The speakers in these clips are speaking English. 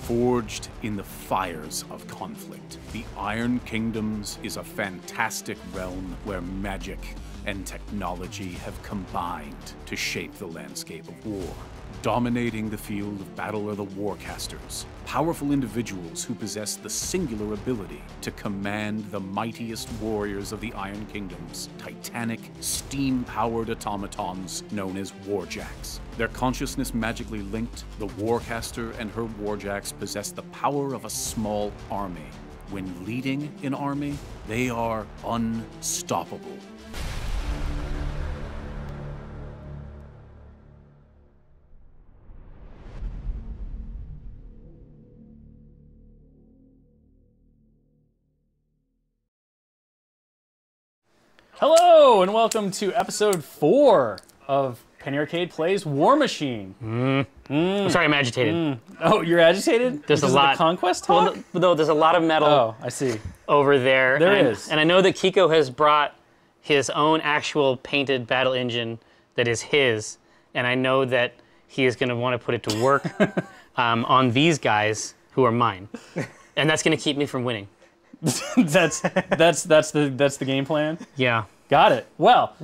Forged in the fires of conflict, the Iron Kingdoms is a fantastic realm where magic and technology have combined to shape the landscape of war. Dominating the field of battle are the Warcasters, powerful individuals who possess the singular ability to command the mightiest warriors of the Iron Kingdoms, titanic, steam-powered automatons known as Warjacks. Their consciousness magically linked, the Warcaster and her Warjacks possess the power of a small army. When leading an army, they are unstoppable. Hello, and welcome to episode 4 of Penny Arcade Plays Warmachine. I'm sorry, I'm agitated. Oh, you're agitated? There's a lot. The conquest talk? Well, no, there's a lot of metal Oh, I see. over there. There and, is. And I know that Kiko has brought his own actual painted battle engine that is his, and I know that he is going to want to put it to work on these guys who are mine, and that's going to keep me from winning. that's the game plan? Yeah. Got it. Well,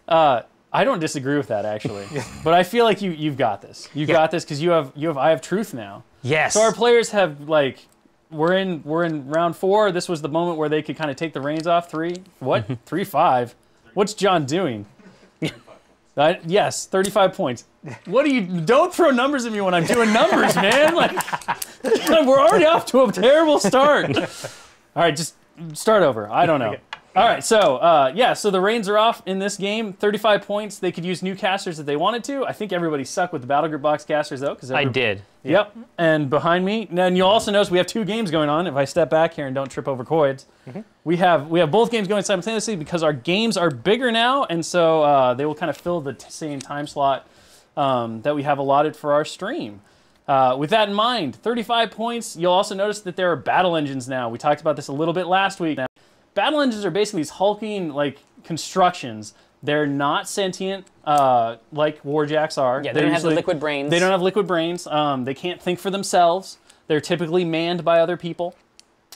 I don't disagree with that, actually. But I feel like you've got this. You've got this because you have I have truth now. Yes. So our players have, like, we're in round 4. This was the moment where they could kind of take the reins off. 3-5. What's John doing? Yes, 35 points. What do you? Don't throw numbers at me when I'm doing numbers, man. Like, we're already off to a terrible start. All right, just start over. I don't know. Okay. All right, so yeah, so the reins are off in this game. 35 points. They could use new casters if they wanted to. I think everybody sucked with the Battle Group Box casters, though. I did. Yep. And behind me, and you'll also notice we have 2 games going on. If I step back here and don't trip over coins, we have both games going simultaneously because our games are bigger now, and so they will kind of fill the same time slot that we have allotted for our stream. With that in mind, 35 points. You'll also notice that there are battle engines now. We talked about this a little bit last week. Now, battle engines are basically these hulking, like, constructions. They're not sentient like Warjacks are. Yeah, they don't have the liquid brains. They don't have liquid brains. They can't think for themselves. They're typically manned by other people.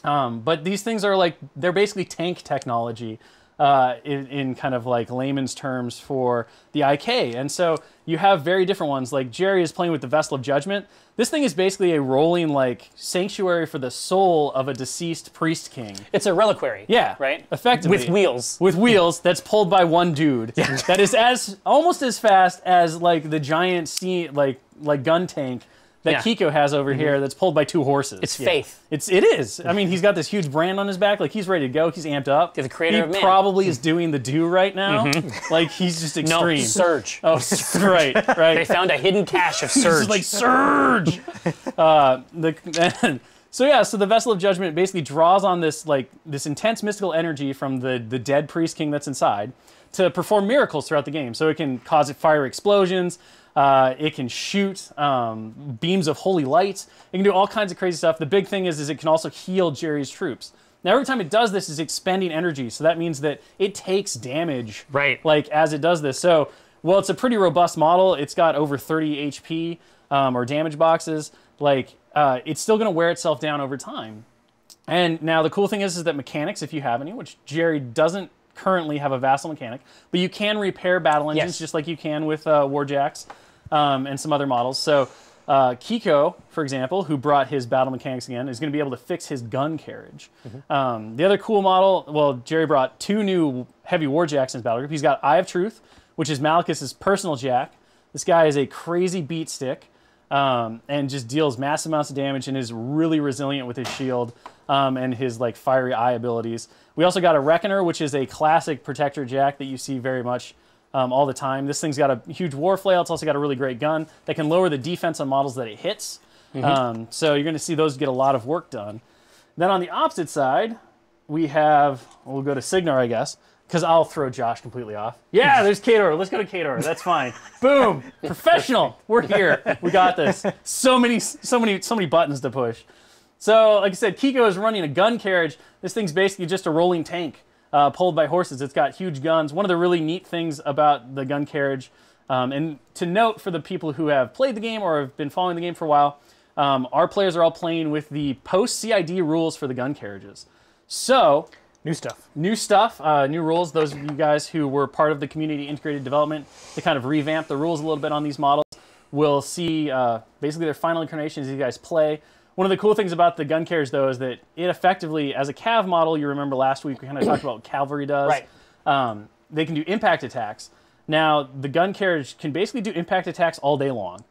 But these things are like, they're basically tank technology in kind of like layman's terms for the IK. And so you have very different ones. Like Jerry is playing with the Vessel of Judgment. This thing is basically a rolling like sanctuary for the soul of a deceased priest king. It's a reliquary. Yeah, right. Effectively, with wheels. With wheels that's pulled by one dude. That is almost as fast as like the giant like gun tank that Kiko has over here that's pulled by 2 horses. It's faith. It is. I mean, he's got this huge brand on his back. Like, he's ready to go. He's amped up. He's the creator of man. He probably is doing the do right now. Like, he's just extreme. No, Surge. Oh, right. They found a hidden cache of Surge. It's like, Surge! So yeah, so the Vessel of Judgment basically draws on this intense mystical energy from the dead priest king that's inside to perform miracles throughout the game. So it can cause fiery explosions. It can shoot beams of holy light. It can do all kinds of crazy stuff. The big thing is it can also heal Jerry's troops. Now, every time it does this, it's expending energy. So that means that it takes damage, like, as it does this. So, well, it's a pretty robust model. It's got over 30 HP or damage boxes. Like, it's still going to wear itself down over time. And now the cool thing is that mechanics, if you have any, which Jerry doesn't currently have a vassal mechanic, but you can repair battle engines just like you can with Warjacks. And some other models. So Kiko, for example, who brought his battle mechanics again, is going to be able to fix his gun carriage. The other cool model, well, Jerry brought 2 new heavy Warjacks in his battle group. He's got Eye of Truth, which is Malchus's personal jack. This guy is a crazy beat stick and just deals massive amounts of damage and is really resilient with his shield and his like fiery eye abilities. We also got a Reckoner, which is a classic protector jack that you see very much all the time. This thing's got a huge war flail. It's also got a really great gun that can lower the defense on models that it hits. So you're going to see those get a lot of work done. Then on the opposite side, we'll go to Cygnar, I guess, because I'll throw Josh completely off. Yeah, there's Kador. Let's go to Kador. That's fine. Boom. Professional. We're here. We got this. So many buttons to push. So, like I said, Kiko is running a gun carriage. This thing's basically just a rolling tank. Pulled by horses. It's got huge guns. One of the really neat things about the gun carriage, and to note for the people who have played the game or have been following the game for a while, our players are all playing with the post-CID rules for the gun carriages. So, New stuff. New rules. Those of you guys who were part of the community integrated development to kind of revamp the rules a little bit on these models will see basically their final incarnation as you guys play. One of the cool things about the gun carriage, though, is that it effectively, as a cav model, you remember last week we kind of talked about what cavalry does. Right. They can do impact attacks. Now, the gun carriage can basically do impact attacks all day long.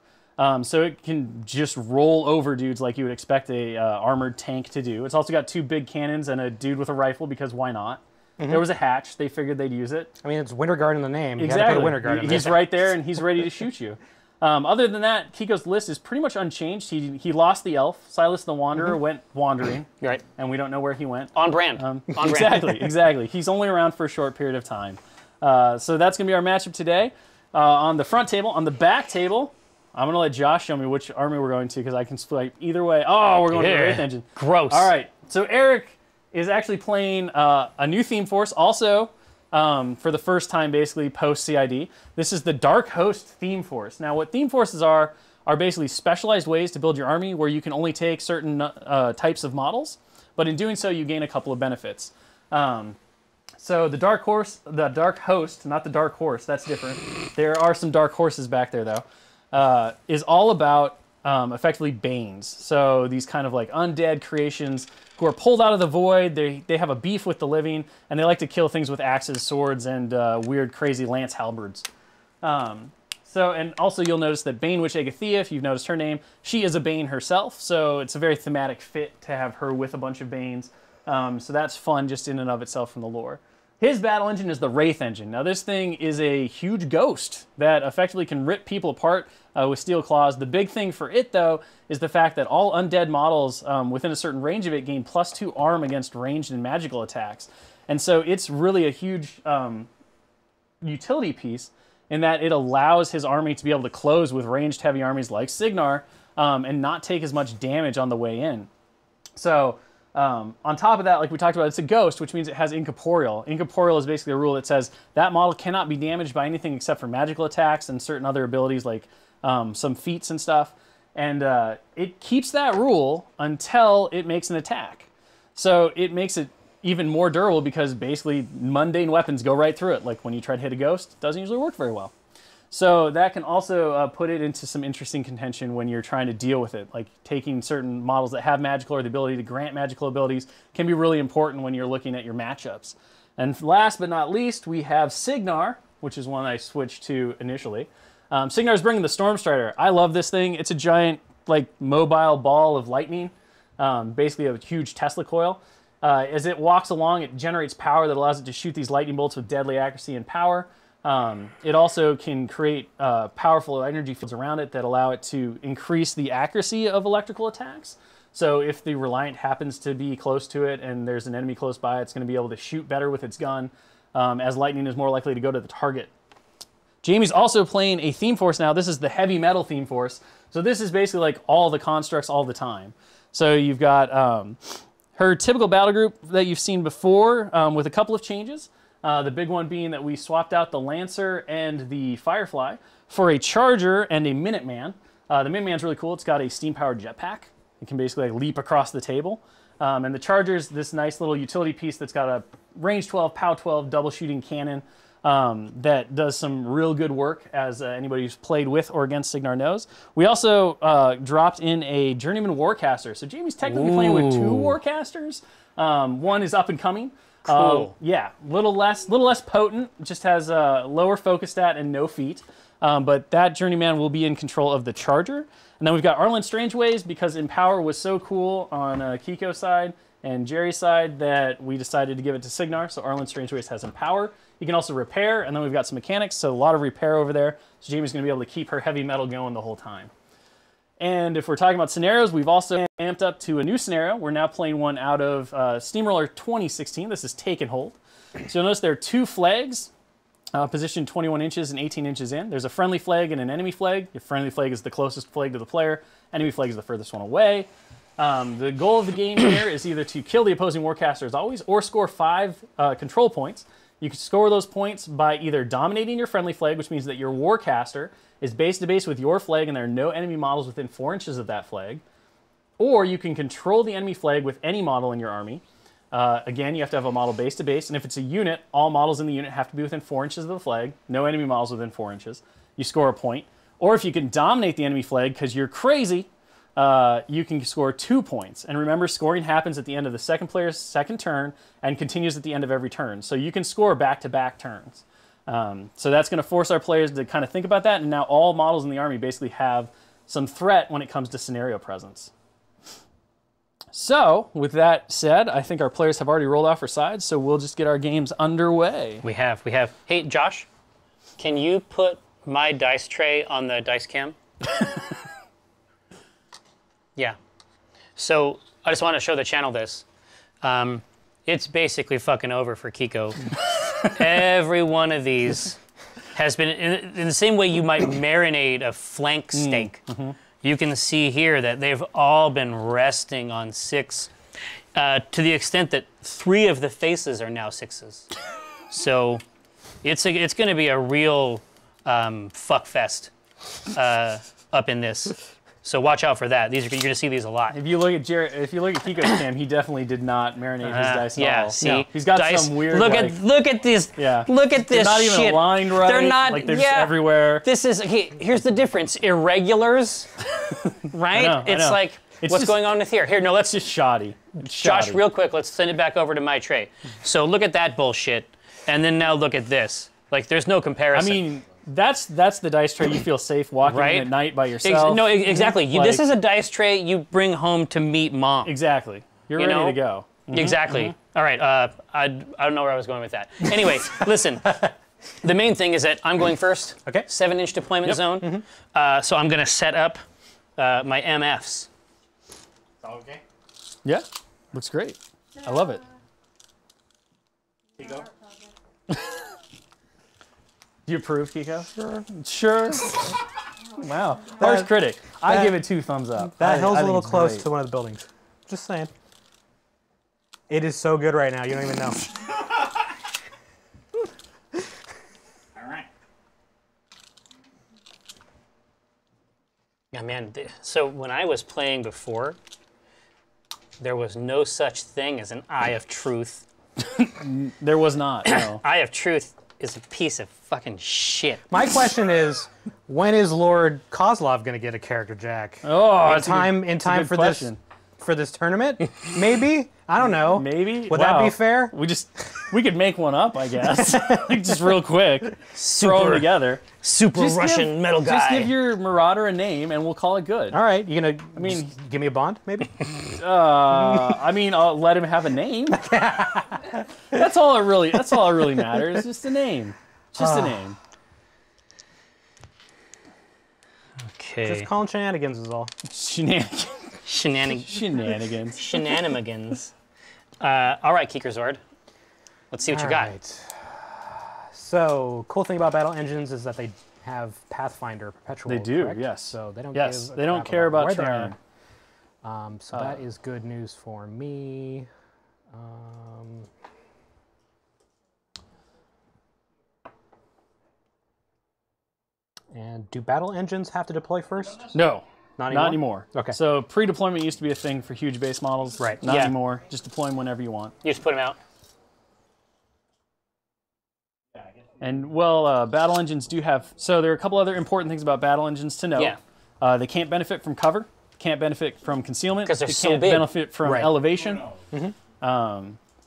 So it can just roll over dudes like you would expect a armored tank to do. It's also got 2 big cannons and a dude with a rifle, because why not? There was a hatch. They figured they'd use it. I mean, it's Winter Guard in the name. You Exactly. gotta put a Winter Guard in there. He's right there, and he's ready to shoot you. Other than that, Kiko's list is pretty much unchanged. He lost the elf. Silas the Wanderer went wandering. Right. And we don't know where he went. On brand. Exactly. He's only around for a short period of time. So that's going to be our matchup today. On the front table. On the back table, I'm going to let Josh show me which army we're going to, because I can split either way. Oh, we're going to the Wraith Engine. Gross. All right. So Eric is actually playing a new theme force, also for the first time, basically, post-CID. This is the Dark Host theme force. Now, what theme forces are basically specialized ways to build your army where you can only take certain types of models, but in doing so, you gain a couple of benefits. So the Dark Host, not the Dark Horse, that's different. There are some Dark Horses back there, though, is all about effectively Banes. So these kind of like undead creations who are pulled out of the void. They have a beef with the living, and they like to kill things with axes, swords, and weird, crazy lance halberds. And also you'll notice that Bane Witch Agathea, if you've noticed her name, she is a Bane herself, so it's a very thematic fit to have her with a bunch of Banes. So that's fun just in and of itself from the lore. His battle engine is the Wraith Engine. Now this thing is a huge ghost that effectively can rip people apart with steel claws. The big thing for it, though, is the fact that all undead models within a certain range of it gain +2 arm against ranged and magical attacks. And so it's really a huge utility piece in that it allows his army to be able to close with ranged heavy armies like Cygnar and not take as much damage on the way in. So on top of that, like we talked about, it's a ghost, which means it has incorporeal. Incorporeal is basically a rule that says that model cannot be damaged by anything except for magical attacks and certain other abilities like some feats and stuff. And it keeps that rule until it makes an attack. So it makes it even more durable because basically mundane weapons go right through it. Like when you try to hit a ghost, it doesn't usually work very well. So that can also put it into some interesting contention when you're trying to deal with it. Like taking certain models that have magical or the ability to grant magical abilities can be really important when you're looking at your matchups. And last but not least, we have Cygnar, which is one I switched to initially. Cygnar is bringing the Stormstrider. I love this thing. It's a giant, like, mobile ball of lightning, basically a huge Tesla coil. As it walks along, it generates power that allows it to shoot these lightning bolts with deadly accuracy and power. It also can create powerful energy fields around it that allow it to increase the accuracy of electrical attacks. So if the Reliant happens to be close to it and there's an enemy close by, it's going to be able to shoot better with its gun, as lightning is more likely to go to the target. Jamie's also playing a theme force now. This is the heavy metal theme force. So this is basically like all the constructs all the time. So you've got her typical battle group that you've seen before with a couple of changes. The big one being that we swapped out the Lancer and the Firefly for a Charger and a Minuteman. The Minuteman's really cool. It's got a steam-powered jetpack. It can basically like leap across the table. And the Charger's this nice little utility piece that's got a range 12, POW 12 double shooting cannon that does some real good work, as anybody who's played with or against Cygnar knows. We also dropped in a Journeyman Warcaster. So Jamie's technically playing with 2 Warcasters. One is up and coming. Cool. Yeah, little less potent. Just has a lower focus stat and no feet. But that Journeyman will be in control of the Charger. And then we've got Arlen Strangeways, because Empower was so cool on Kiko's side and Jerry's side that we decided to give it to Cygnar. So Arlen Strangeways has Empower. You can also repair, and then we've got some mechanics, so a lot of repair over there. So Jamie's going to be able to keep her heavy metal going the whole time. And if we're talking about scenarios, we've also amped up to a new scenario. We're now playing one out of Steamroller 2016. This is Take and Hold. So you'll notice there are 2 flags positioned 21 inches and 18 inches in. There's a friendly flag and an enemy flag. Your friendly flag is the closest flag to the player. Enemy flag is the furthest one away. The goal of the game here is either to kill the opposing Warcaster as always, or score 5 control points. You can score those points by either dominating your friendly flag, which means that your Warcaster is base to base with your flag and there are no enemy models within 4 inches of that flag, or you can control the enemy flag with any model in your army. Again, you have to have a model base to base, and if it's a unit, all models in the unit have to be within 4 inches of the flag. No enemy models within 4 inches. You score a point. Or if you can dominate the enemy flag because you're crazy, you can score 2 points. And remember, scoring happens at the end of the second player's second turn and continues at the end of every turn. So you can score back-to-back turns. So that's going to force our players to kind of think about that, and now all models in the army basically have some threat when it comes to scenario presence. So, with that said, I think our players have already rolled off for sides, so we'll just get our games underway. We have. Hey, Josh, can you put my dice tray on the dice cam? Yeah. So, I just want to show the channel this. It's basically fucking over for Kiko. Every one of these has been, in the same way you might marinate a flank steak. You can see here that they've all been resting on 6, to the extent that 3 of the faces are now 6s. So it's going to be a real fuck fest up in this. So watch out for that. You're going to see these a lot. If you look at Kiko's cam, he definitely did not marinate his dice at all. See, no, he's got dice, some weird. Look at this. Yeah. Look at this. They're not even shit. aligned right. They're not. Like they're just everywhere. This is here's the difference. Irregulars, right? I know. Like what's just, going on with here? Here, no, let's just shoddy. Josh, real quick, let's send it back over to my tray. So look at that bullshit, and then now look at this. Like there's no comparison. I mean, that's the dice tray you feel safe walking in at night by yourself. Exactly. Like, this is a dice tray you bring home to meet mom. Exactly. You're ready to go. Exactly. All right. I don't know where I was going with that. Anyway, listen. The main thing is that I'm going first. Okay. 7-inch deployment zone. So I'm going to set up my MFs. Okay. Yeah. Looks great. I love it. Here you go. Do you approve, Kiko? Sure. Wow. Harsh critic. I give it 2 thumbs up. That hill's I a think little it's close great. to one of the buildings. Just saying. It is so good right now, you don't even know. All right. Yeah, man. So when I was playing before, there was no such thing as an Eye of Truth. There was not, no. Eye of Truth is a piece of fucking shit. My question is, when is Lord Kozlov going to get a character jack? Oh, in time for question. this tournament? Maybe? I don't know. Maybe? Would that be fair? We could make one up, I guess. Like, just real quick. Throw them together. Super Russian metal guy. Just give your Marauder a name and we'll call it good. All right, you gonna just give me a bond, maybe? I mean, I'll let him have a name. That's all it really matters. Just a name. Just a name. Okay. Just calling shenanigans is all. Shenanigans. Shenanigans. Shenanigans. All right, Kikerzord. Let's see what you got. Right. So, cool thing about battle engines is that they have Pathfinder perpetual. They do, correct? yes. So they don't. Yes, give they a don't crap care about where they terrain. are. So that is good news for me. And do battle engines have to deploy first? No. Not Not anymore? anymore. Okay. So pre-deployment used to be a thing for huge base models. Right. Not Yeah. anymore. Just deploy them whenever you want. You just put them out. And well, battle engines do have. So there are a couple other important things about battle engines to know. Yeah. They can't benefit from cover. Can't benefit from concealment. 'Cause they're they so can't big. benefit from Right. elevation.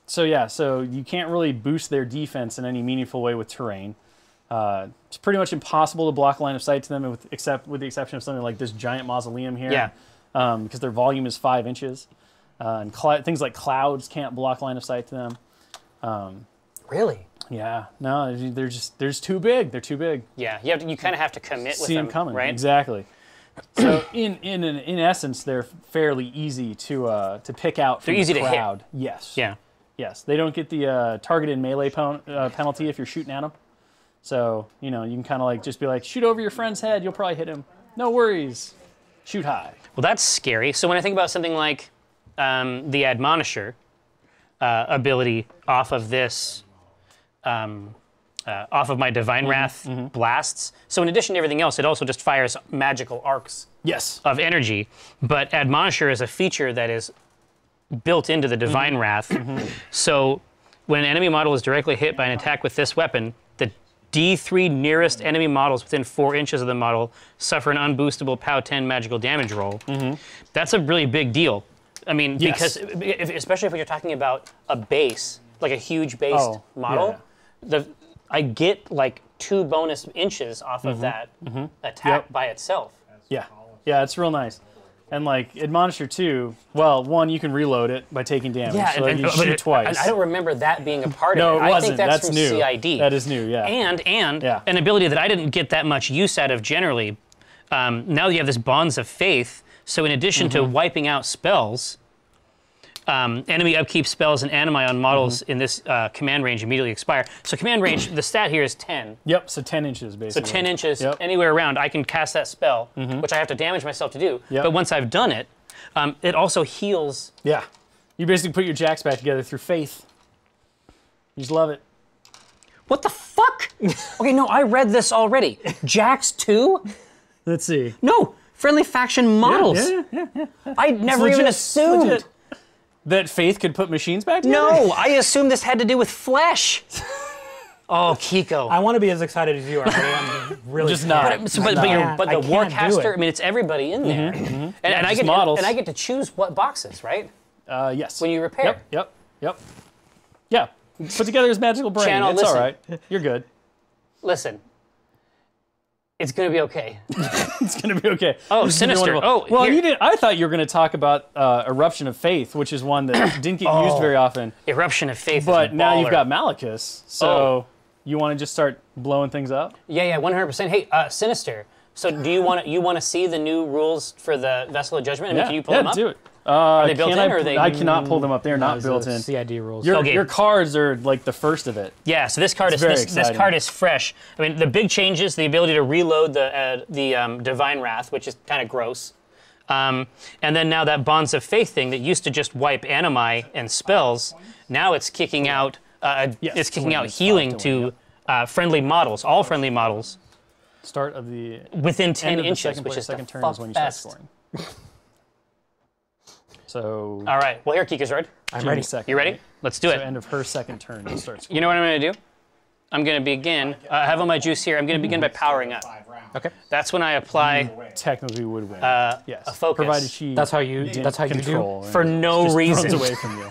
So yeah, so you can't really boost their defense in any meaningful way with terrain. It's pretty much impossible to block line of sight to them, with the exception of something like this giant mausoleum here. Yeah. Because their volume is 5 inches, and things like clouds can't block line of sight to them. Really? Yeah, no, they're just too big. They're too big. Yeah. You kind of have to commit with See them them, coming, right? exactly. So in essence, they're fairly easy to pick out from They're easy the to hit. crowd. Yes. Yeah. Yes, they don't get the targeted melee penalty if you're shooting at them. So, you can kind of like just be like, shoot over your friend's head, you'll probably hit him. No worries. Shoot high. Well, that's scary. So when I think about something like the Admonisher ability off of this off of my Divine Wrath blasts. So in addition to everything else, it also just fires magical arcs Yes. of energy. But Admonisher is a feature that is built into the Divine Wrath. So when an enemy model is directly hit by an attack with this weapon, the D3 nearest enemy models within 4 inches of the model suffer an unboostable POW 10 magical damage roll. That's a really big deal. I mean, Yes. because especially if you're talking about a base, like a huge based model, I get like 2 bonus inches off of that attack by itself. Yeah. Yeah, it's real nice. And like Admonisher 2, well, one, you can reload it by taking damage. Yeah, so you shoot twice. I don't remember that being a part No, of it. it I wasn't. think that's That's from new. CID. That is new, yeah. And Yeah. an ability that I didn't get that much use out of generally. Now you have this Bonds of Faith, so in addition to wiping out spells, enemy upkeep spells and animi on models in this command range immediately expire. So command range, the stat here is 10. Yep, so 10 inches So basically. 10 inches Yep. anywhere around, I can cast that spell, which I have to damage myself to do. Yep. But once I've done it, it also heals. Yeah. You basically put your jacks back together through faith. You just love it. What the fuck? Okay, no, I read this already. Jax 2? Let's see. No, friendly faction models. Yeah. I never even assumed. legit. That faith could put machines back together? No, I assumed this had to do with flesh. Oh, Kiko. I want to be as excited as you are, but I'm really Just not. scared. But I the can't do Warcaster, it. I mean, it's everybody in there. And I just get models. and I get to choose what boxes, right? Yes. When you repair. Yep. Yeah. Put together his magical brain. Channel, it's listen. all right. You're good. Listen, it's gonna be okay. It's gonna be okay. Oh, This is gonna be Sinister. wonderful. Oh, well, here. you did. I thought you were going to talk about Eruption of Faith, which is one that didn't get used very often. Eruption of Faith. But is now you've baller. got Malachus, so you want to just start blowing things up? Yeah, 100%. Hey, Sinister. So do you want to see the new rules for the Vessel of Judgment? I mean, can you pull them up? do it. they built in, or are they- I cannot pull them up. They're not Those built are in. CID rules. Okay. Your cards are like the first of it. Yeah, so this card very this exciting. card is fresh. I mean, the big change is the ability to reload the Divine Wrath, which is kind of gross. And then now that Bonds of Faith thing that used to just wipe animi and spells, now it's kicking out it's kicking out healing to friendly models, all friendly models Start of the within 10 end of the inches, second which player, is second the turn fuck is when you start best. scoring. So All right, well here, Kika's Road. I'm ready. second. You ready? right? Let's do So it. end of her second turn, you'll start scoring. You know what I'm going to do? I'm going to begin. I have all my juice here. I'm going to begin by powering up. Okay. That's when I apply Technically would win. Yes. a focus. Provided she That's how you. didn't That's how you do. control. for no Just reason. runs away from you.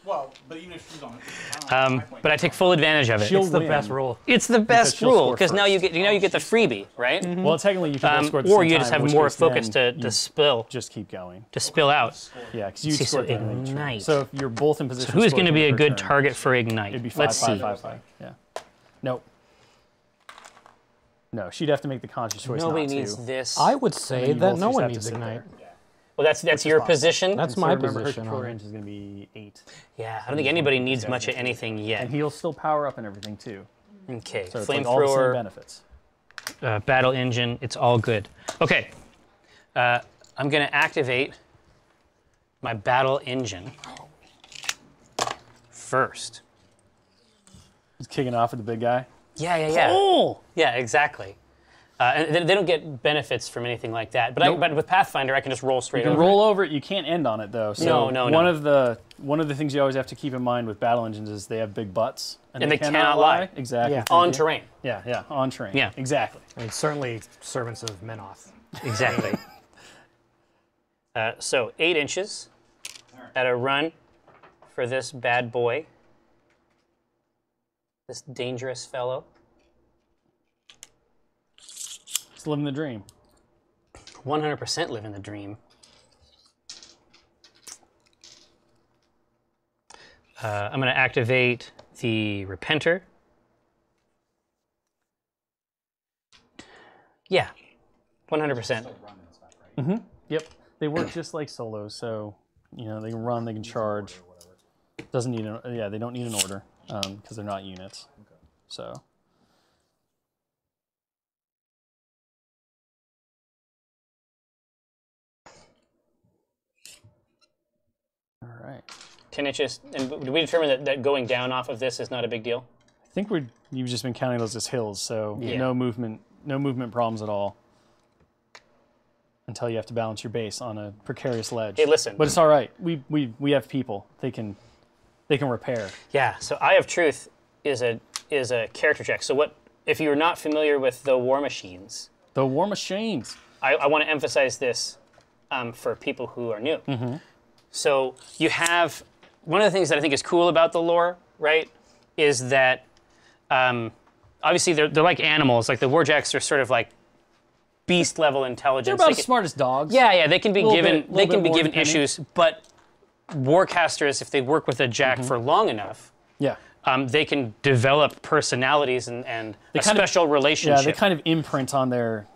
Well, but even if she's on it, But I take full advantage of it. She'll It's the win. best rule. It's the best she'll rule score because now you first. get the freebie, right? Well, technically you can both score at the Or same you time, just in have which more case focus then to you spill just keep going. out. Yeah, because you See, score so at the beginning of the turn. ignite. So if you're both in position. Who's to going to score be at a the good end of her turn, target for ignite? It'd be 5, Let's 5, see. 5, 5. Yeah. Nope. No, she'd have to make the conscious choice Nobody not to. needs this. I would say you that both no just one have to needs sit ignite. Well, that's your position. That's So my remember, position. her control on it. range is going to be 8. Yeah, I don't think anybody needs much of anything yet. And he'll still power up and everything too. Okay, So it's like all the same flamethrower, benefits. battle engine, it's all good. Okay, I'm going to activate my battle engine first. He's kicking off at the big guy. Yeah. Oh! Yeah, exactly. And they don't get benefits from anything like that. But but with Pathfinder, I can just roll straight You can over. roll over it. You can't end on it though. So No. one of the things you always have to keep in mind with battle engines is they have big butts And they cannot lie. Exactly. Yeah. Thank On you. terrain. Yeah, on terrain. Yeah. Exactly. I mean, certainly servants of Menoth. Exactly. So 8 inches at a run for this bad boy, this dangerous fellow. Just living the dream. 100% living the dream. I'm going to activate the Repenter. Yeah, 100%. Yep. They work just like solos, so you know they can run, they can charge. Doesn't need they don't need an order because they're not units. So. All right. 10 inches. And did we determine that going down off of this is not a big deal? I think you've just been counting those as hills, so Yeah. no movement problems at all. Until you have to balance your base on a precarious ledge. Hey, listen. But it's all right. We have people. They can repair. Yeah. So Eye of Truth is a character check. So what if you're not familiar with the Warmachines? The War Machines. I want to emphasize this for people who are new. So you have one of the things that I think is cool about the lore, right, is that obviously they're like animals. Like the Warjacks are sort of like beast level intelligence. They're about as smart as dogs. Yeah, they can be given more issues, but warcasters, if they work with a jack for long enough, Yeah. they can develop personalities and a kind of- special relationship. Yeah, they kind of imprint on their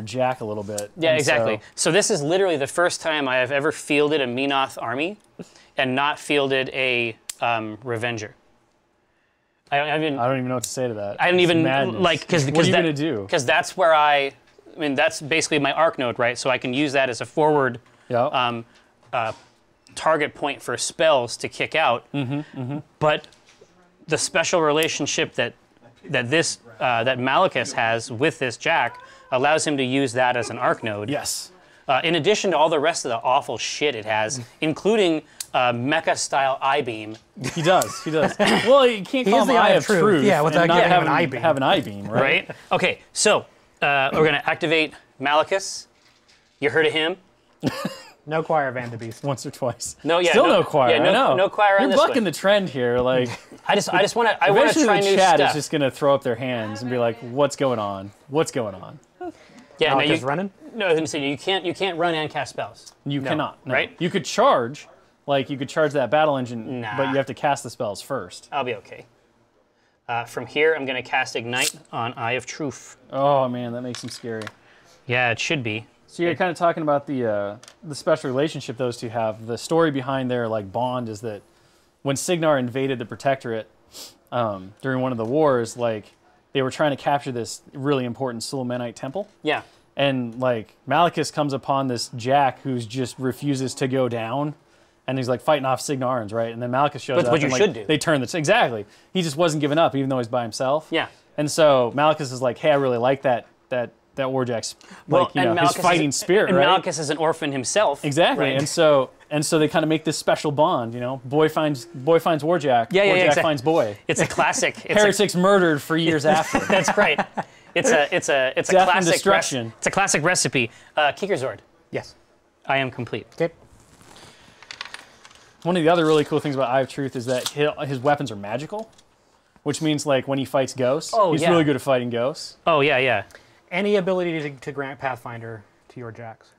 jack a a Yeah, and exactly. So this is literally the first time I have ever fielded a Menoth army and not fielded a Revenger. I I don't even know what to say to that. don't It's even madness. like because what are you gonna do? Because that's where I mean that's basically my arc node, right? So I can use that as a forward Yeah. target point for spells to kick out. But the special relationship that Malachus has with this jack allows him to use that as an arc node. Yes. In addition to all the rest of the awful shit it has, including mecha-style I-beam. He does. Well, you can't call is him the Eye of Truth. Yeah, without and not giving him an have I-beam. Have an I-beam, right? Right? Okay, so we're going to activate Malachus. You heard of him? No Choir Van de Beest. Once or twice. No, yeah, Still no- no choir. yeah, no- I know. no choir on You're this bucking one. the trend here. Like, I just want to eventually try the new chat stuff. is just gonna throw up their hands and be like, "What's going on? What's going on?" yeah, no, Malachus running? No, I was gonna say you can't run and cast spells. You cannot. No. Right? You could charge, like you could charge that battle engine, Nah. but you have to cast the spells first. I'll be okay. From here, I'm going to cast Ignite on Eye of Truth. Oh man, that makes him scary. Yeah, it should be. So you're kind of talking about the special relationship those two have. The story behind their like bond is that when Cygnar invaded the Protectorate during one of the wars, like they were trying to capture this really important Sulmenite temple, Yeah. and like Malachus comes upon this Jack who's just refuses to go down, and he's like fighting off Cygnarans, right? And then Malachus shows That's up. what you and, like, should do. They turn this exactly. He just wasn't giving up, even though he's by himself. Yeah. And so Malachus is like, "Hey, I really like that Warjack's like his Malachus fighting spirit, and right?" Malachus is an orphan himself. Exactly, right? and so they kind of make this special bond. You know, boy finds Warjack. Yeah, Warjack exactly. finds boy. It's a classic. Heretics murdered for years after. That's right. It's a Death and classic destruction. It's a classic recipe. Kikerzord. Yes. I am complete. Okay. One of the other really cool things about Eye of Truth is that his weapons are magical, which means like when he fights ghosts, he's yeah. really good at fighting ghosts. Oh yeah, yeah. Any ability to grant Pathfinder to your jacks?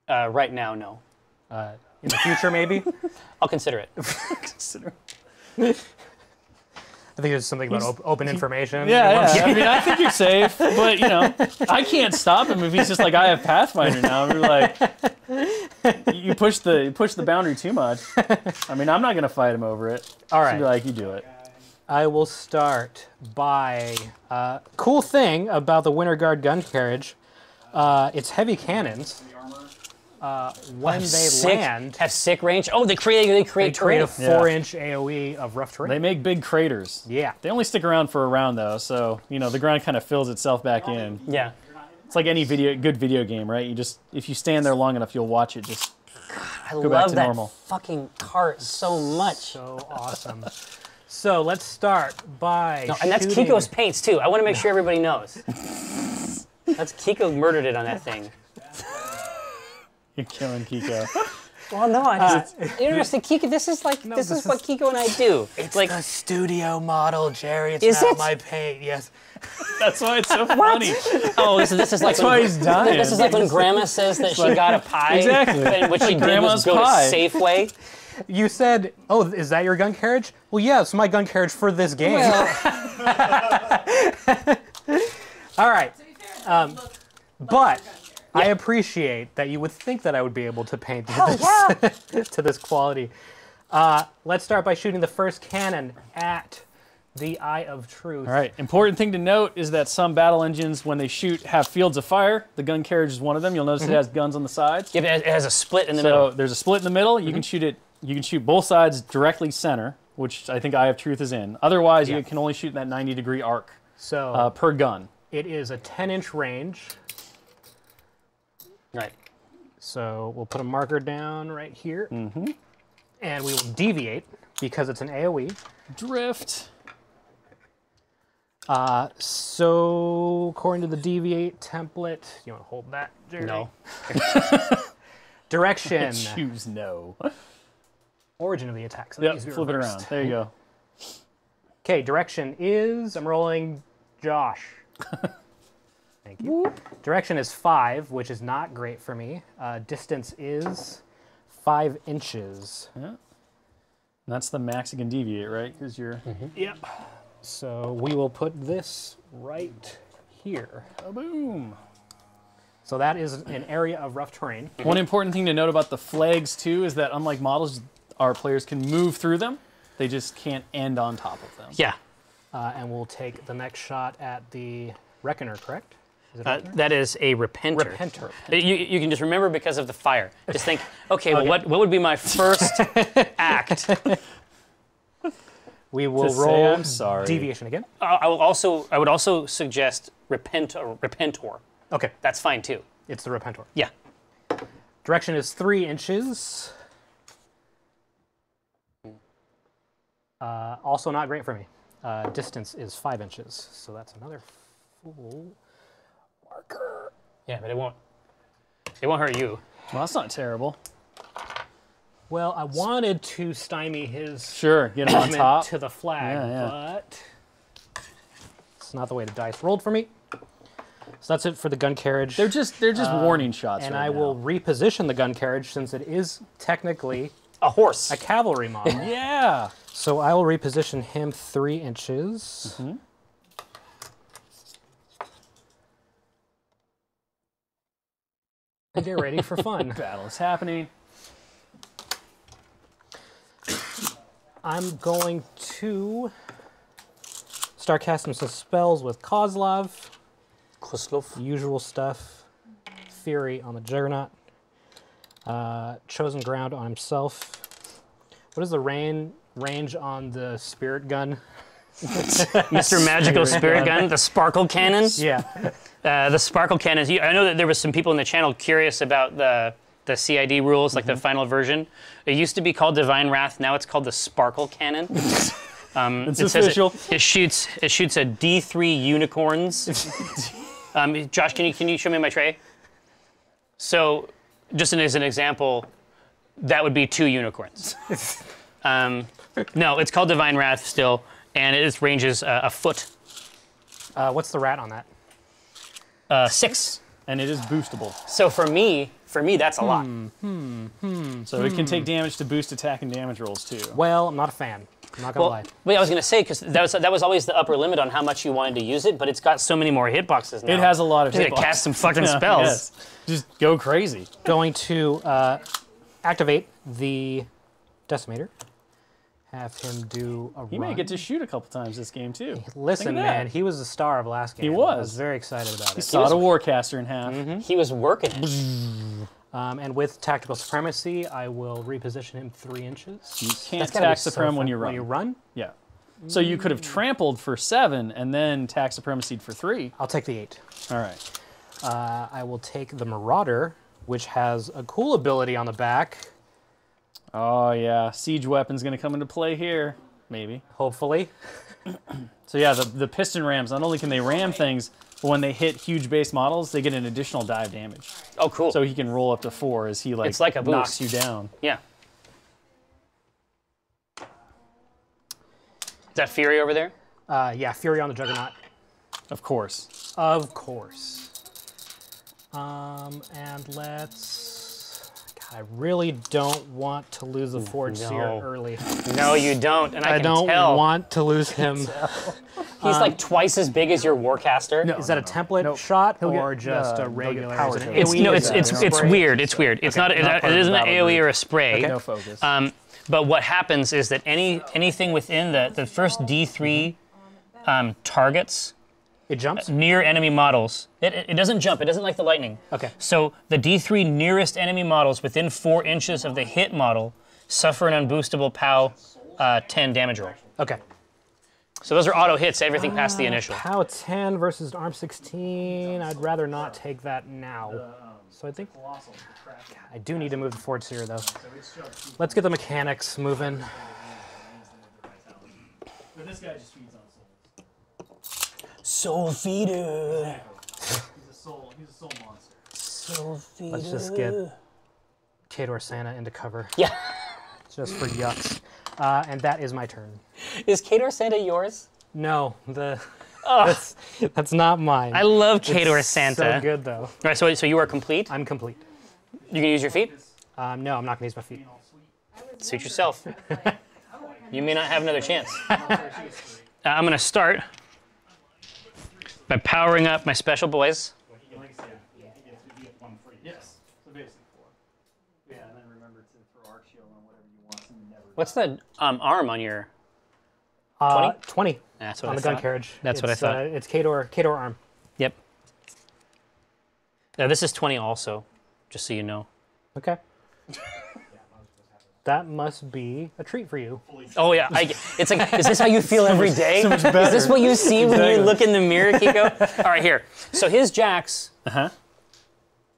Right now, no. In the future, maybe? I'll consider it. I think there's something about open information. Yeah. I mean, I think you're safe, but you know, I can't stop him if he's just like, I have Pathfinder now. And we're like, you push the boundary too much. I mean, I'm not gonna fight him over it. All So right. be like, you do it. I will start by cool thing about the Winter Guard gun carriage. It's heavy cannons. When they land, have sick range. Oh, they create they create terrain. a 4-inch AOE of rough terrain. They make big craters. Yeah. They only stick around for a round though, so you know the ground kind of fills itself back in. Yeah. It's like any good video game, right? If you stand there long enough, you'll watch it just I back love to that normal. fucking cart so much. So awesome. So let's start by No, and that's shooting- Kiko's paints too. I want to make sure everybody knows. That's Kiko murdered it on that thing. You're killing Kiko. Well, no, I just interesting. Kiko, this is what Kiko and I do. It's like a studio model, Jerry. It's Is not it? my paint. Yes. That's why it's so funny. oh, so this is like That's why he's dying. This is like when Grandma says that she got a pie. Exactly. And what she did was Grandma's go pie. to Safeway. You said, "Oh, is that your gun carriage?" Well, yeah, it's my gun carriage for this game. All right. But I appreciate that you would think that I would be able to paint this to this quality. Let's start by shooting the first cannon at the Eye of Truth. All right. Important thing to note is that some battle engines, when they shoot, have fields of fire. The gun carriage is one of them. You'll notice it has guns on the sides. Yeah, it has a split in the So middle. there's a split in the middle. You can shoot it. You can shoot both sides directly center, which I think Eye of Truth is in. Otherwise, Yeah. you can only shoot in that 90-degree arc So per gun. it is a 10-inch range. Right. So we'll put a marker down right here. And we will deviate because it's an AoE. Drift. So according to the deviate template, you want to hold that, Jerry? No. Direction. Choose no. Origin of the attack. So that Yep, needs to be flip it reversed. around. There you go. Okay, direction is, I'm rolling Josh. Thank you. Direction is 5, which is not great for me. Distance is 5 inches. Yeah. And that's the max you can deviate, right? Because you're... Yep. So we will put this right here. Boom. So that is an area of rough terrain. One important thing to note about the flags, too, is that unlike models, our players can move through them. They just can't end on top of them. Yeah. And we'll take the next shot at the Reckoner, correct? Is it Reckoner? That is a repenter. Repenter. You can just remember because of the fire. Just think, okay, well, what would be my first act? We will To say roll I'm sorry. deviation again. I would also suggest repentor. Okay, That's fine too. it's the Repentor. Yeah. Direction is 3 inches. Also not great for me. Distance is 5 inches, so that's another full marker. Yeah, but it won't hurt you. Well, that's not terrible. Well, I wanted to stymie his Sure, get him on movement top. to the flag, Yeah, yeah. but it's not the way the dice rolled for me. So that's it for the gun carriage. They're just warning shots and right I now. will reposition the gun carriage since it is technically A horse. a cavalry model. Yeah. So I will reposition him 3 inches. And get ready for fun. Battle is happening. I'm going to start casting some spells with Kozlov. Koslov. Usual stuff. Fury on the Juggernaut. Chosen Ground on himself. What is the range on the Spirit Gun? Mr. Magical Spirit Gun, the sparkle cannon. Yeah. The sparkle cannons. I know that there was some people in the channel curious about the CID rules, like the final version. It used to be called Divine Wrath. Now it's called the sparkle cannon. It's It says official. It shoots a D3 unicorns. Josh, can you show me my tray? So, just as an example, that would be 2 unicorns. No, it's called Divine Wrath still, and its range is a foot. What's the rat on that? 6. And it is boostable. So for me, that's a lot. So it can take damage to boost attack and damage rolls, too. Well, I'm not a fan. I'm not gonna lie. Wait, I was gonna say because that was always the upper limit on how much you wanted to use it, but it's got so many more hitboxes now. It has a lot of Just hitboxes. gonna cast some fucking Yeah, spells. yes. Just go crazy. Going to activate the Decimator. Have him do a He run. may get to shoot a couple times this game, too. Listen, Think of that. man, he was the star of last game. He I was. was very excited about it. Sawed a Warcaster in half. He was working it. And with Tactical Supremacy, I will reposition him 3 inches. You can't gotta be tax so Supreme when fun. you run. When you run, Yeah. So you could have trampled for 7 and then tax Supremacy for 3. I'll take the 8. All right. I will take the Marauder, which has a cool ability on the back, Oh, yeah. Siege weapon's going to come into play here. Maybe. hopefully. So yeah, the piston rams, not only can they ram things, but when they hit huge base models, they get an additional dive damage. Oh, cool. So he can roll up to 4 as he It's like a knocks boost. you down. Yeah. Is that Fury over there? Yeah, Fury on the Juggernaut. Of course. Of course. And let's... God, I really don't want to lose the Forge Seer No. early. No, you don't, and I can don't tell. want to lose him. He's like twice as big as your Warcaster. Is that a template shot or just a regular? power is it an hit. It's AoE? no, Is it's it a it's spray? weird. It's weird. It's not. not part It of isn't the an battle AOE group. or a spray. No focus. But what happens is that anything within the first D3 targets It jumps? near enemy models, it doesn't jump. It doesn't like the lightning. Okay. So the D3 nearest enemy models within 4 inches of the hit model suffer an unboostable POW 10 damage roll. Okay. So those are auto hits, everything past the initial. POW 10 versus arm 16. I'd rather not take that now. So I think I do need to move the forward sphere though. Let's get the mechanics moving. But this guy just feeds on souls. Soul feeder. He's a soul monster. Soul feeder. Let's just get Khador Santa into cover. Yeah. Just for yucks. And that is my turn. Is Khador Santa yours? No, that's not mine. I love Khador It's Santa. so good though. All right, so you are complete? I'm complete. You can use your feet? No, I'm not gonna use my feet. Suit yourself. You may not have another chance. I'm going to start by powering up my special boys. Yes. So basically 4. Yeah, and then remember to throw arc shield on whatever you want and never. What's the arm on your 20? 20 That's what on I the gun thought. carriage. That's what I thought. It's Khador arm. Yep. This is 20 also, just so you know. Okay. That must be a treat for you. Oh yeah, it's like, is this how you feel every day? Is this what you see when you look in the mirror, Kiko? All right, here. So his jacks,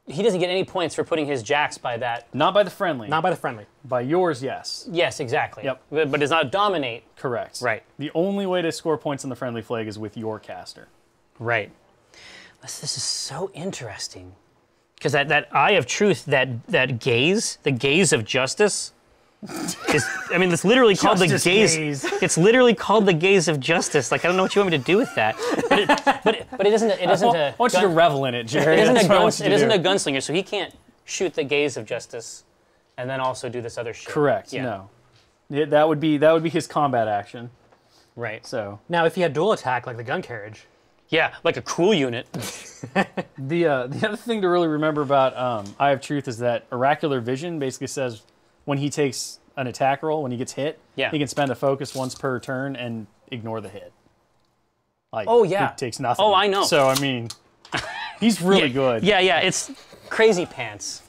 he doesn't get any points for putting his jacks by that. Not by the friendly. Not by the friendly. By yours, yes. Yes, exactly. Yep. But does not dominate. Correct. Right. The only way to score points on the friendly flag is with your caster. Right. This is so interesting. Because that eye of truth, that gaze, the gaze of justice, it's literally called the gaze. It's literally called the gaze of justice. Like, I don't know what you want me to do with that. But it isn't. It isn't I want you to revel in it, Jerry. It isn't a gunslinger, so he can't shoot the gaze of justice, and then also do this other shit. Correct. Yeah. No. That would be his combat action. Right. So Now, if he had dual attack like the gun carriage, yeah, like a cool unit. the other thing to really remember about Eye of Truth is that Oracular Vision basically says when he takes an attack roll, when he gets hit, Yeah. he can spend a focus once per turn and ignore the hit. Like, Oh, yeah. it takes nothing. Oh, I know. So I mean, he's really good. Yeah, it's crazy pants.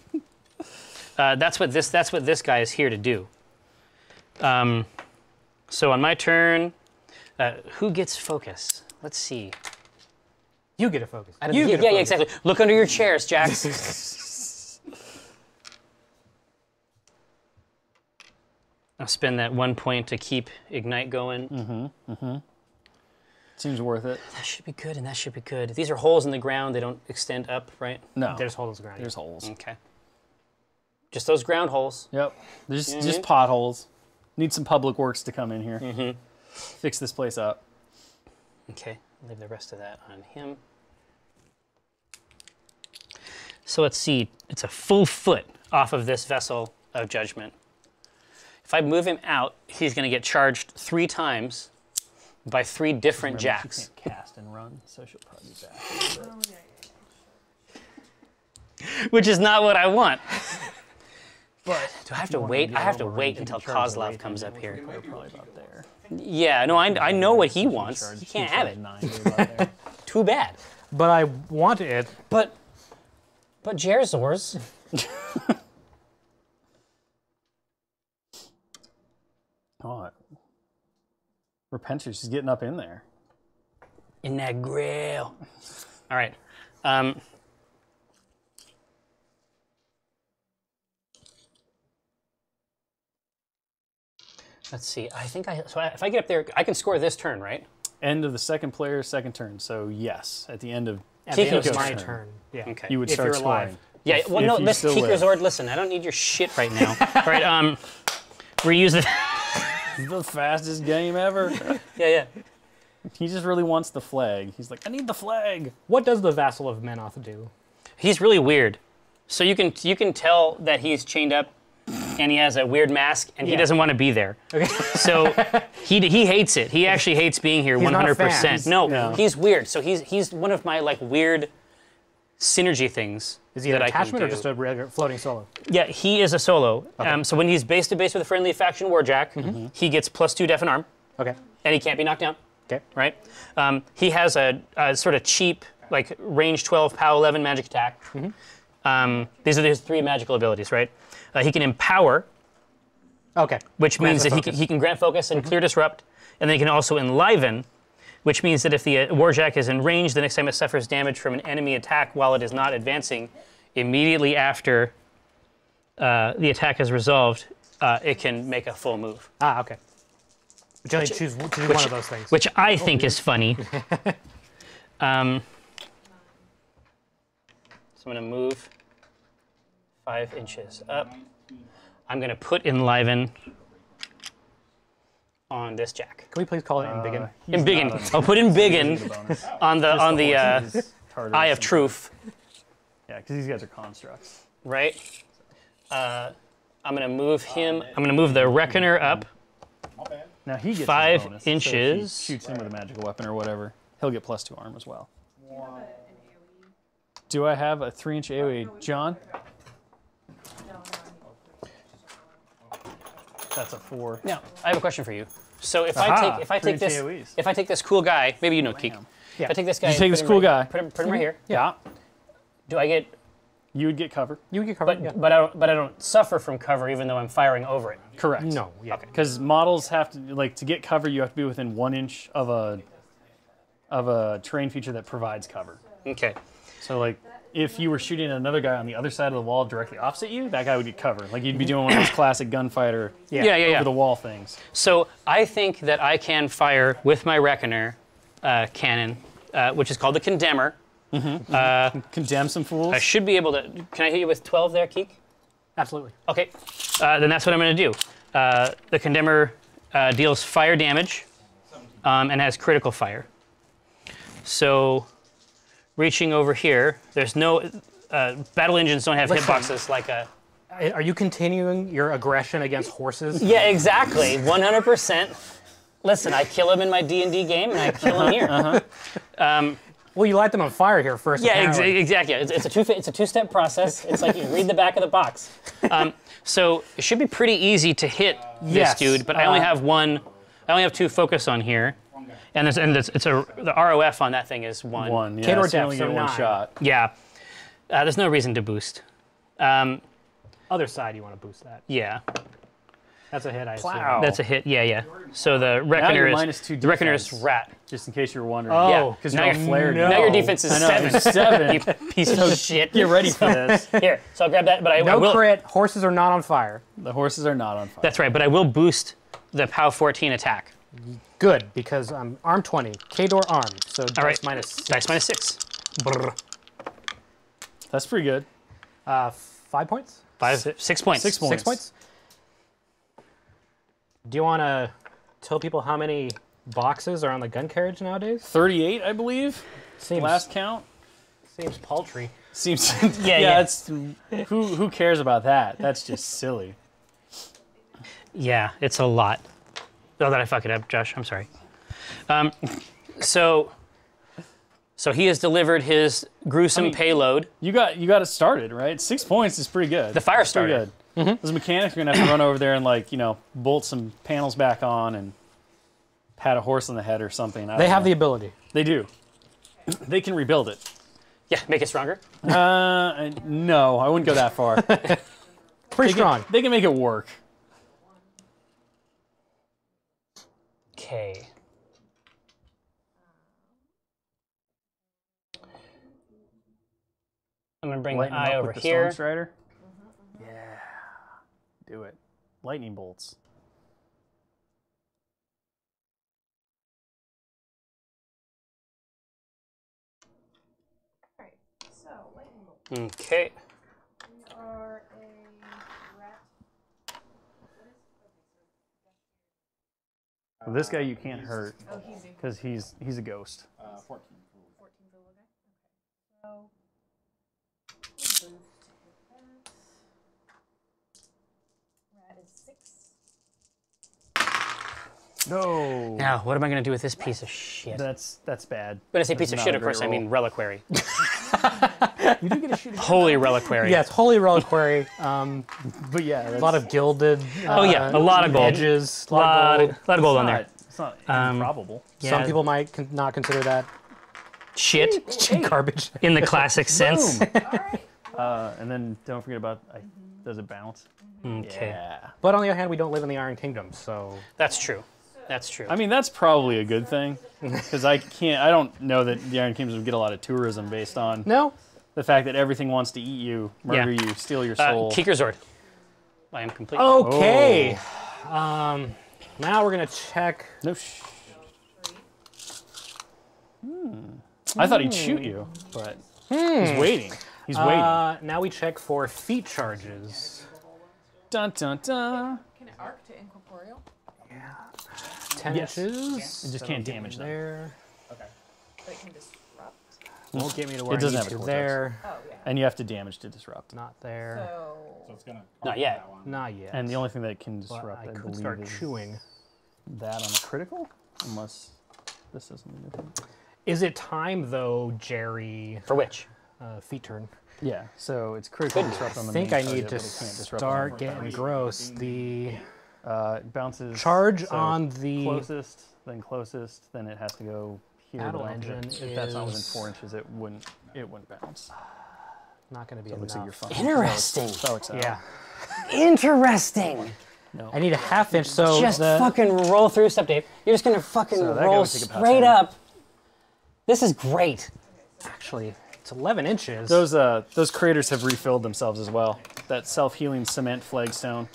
That's what this guy is here to do. So on my turn, who gets focus? Let's see. you get a focus. Yeah, exactly. Look under your chairs, Jax. I'll spend that 1 point to keep Ignite going. Seems worth it. That should be good, and that should be good. These are holes in the ground. They don't extend up, right? No, There's holes around. there's holes. Okay. Just those ground holes. Yep. There's just potholes. Need some public works to come in here. Fix this place up. Okay, leave the rest of that on him. So let's see, it's a full foot off of this vessel of judgment. If I move him out, he's going to get charged 3 times by 3 different jacks. She can't cast and run, so she'll probably be back. Which is not what I want. But do I have to wait? I have to wait until Kozlov comes up here. Probably about there. Yeah, no, I know what he wants. He can't have it. 9 about there. Too bad. But I want it. But Jerzor's. Oh, Repentance is getting up in there. In that grill. All right. Let's see. I think if I get up there, I can score this turn, right? End of the second player's second turn. So yes, at the end of At the end of Kiko's my turn, turn. Yeah. Okay. you would If start you're scoring. alive. Yeah. If- Well, if no, you Miss still live. Kikerzord, listen. I don't need your shit right now. All right. Reuse the. The fastest game ever. Yeah. He just really wants the flag. He's like, I need the flag. What does the Vassal of Menoth do? He's really weird. So you can tell that he's chained up, and he has a weird mask, and he doesn't want to be there. Okay. So he hates it. He actually hates being here 100%. not a fan. No, he's weird. So he's one of my like weird synergy things. Is he an that I can attachment or do. just a regular floating solo? Yeah, he is a solo. So when he's base to base with a friendly faction warjack, he gets +2 def and arm, Okay. and he can't be knocked down. Okay. Right? He has a sort of cheap, like range 12, POW 11 magic attack. These are his 3 magical abilities, right? He can empower Okay. which means that focus. he can grant focus and clear disrupt, and then he can also enliven, which means that if the Warjack is in range, the next time it suffers damage from an enemy attack while it is not advancing, immediately after the attack is resolved, it can make a full move. Ah, okay. But you only choose one of those things. Which I think is funny. So I'm going to move 5 inches up. I'm going to put enliven on this jack. Can we please call it embiggen? Embiggen. I'll put embiggen on the Eye of Truth. Yeah, because these guys are constructs. Right. I'm going to move him. I'm going to move the Reckoner up. Now he gets 5 his bonus, so if inches. he shoots him with a magical weapon or whatever, he'll get +2 arm as well. Do I have a 3-inch AoE? John? That's a 4. Now, I have a question for you. So if Aha, I take 3 AoEs. this cool guy, maybe you know Keek. Yeah. If I take this guy, You and take put this him cool right- guy. put him right here. Yeah. Do I get? You would get cover. You would get covered. But but I don't suffer from cover even though I'm firing over it. Correct. No, yeah. Because models have to, like, to get cover, you have to be within 1 inch of a terrain feature that provides cover. Okay. So, like, if you were shooting another guy on the other side of the wall directly opposite you, that guy would get cover. Like, you'd be doing one of those classic gunfighter Yeah. over the wall things. So I think that I can fire with my Reckoner cannon, which is called the Condemner. Condemn some fools. I should be able to. Can I hit you with 12 there, Keek? Absolutely. Okay. Then that's what I'm going to do. The Condemner deals fire damage and has critical fire. So, reaching over here, there's no battle engines don't have hitboxes like a. Are you continuing your aggression against horses? Yeah, exactly. 100%. Listen, I kill him in my D&D game, and I kill him here. Well, you light them on fire here first. Yeah, apparently. exactly. It's a two-step process. It's like you read the back of the box. So it should be pretty easy to hit this Yes. dude, but I only have one. I only have 2 focus on here, and the ROF on that thing is 1. 1. Yeah, Cador so you only depth, get so 1 9. shot. Yeah. There's no reason to boost. Other side, you want to boost that. Yeah. That's a hit, I assume. Plow. That's a hit. Yeah. So the Reckoner you're is -2 the Reckoner is defense. rat. Just in case you were wondering. Oh, Yeah. Because now you're you're flared. no. Now your defense is I know, 7. it's 7. You piece of shit. Get ready for this. Here, so I'll grab that, but I No will. crit. Horses are not on fire. The horses are not on fire. That's right, but I will boost the POW 14 attack. Good, because I'm arm 20. K-door arm. So All right. dice minus 6. Dice minus 6. Brr. That's pretty good. 5 points? 6 points. 6 points. 6 points? Do you want to tell people how many boxes are on the gun carriage nowadays? 38, I believe. Seems, Last count. seems paltry. Seems. Yeah. It's, who cares about that? That's just silly. Yeah, it's a lot. Oh, did I fuck it up, Josh? I'm sorry. So he has delivered his gruesome payload. You got it started, right? 6 points is pretty good. The fire Pretty starter. good. Those mechanics are gonna have to run over there and, like, bolt some panels back on and pat a horse on the head or something. They have the ability. They do. They can rebuild it. Yeah, make it stronger. No, I wouldn't go that far. Pretty strong. They can make it work. Okay. I'm gonna bring Lighten the them eye up over with the here. Storm Strider. Yeah. Do it. Lightning bolts. Alright, so lightning bolt. Okay. You are a rat. This guy you can't hurt Oh, he's a because he's a ghost. 14 little guy. Okay. So boost hit that. Rat is 6. No. Now, what am I gonna do with this piece of shit? That's bad. When I say piece That's of not shit, a of course, great I mean roll. reliquary. You do get a shoot. Holy reliquary. Yes, holy reliquary. But yeah, A lot of gilded. Oh yeah, a lot of gold. Edges. A lot of gold on there. It's not Um, improbable. Yeah. Some people might not consider that Shit garbage. in the classic sense. Boom. And then don't forget about Does it bounce? Okay. Yeah. But on the other hand, we don't live in the Iron Kingdom, so That's true. That's true. I mean, that's probably a good thing, because I don't know that the Iron Kingdoms would get a lot of tourism based on no. the fact that everything wants to eat you, murder you, steal your soul. Kikerzord. I am complete. Okay. Now we're gonna check. No. I thought he'd shoot you, but he's waiting. He's waiting. Now we check for feat charges. Dun dun dun. Can it arc to incorporeal? 10 Yes. inches. It just can't damage them. There. But it can disrupt. Won't get me to where It doesn't I have need a to cortex. there. Oh, yeah. And you have to damage to disrupt. Not there. So, It's gonna Not yet. Not yet. And the only thing that can But disrupt, I I could believe, start is chewing. that on a critical, unless this is something different. Is it time though, Jerry? For which? Feet turn. Yeah, so it's critical disrupt on I the think main I need target, to but it can't disrupt start on getting gross. The it bounces charge so on the closest, then it has to go here. Battle but I don't engine think if that's not within is- 4 inches, it wouldn't bounce. not going to be So it looks like enough. you're fine. Interesting. That looks out. Yeah. Interesting. I need a half inch. So Just the, fucking roll through stuff, Dave. You're just gonna fucking So that guy roll would take a pass straight on. up. This is great. actually it's 11 inches. Those craters have refilled themselves as well. That self-healing cement flagstone.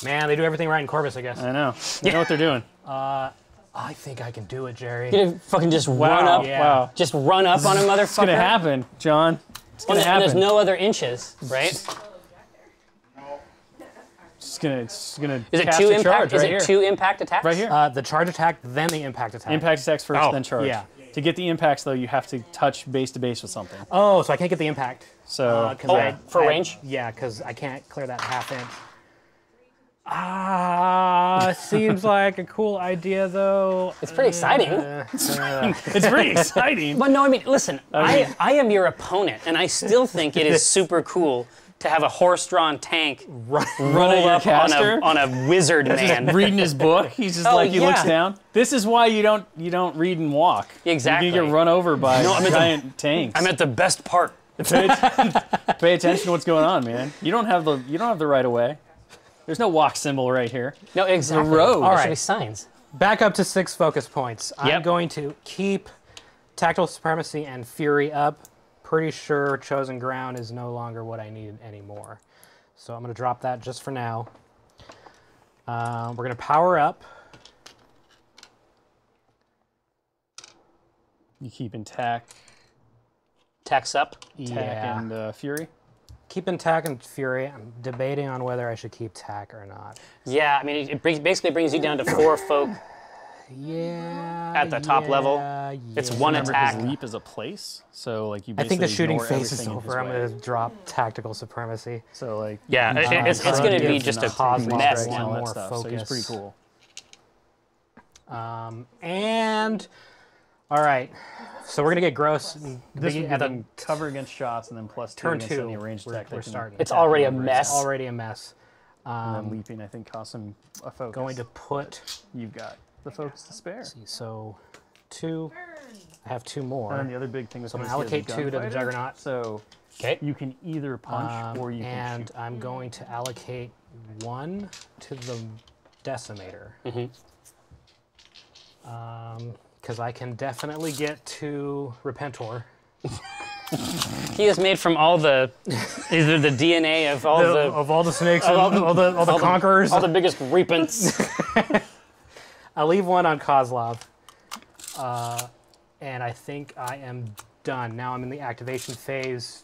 Man, they do everything right in Corvus, I guess. I know. They know what they're doing. I think I can do it, Jerry. You're gonna fucking just run up. Yeah. Wow. Just run up on a motherfucker. It's gonna happen, John. It's gonna And happen. there's no other inches, right? It's gonna Is it cast two a impact? charge Is right it here. two impact attacks? Right here. The charge attack, then the impact attack. Impact attacks first, Oh, then charge. yeah. To get the impacts, though, you have to touch base to base with something. Oh, so I can't get the impact. So 'Cause Oh, for range? Yeah, because I can't clear that half inch. Seems like a cool idea, though. It's pretty exciting. it's pretty exciting. But no, I mean, listen, I am your opponent, and I still think it is super cool to have a horse-drawn tank Run roll your up caster. on a wizard man. Reading his book, he's just Oh, like he looks yeah. down. This is why you don't read and walk. Exactly. You're gonna get run over by No, I'm at the- giant tanks. I'm at the best part. Pay attention to what's going on, man. You don't have the right of way. There's no walk symbol right here. No, exactly. road. There All should right. be signs. Back up to 6 focus points. I'm Yep. going to keep Tactical Supremacy and Fury up. Pretty sure Chosen Ground is no longer what I need anymore. So I'm going to drop that just for now. We're going to power up. You keep intact, Tax up. and Fury. Keep Tac and Fury. I'm debating on whether I should keep Tac or not. Yeah, I mean, basically brings you down to 4 folk. Yeah. At the top level, it's one Remember, attack. his leap is a place, so like you. I think the basically shooting ignore phase is everything in his over. I'm way. going to drop Tactical Supremacy. So like. Yeah, it's going to be just a Cosmos mess. one and all that more stuff. So he's focus. pretty cool. And all right, so we're gonna get gross. This would at give the them cover against shots and then plus 2 turn against 2. any ranged attack. We're starting. It's already a mess. It's already a mess. And then leaping, I think, costs him a focus. Going to put You've got the focus to spare. so 2. I have 2 more. And then the other big thing was So I'm when gonna he has a allocate 2 to the gunfighter, Juggernaut. So Okay. you can either punch or you can and shoot. I'm going to allocate 1 to the Decimator. Because I can definitely get to Repentor. He is made from all the, either the DNA of all the Of all the snakes, and all the conquerors. all the biggest repents. I'll leave 1 on Kozlov. And I think I am done. Now I'm in the activation phase.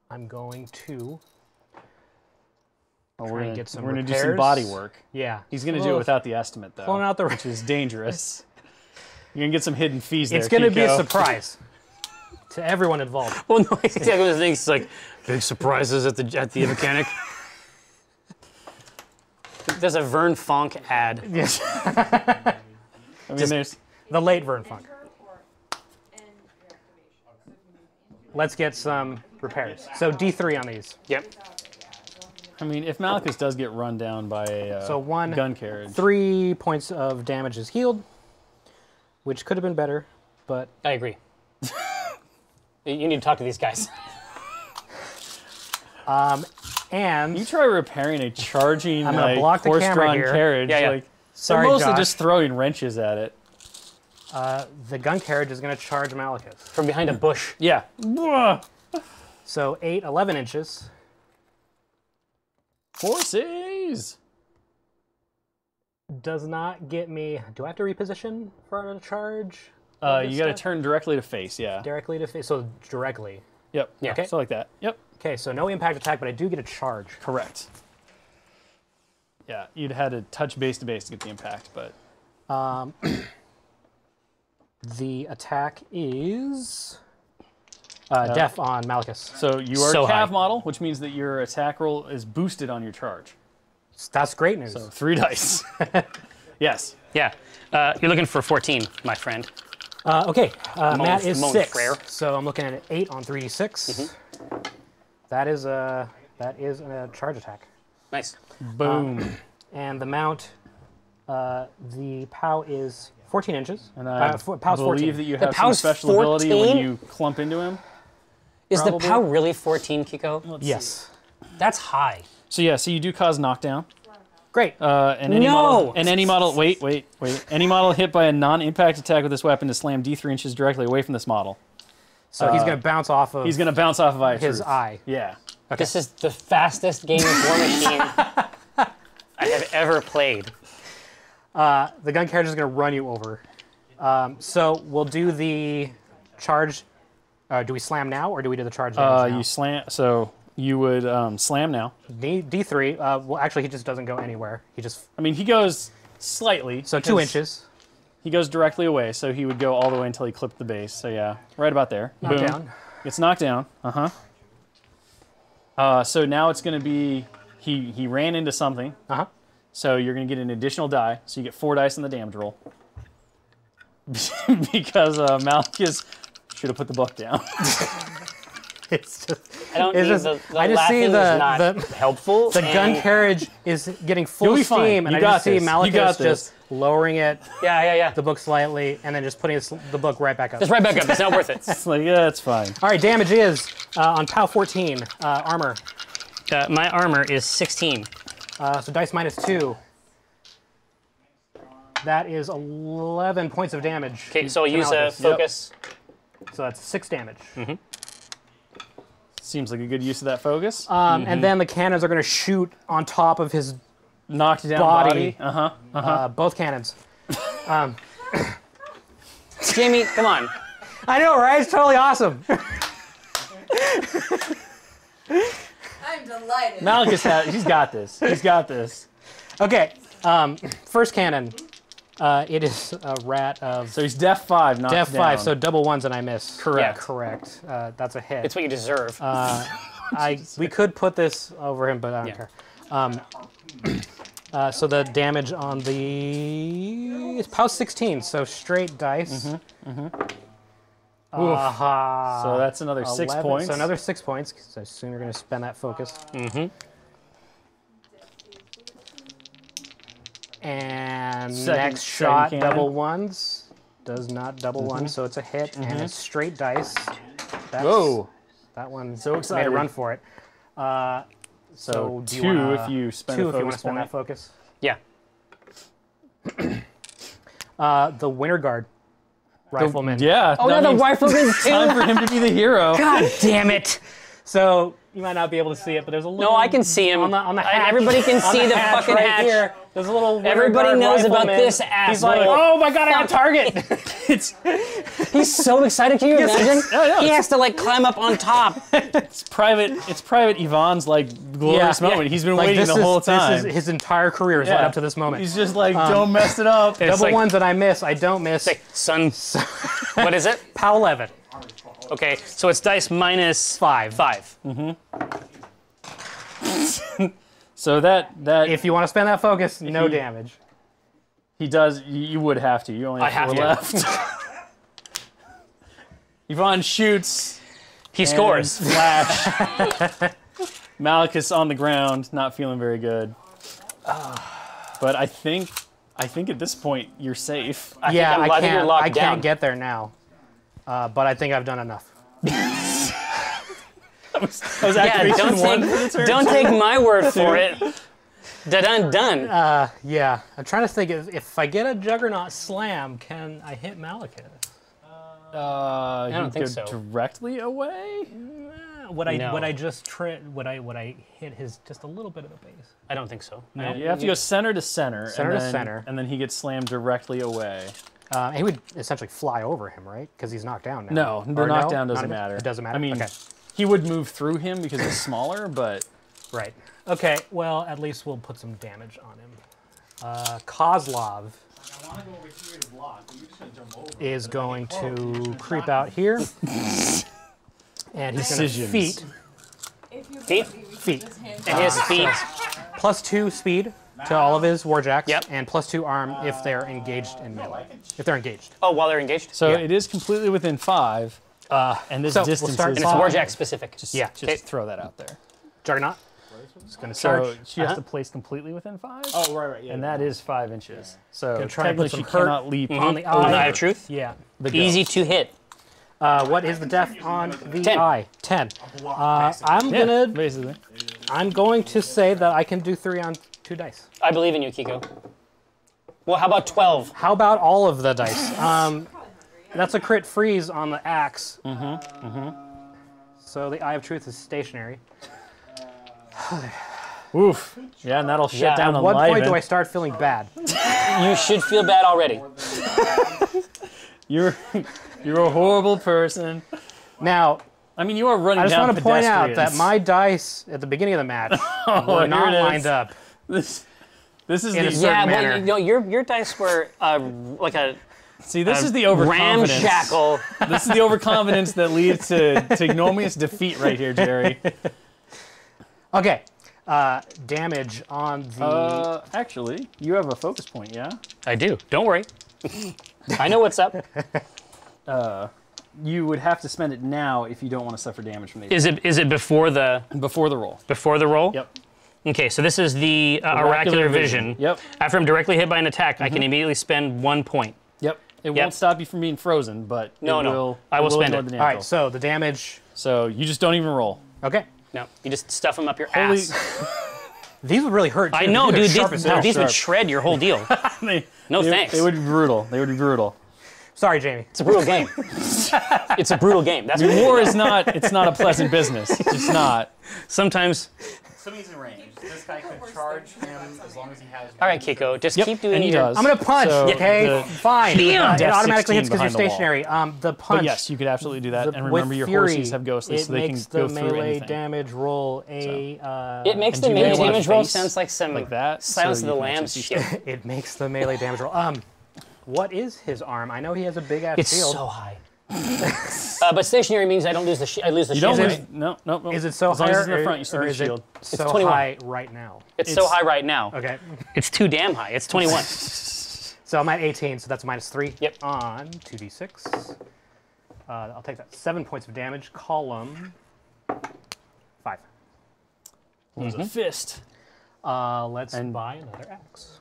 I'm going to Well, try and get some we're gonna do some repairs. body work. Yeah. He's gonna do it without the estimate though, Pulling out the which is dangerous. You're gonna get some hidden fees there. It's going to be a Kiko. surprise to everyone involved. Well, no, it's exactly what I think. It's like big surprises at the mechanic. There's a Vern Fonk ad. Yes. I mean, there's The late Vern Funk. Let's get some repairs. So D3 on these. Yep. I mean, if Malchus does get run down by a So 1, gun carriage, 3 points of damage is healed, which could have been better, but I agree. You need to talk to these guys. And You try repairing a charging I'm gonna block the camera horse-drawn here. carriage. Yeah, yeah. Like, Sorry, they're mostly Josh. just throwing wrenches at it. the gun carriage is going to charge Malachus. From behind a bush. Yeah. So 8, 11 inches. Forces. Does not get me. Do I have to reposition for a charge? You got to turn directly to face. Yeah. Directly to face. So directly. Yep. Yeah. Okay. So like that. Yep. Okay, so no impact attack, but I do get a charge. Correct. Yeah, you'd had to touch base to base to get the impact, but The attack is def on Malachus. so you are So a cav high. model, which means that your attack roll is boosted on your charge. That's great news. So 3 dice. Yes. Yeah. You're looking for 14, my friend. Okay, Matt is mon 6. frere. So I'm looking at an 8 on 3d6. That is a charge attack. Nice. Boom. And the mount, the POW is 14 inches. And I POW's 14. believe that you have some POW's special ability when 14? you clump into him. Is Probably. the POW really 14, Kiko? Let's Yes. That's high. So yeah, so you do cause knockdown. Great. And any No! model, and any model, wait. Any model hit by a non-impact attack with this weapon is slammed D3 inches directly away from this model. So he's going to bounce off of He's going to bounce off of eye his truth. eye. Yeah. This is the fastest game of Warmachine I have ever played. The gun carriage is going to run you over. So we'll do the charge. Do we slam now, or do we do the charge damage now? You slam. So you would slam now. D3. Well, actually, he just doesn't go anywhere. He just I mean, he goes slightly. so 2 because inches. He goes directly away, so he would go all the way until he clipped the base. So yeah, right about there. Knocked Boom. down. Gets knocked down. So now it's going to be he ran into something. So you're going to get an additional die. So you get 4 dice on the damage roll. Because Malachus should have put the book down. It's just I don't It's need just- the I just see laughing the- is not the- helpful. the gun and- carriage is getting You'll full be fine. steam, and You I got just see this. You Malachus got just lowering it, Yeah. the book slightly, and then just putting the book right back up. Just right back up. It's not worth it. It's like, yeah, it's fine. All right, damage is on POW 14 armor. My armor is 16. So dice minus 2. That is 11 points of damage. Okay, so I'll to use a Malachus. focus. So that's 6 damage. Seems like a good use of that focus. And then the cannons are going to shoot on top of his Knocked down body. body. Both cannons. Jamie, come on. I know, right? It's totally awesome. I'm delighted. Malachus, he's got this. He's got this. Okay, first cannon. It is a rat of So he's def 5, knocked def down. 5, so double ones and I miss. Correct. Yeah, correct. That's a hit. It's what you deserve. We could put this over him, but I don't care. So the damage on the it's POW 16, so straight dice. So that's another 6 11, points. So another 6 points, because I assume you're going to spend that focus. And next shot, cannon. double ones. Does not double one, so it's a hit, and it's straight dice. That's, Whoa. That one So made excited. a run for it. So do you 2 wanna- if you spend 2 a if you want focus to spend that point. focus. Yeah. The Winter Guard rifleman. Yeah. Oh, that no, the means rifleman it's time for him to be the hero. God damn it. So you might not be able to see it, but there's a little. No, I can see him. on the hatch. Everybody can on see the hatch fucking right hatch. Here. There's a little. Winter Everybody Guard knows about rifleman. this He's like, asshole. oh my god, I got a target. It's He's so excited. Can you imagine? no, He has to like climb up on top. private Yvonne's like glorious Yeah. moment. He's been Like, waiting this the whole time. This is his entire career has led up to this moment. He's just like, don't mess it up. It's Double like, ones that I miss, I don't miss. son. What is it? POW 11. Okay, so it's dice minus 5. 5. So that If you want to spend that focus, no damage. he does, you would have to. You only I have have 4 to. left. Yvonne shoots. He scores. and Flash. Malachus on the ground, not feeling very good. But I think at this point you're safe. I think you're I locked down. can't get there now. But I think I've done enough. That was activation one for the turn. Don't take my word for it. Done. Yeah. I'm trying to think if I get a Juggernaut slam, can I hit Malekith? I don't think go so. directly away. Would I No. would I just would I hit his just a little bit of the base? I don't think so. No, you have to go center to center. Center and to then, center. And then he gets slammed directly away. He would essentially fly over him, right? Because he's knocked down now. No, the Or knockdown Not doesn't even- matter. It doesn't matter. I mean, okay. he would move through him because he's smaller, but Right. Okay. Well, at least we'll put some damage on him. Kozlov is going to creep out here, and he's going to Decisions. feet. If you Feet? believe me, Feet. just hand And his feet. +2 speed to all of his warjacks, Yep. and +2 arm if they're engaged in melee. If they're engaged. Oh, while they're engaged? so Yeah. it is completely within 5. And this so we'll distance start is And it's Fine. Warjack specific. Yeah. Just throw that out there. Juggernaut is going to charge. So she has to place completely within 5. Oh, right, yeah. And that is 5 inches. So Gonna try and put technically she some hurt cannot leap on the Oh, the eye. Eye of Truth? Yeah. the go. Easy to hit. What is the def on the 10. eye? 10. I'm Yeah, gonna. basically. I'm going to say that I can do 3 on 2 dice. I believe in you, Kiko. Well, how about 12? How about all of the dice? That's a crit freeze on the axe. So the Eye of Truth is stationary. Oof. Yeah, and that'll shut down At on what point Liven. do I start feeling bad? You should feel bad already. You're a horrible person. Now, I mean, you are running I just down want to point out that pedestrians. my dice at the beginning of the match were here not it is. lined up. This is In a the certain Yeah, manner. well, your dice were like a see. This is the overconfidence. ramshackle. This is the overconfidence that leads to ignominious defeat right here, Jerry. Okay. Damage on the. Actually, you have a focus point, yeah? I do. Don't worry. I know what's up. You would have to spend it now if you don't want to suffer damage from these. Is it before the Before the roll. roll? Yep. Okay, so this is the oracular vision. Yep. After I'm directly hit by an attack, I can immediately spend 1 point. Yep. It Yep. won't stop you from being frozen, but No, it no. will. I will spend ignore it. the All right. natural. So the damage. So you just don't even roll. Okay. No, you just stuff them up your Holy- ass. These would really hurt. Too. I know, These are dude. sharp as hell. These would Sharp. shred your whole deal. No thanks. They would be brutal. They would be brutal. Sorry, Jamie. It's a brutal game. It's a brutal game. That's what it War is. is not. It's not a pleasant business. It's just not. Sometimes. Somebody's in range. This guy could charge him as long as he has. All right, Kiko, just keep doing and he your. does. I'm gonna punch. So Okay. the- Fine. Bam! It Death automatically 16 hits because you're behind the wall. stationary. The punch. But yes, you could absolutely do that. And with remember, your Fury, horses have ghostless, it so they can makes go the through melee anything. damage roll a. It makes And the do you melee know what damage roll face sounds like some like that, Silence so of the you can Lambs actually see shit. It makes the melee damage roll. What is his arm? I know he has a big ass It's shield. so high. But stationary means I don't lose the I lose the You shield. don't right? lose. No. Is it so as long high? as it's in the front, you still or get a is it shield. so 21. high right now? It's so high right now. Okay. It's too damn high. It's 21. So I'm at 18, so that's -3. Yep. On 2d6. I'll take that. 7 points of damage. Column 5. Lose a fist. Let's buy another axe.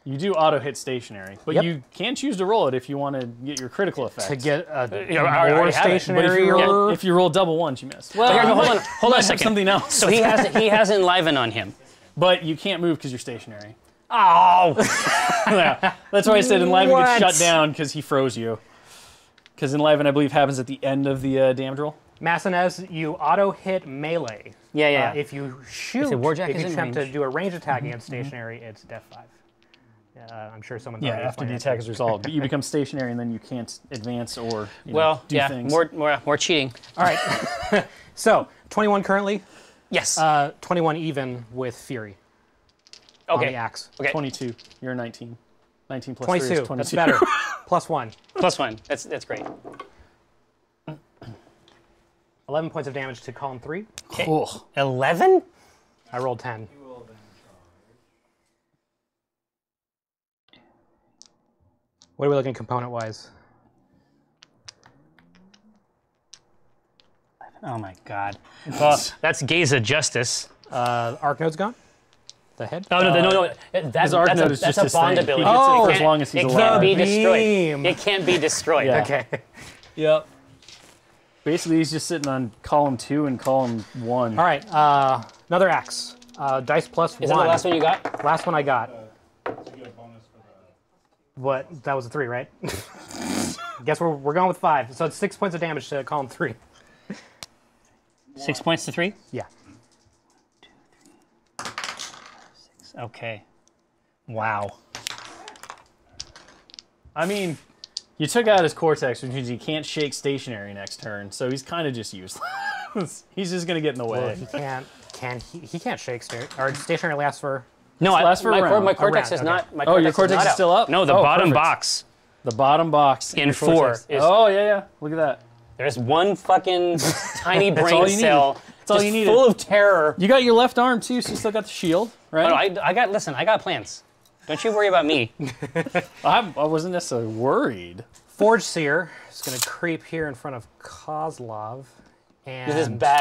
You do auto hit stationary, but Yep. you can choose to roll it if you want to get your critical effect. To get a I already more have it. but if stationary. you, roll, or- if you roll double ones, you miss. Well, Here, no, hold on might a have second. something else. So he has Enliven on him. But you can't move because you're stationary. Oh, Yeah, that's why I said Enliven What? gets shut down because he froze you. Because Enliven, I believe, happens at the end of the damage roll. Massinez, you auto hit melee. yeah. If you shoot, Warjack if is you in attempt to range. do a range attack against stationary, it's def 5. I'm sure someone's Yeah, already after explained the that to attack me. is resolved. But you become stationary and then you can't advance or do things. more cheating. All right. So 21 currently. Yes. 21 even with Fury on the Okay. axe. Okay. 22. You're a 19. 19 plus 22. 3 is 22. That's better. +1. +1. That's great. 11 points of damage to column 3. Cool. 11? I rolled 10. What are we looking component-wise? Oh my God. Well, that's Gaze of Justice. Arc node's gone? The head? Oh no. That's Arc that's Node a, is that's just a his bond thing. ability. He gets it for It as long as he's it alive. can't be The destroyed. beam. It can't be destroyed. Yeah. Okay. Yep. Basically, he's just sitting on column 2 and column 1. All right, another axe. Dice plus 1. Is that the last one you got? Last one I got. What? That was a 3, right? Guess we're going with 5. So it's 6 points of damage to column 3. 6 points to 3? Yeah. Okay. Wow. I mean, you took out his cortex, which means he can't shake stationary next turn, so he's kind of just useless. He's just gonna get in the way. Well, he can't. He can't shake or stationary lasts for. No, lasts for a round. my cortex round, is okay. not. My Oh, your cortex cortex not is out. still up? No, the Oh, bottom perfect. box The bottom box in your 4 cortex. is. Oh yeah. Look at that. There's one fucking tiny all brain you need. cell. That's all just you needed. full of terror. You got your left arm too, so you still got the shield, right? Oh, no, I got. Listen, I got plans. Don't you worry about me. I wasn't necessarily worried. Forge Seer is going to creep here in front of Kozlov. And,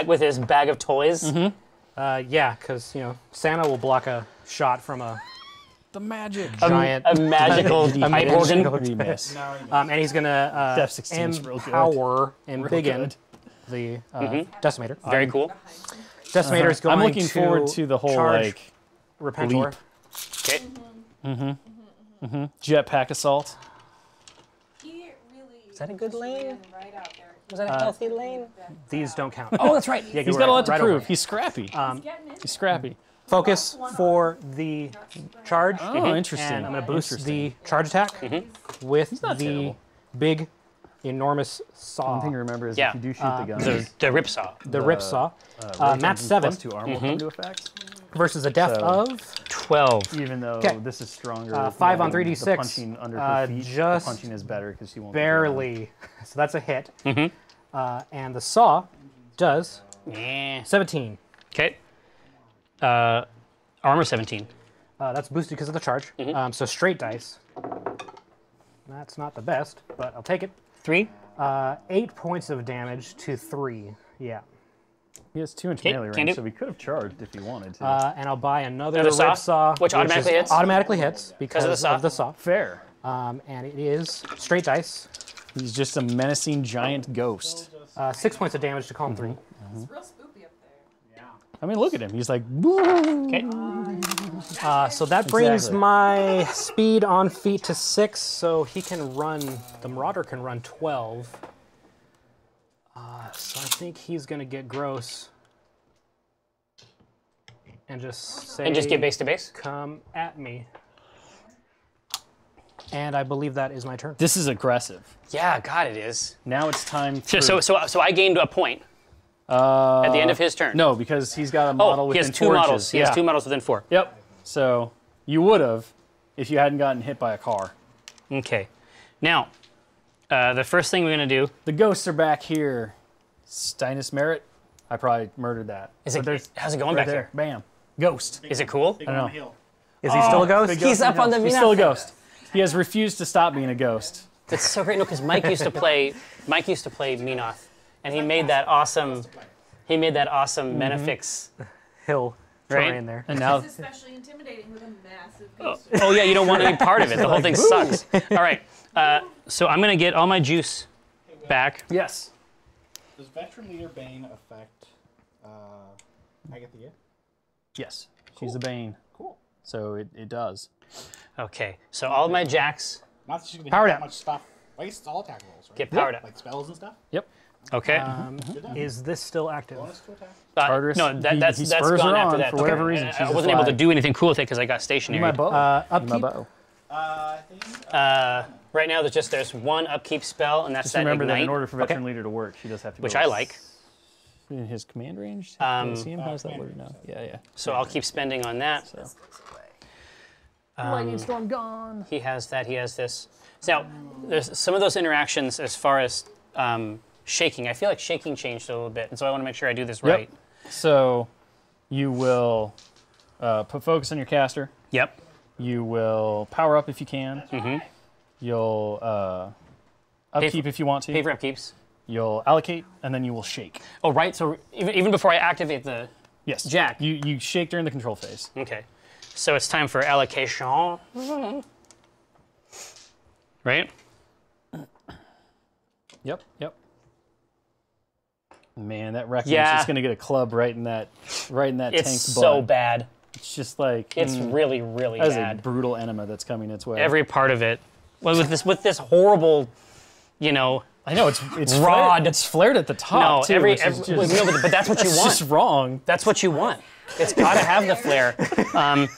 With his bag of toys. Mm-hmm. yeah, because, Santa will block a shot from a The magic. giant... A magical pipe organ. What did he miss? and he's going to Def 16 is real good. empower and Real big good. the Decimator. Very cool. Decimator is going I'm looking forward to the whole charge like Repentor. leap. Okay. Jetpack assault. He really Is that a good lane? right out there. Was that a healthy lane? These don't count. Oh, that's right. Yeah, He's you got a were lot to right over prove. it. He's scrappy. Getting in. He's scrappy. Focus for the charge. Oh, interesting. And I'm going to boost Interesting. the charge attack with not the terrible. big, enormous saw. One thing to remember is Yeah. if you do shoot the gun, The rip saw. The rip saw. Wraith match Engine 7 plus 2 armor will come into effect. versus a def So- of 12. Even though 'Kay. this is stronger. 5 on the 3d6. punching under her feet. Just the punching is better because she won't. be around. barely. So that's a hit. And the saw does Yeah. 17. Okay. Armor 17. That's boosted because of the charge. So straight dice. That's not the best, but I'll take it. 3. 8 points of damage to 3. Yeah. He has 2-inch Okay, melee can range, do. so he could have charged if he wanted to. And I'll buy another Another saw, rip saw, which automatically is hits? Automatically hits because of the saw. Fair. And it is straight dice. He's just a menacing giant ghost. 6 points of damage to column 3. It's real spoopy up there. I mean, look at him. He's like, Okay. So that brings Exactly. my speed on feet to 6. So he can run. The Marauder can run 12. So I think he's gonna get gross. And just say. And just get base to base. Come at me. And I believe that is my turn. this is aggressive. Yeah, God, it is. Now it's time for... So I gained a point at the end of his turn. No, because he's got a model Oh, he within has 2 4 models. inches. He has Yeah. 2 models within 4. Yep. So you would have if you hadn't gotten hit by a car. Okay. Now, the first thing we're going to do. The ghosts are back here. Steinus Merit. I probably murdered that. Is it, But there's how's it going right back there. there? Bam. Ghost. Is it cool? I don't know. Hill. Is he still a ghost? Big He's ghost up on the He's still a Mina. ghost. He has refused to stop being a ghost. That's so great. No, because Mike used to play. Mike used to play Menoth, and he made that awesome. He made that awesome Menafix. Hill Right. terrain there. And now It's especially intimidating with a massive ghost. Oh yeah, you don't want to be part of it. The whole thing sucks. All right. So I'm gonna get all my juice back. yes. Does Veteran Leader Bane affect Agathia? Yes. She's the Bane. Cool. So it does. Okay. So all of my jacks Not that she's gonna Powered hit up. that much stuff. Waste all attack rolls, right? get powered up. Like spells and stuff. Yep. Okay. Is this still active? Bonus to attack. Tartarus, no, that's he that's spurs gone her after on that. for whatever reason. I She's wasn't able to alive. do anything cool with it because I got My stationary. bow. My Upkeep. bow. I think. Right now, there's one upkeep spell, and that's Just that remember that ignite, in order for veteran leader to work, she does have to which go I like. in his command range. Can you see him? How's that worded now? Yeah, yeah. So I'll keep spending on that. So. Lightning storm gone. He has that. He has this. So now, there's some of those interactions as far as shaking. I feel like shaking changed a little bit, and so I want to make sure I do this right. So you will put focus on your caster. Yep. You will power up if you can. Mm-hmm. You'll upkeep if you want to. Pay for upkeeps. You'll allocate, and then you will shake. Oh, right. So even before I activate the. Yes. Jack. You shake during the control phase. Okay. So it's time for allocation. Right? Yep. Yep. Man, that Reckon's Yeah. just gonna get a club right in that It's tank's so butt. bad. It's just like It's really, really that is bad. a brutal enema that's coming its way. Every part of it. Well, with this horrible, you know. I know it's Rod. Flared, it's flared at the top No, too. every which is just, no, but that's what you it's want. just wrong. That's what you want. It's got to have the flare.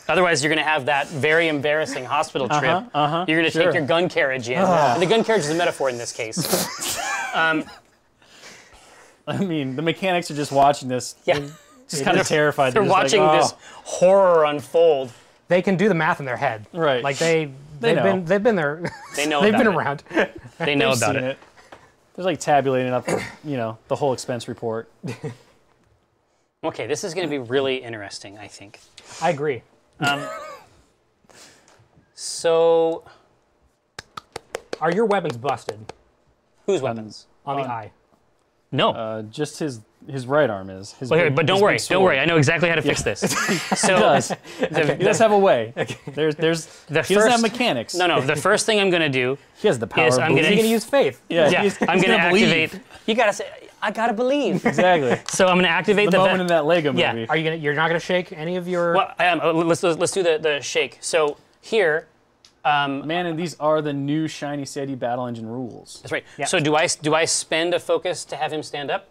Otherwise, you're going to have that very embarrassing hospital trip. You're going to sure. take your gun carriage in. And the gun carriage is a metaphor in this case. I mean, the mechanics are just watching this. Yeah. Just kind of terrified. They're just like, watching "Oh." this horror unfold. They can do the math in their head. Right. Like They they've know. been there. They know They've about been it. around. They know They've about seen it. There's like tabulating up, the whole expense report. Okay, this is going to be really interesting, I think. I agree. So, Are your weapons busted whose weapons? on the eye? No. Just his right arm is. His Well, here, big- but don't his worry, big don't sword. worry. I know exactly how to fix this. So, He does. the, He does have a way. There's the he doesn't have first- mechanics. no. The first thing I'm going to do He has the power. Yes, of I'm belief. gonna- You're gonna use faith. Yeah, Yeah, he's I'm going to gonna believe. activate. You gotta say, I gotta believe. Exactly. So I'm going to activate The the moment in that Lego Yeah. movie. Are you gonna? You're not gonna shake any of your. Well, I am. Let's do the shake. So here, Man, and these are the new shiny steady battle engine rules. that's right. So do I spend a focus to have him stand up,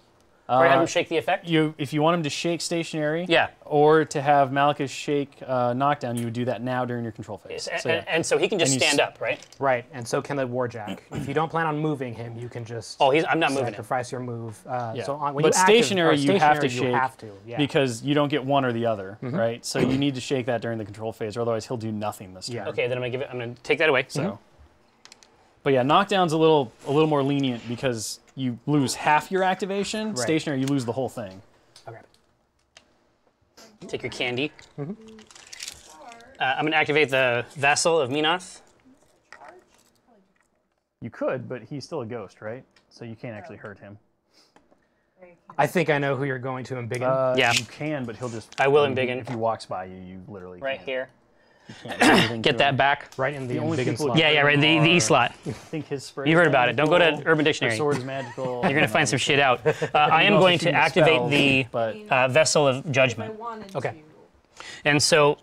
or have him shake the effect? If you want him to shake stationary, Yeah. or to have Malachus shake knockdown, you would do that now during your control phase. And, So, yeah. and so he can just And you stand s- up, right? Right, and so can the Warjack. If you don't plan on moving him, you can just. Oh, I'm not moving him. sacrifice your move. Yeah. So when But you active- stationary, or you have to stationary, shake You have to, yeah. because you don't get one or the other, right? So you need to shake that during the control phase, or otherwise he'll do nothing this turn. Yeah. Okay, then I'm gonna take that away. So, but yeah, knockdown's a little more lenient because you lose half your activation. Right. Stationary, you lose the whole thing. Okay. Take your candy. I'm gonna activate the Vassal of Menoth. You could, but he's still a ghost, right? So you can't actually hurt him. I think I know who you're going to embiggen. Yeah. You can, but he'll just. I will embiggen. If he walks by you, you literally Right can't. here. Can't do anything Get to that him. back. Right in the only embiggen people- slot. Yeah, right. The E slot. I think his spray. You heard about it. Don't go to Urban The Dictionary. sword is magical. You're gonna find some shit out. I am also going to shoot activate spells, the but Vessel of If I Judgment, wanted Okay. to. and so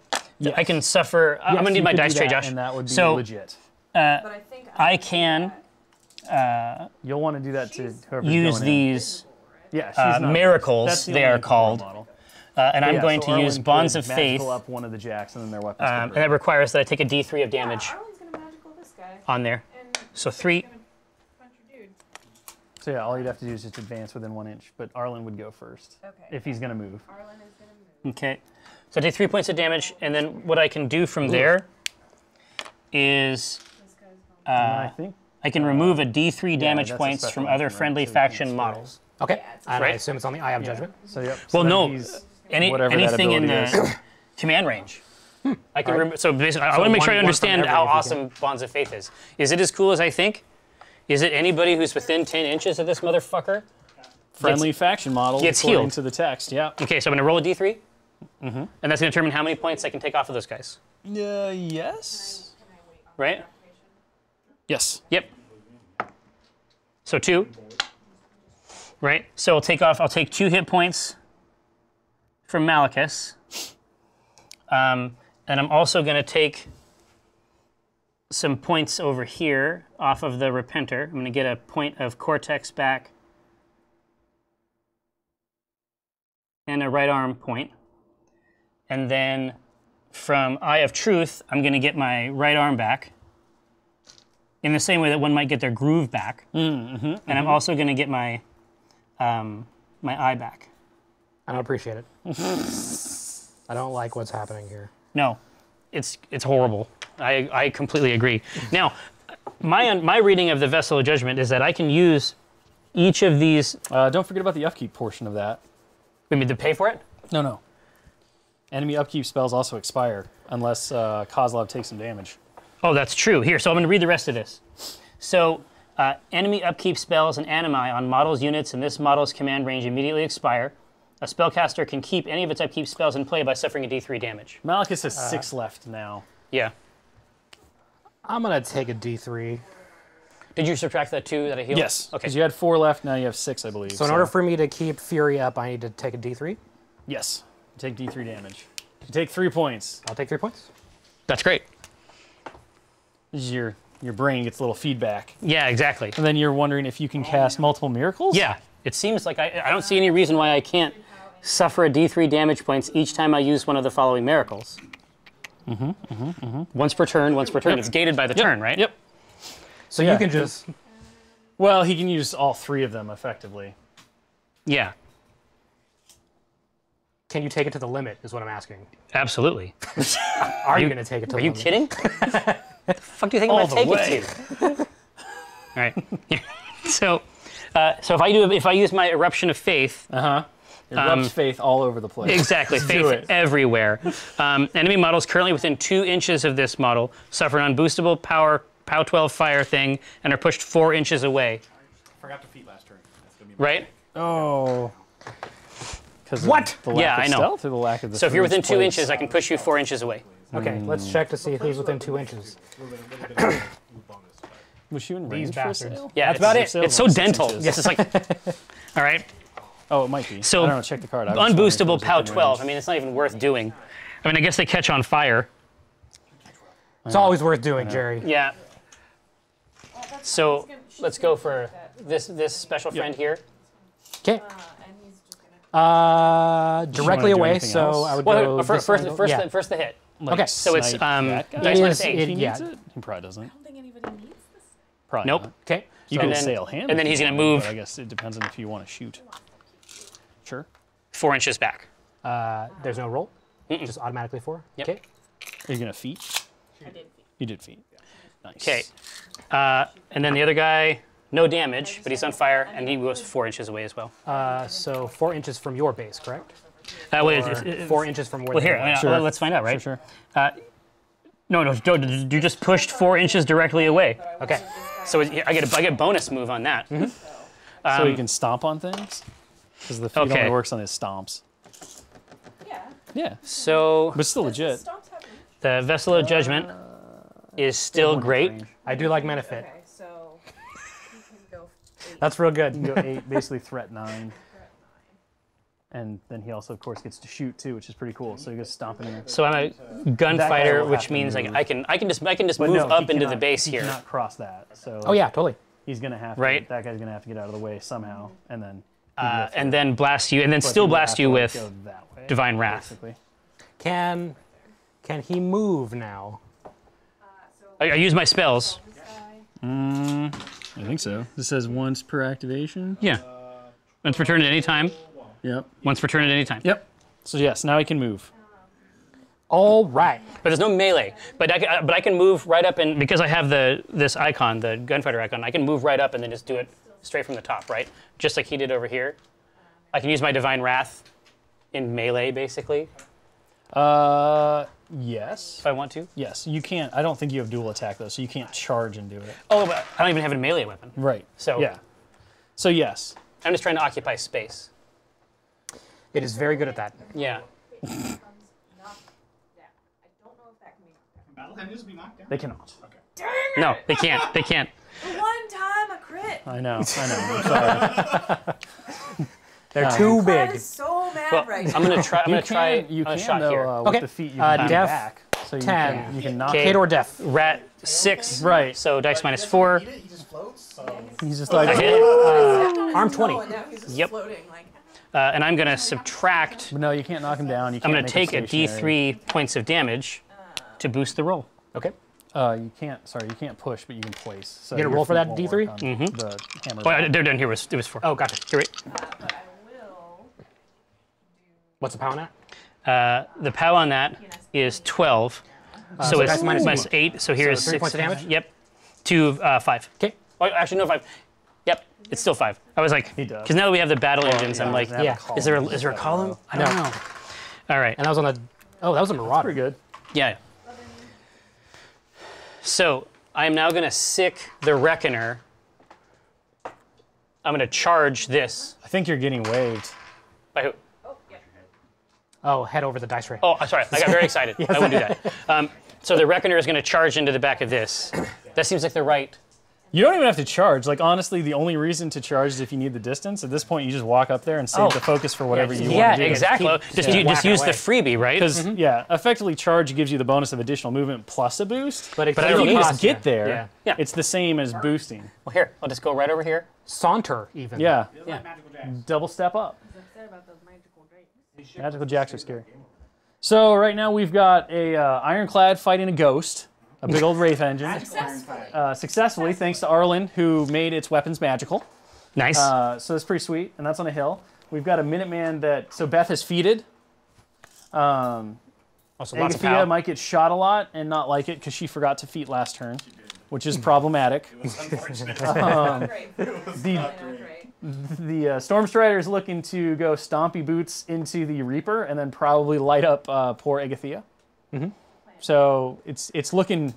I can suffer. I'm gonna Yes, need you my could do dice tray, that, Josh. And that would be So legit. But I think I could do can that. You'll want to do that to whoever's use going in. these Yeah, she's not. miracles. That's the They only are called, model. and I'm Yeah, going so to Arlen use could Bonds of Faith, magical up one of the jacks, and then their weapons. could and break. that requires that I take a D3 of damage Arlen's gonna magical this guy. on there. And So 3. gonna punch your dude. So yeah, all you'd have to do is just advance within 1 inch, but Arlen would go first Okay. if he's gonna move. Arlen is gonna move. Okay. So I take 3 points of damage, and then what I can do from there is This guy's going. I think I can remove a D3 damage that's a points special from other action, right? friendly So you faction can models. Okay. Yeah, it's And I right. assume it's on the Eye of Judgment. so. Yep. Well, so no. then he's- whatever that Anything in ability the is. command range. I can so basically, I want to make sure I one from understand every how if you awesome Bonds of Faith is. Is it as cool as I think? Is it anybody who's within 10 inches of this motherfucker? friendly faction model gets according healed. to the text. Yeah. Okay, so I'm gonna roll a D3, and that's gonna determine how many points I can take off of those guys. Yes. Right? Yes. Yep. So 2. Right? So I'll take 2 hit points from Malachus. And I'm also going to take some points over here off of the Repenter. I'm going to get a point of Cortex back and a right arm point. And then from Eye of Truth, I'm going to get my right arm back in the same way that one might get their groove back. And I'm also going to get my my eye back. I don't appreciate it. I don't like what's happening here. No, it's horrible. I completely agree. Now, my reading of the Vessel of Judgment is that I can use each of these. Don't forget about the upkeep portion of that. We need to pay for it. No. Enemy upkeep spells also expire unless Kozlov takes some damage. Oh, that's true. Here, so I'm going to read the rest of this. So, enemy upkeep spells and animi on models units in this model's command range immediately expire. A spellcaster can keep any of its upkeep spells in play by suffering a D3 damage. Malachus has 6 left now. Yeah. I'm gonna take a D3. Did you subtract that 2 that I healed? Yes. Okay. Because you had 4 left. Now you have 6, I believe. So in order for me to keep Fury up, I need to take a D3. yes, you take D3 damage. You take 3 points. I'll take 3 points. That's great. This is your brain gets a little feedback, Yeah, exactly. and then you're wondering if you can cast multiple miracles. Yeah, it seems like I don't see any reason why I can't suffer a D3 damage points each time I use one of the following miracles. Once per turn, once per turn. It's gated by the turn, right? Yep. So Yeah. you can just. Well, he can use all 3 of them effectively. Yeah, Can you take it to the limit? Is what I'm asking. absolutely. Are you going to take it to Are the you limit? kidding? What the fuck do you think All I'm the gonna way. take it to? All right. So if I use my eruption of faith, It rubs faith all over the place. exactly, do faith it. everywhere. Enemy models currently within 2 inches of this model suffer an unboostable POW 12 fire thing and are pushed 4 inches away. Forgot to feed last turn. That's gonna be Right? Oh. Because What? The lack Yeah, of I know. stealth or the lack of the. So if you're within 2 place? inches, I can push you 4 inches away. Okay, let's check to see who's within 2 inches. Was you in range These for a bastards. sale? Yeah, That's about it's- it. It's so Only 6 dental. inches. Yes, it's like. All right. Oh, it might be. So, I don't know. Check the card. I was just wondering if it Unboostable was POW within 12. I range. mean, it's not even worth doing. I mean, I guess they catch on fire. It's always worth doing, Jerry. Yeah. So let's go for this special friend here. Okay. And he's just gonna. Directly do away, anything so else? I would Well, go. first this angle. Yeah. the hit. Like, Okay. So it's snipe that guy? dice It minus is- 8. it- He yeah. needs it? He probably doesn't. I don't think anybody needs this. Probably Nope. not. Okay. You So can then- sail him. and then if he's you gonna want, move- but I guess it depends on if you want to shoot. Sure. 4 inches back. There's no roll. Just automatically 4. Yep. Okay. Are you gonna feet? I did. You did feet. Nice. Okay. And then the other guy, no damage, but he's on fire, and he goes 4 inches away as well. So 4 inches from your base, correct? Wait, Or 4 inches from where. well, they here, were. Sure. let's find out, right? Sure. No, you just pushed 4 inches directly away. Okay. So I get a bonus move on that. So you can stomp on things? Because the feet Okay. only works on his stomps. Yeah. Yeah. So But still legit. Stomps happen. the Vessel of Judgment is still great. I do like Menefit. Okay, so he can go. That's real good. You go 8, basically threat 9. And then he also, of course, gets to shoot too, which is pretty cool. So he goes stomping in. So I'm a That guy gunfighter, will which have to means like move. I can just But move no, up he into the cannot- base he here. cannot cross that. So Oh yeah, totally. he's gonna have Right. to. That guy's gonna have to get out of the way somehow, and then. And then blast you, and then but still he will blast have to, you like, with go that way, Divine Wrath. Basically. Can he move now? I use my spells. I think so. This says once per activation. Yeah. Once per turn at any time. Yep. Once per turn at any time. Yep. So yes, now he can move. All right. But there's no melee. But I can move right up, and because I have this icon, the gunfighter icon, I can move right up and then just do it straight from the top, right? Just like he did over here. I can use my Divine Wrath in melee, basically, Yes. if I want to. Yes. You can't. I don't think you have dual attack though, so you can't charge and do it. Oh, but I don't even have a melee weapon. Right. So- yeah. So yes. I'm just trying to occupy space. It is very good at that. Yeah. Knocked down. I don't know if that can be. Battle Engines be knocked down. They cannot. No, they can't. They can't. The one time a crit. I know. I'm sorry. They're too Clyde big. is so mad Well, right now. I'm gonna try. I'm You gonna try can. You a can shot though. here. With Okay. the feet, you can come Def back. So you 10. can. You can knock. Okay. Hit or death. Rat 6. Right. So dice minus 4. He just floats. So He's just like. I hit. Arm 20. Now he's just Yep. floating like. And I'm gonna subtract. But no, you can't knock him down. You I'm can't gonna make take him a stationary. D3 points of damage to boost the roll. Okay. You can't. Sorry, you can't push, but you can place. So You gonna your roll for feet that Mm-hmm. won't D3? work on The hammer. Oh, they're done here. It was 4. Oh, gotcha. You're right. But I will. What's the pound at? The POW on that is 12. So it's that's minus minus 8. So here's 3 6. points of damage? Yep. To 5. Okay. Oh, actually, no, 5. Yep. It's still 5. I was like, He does. because now that we have the battle engines, I'm like, Doesn't have yeah. a is there column, is there a just column? I don't know. All right. And that was on the. Oh, that was a Marauder. Pretty good. Yeah. So I am now going to sick the Reckoner. I'm going to charge this. I think you're getting waved. By who? Oh, yeah. Oh, head over the dice tray. Oh, I'm sorry. I got very excited. I won't do that. So the Reckoner is going to charge into the back of this. That seems like the right You don't even have to charge. Like, honestly, the only reason to charge is if you need the distance. At this point, you just walk up there and save the focus for whatever you want to do. Exactly. Just use the freebie, right? Because, effectively, charge gives you the bonus of additional movement plus a boost. But if you just get there, Yeah. it's the same as boosting. Well, here, I'll just go right over here. Saunter, even. Yeah. Like magical jacks. Double step up. Said about those magical drakes. Magical jacks are scary. So right now we've got a ironclad fighting a ghost, a big old Wraith Engine. Successfully, thanks to Arlen, who made its weapons magical. Nice. So that's pretty sweet, and that's on a hill. We've got a Minuteman that, so Beth has feated. Also, lots of Agathia power. might get shot a lot and not like it because she forgot to feat last turn, which is problematic. Great. The Stormstrider is looking to go stompy boots into the Reaper and then probably light up poor Agathia. So it's looking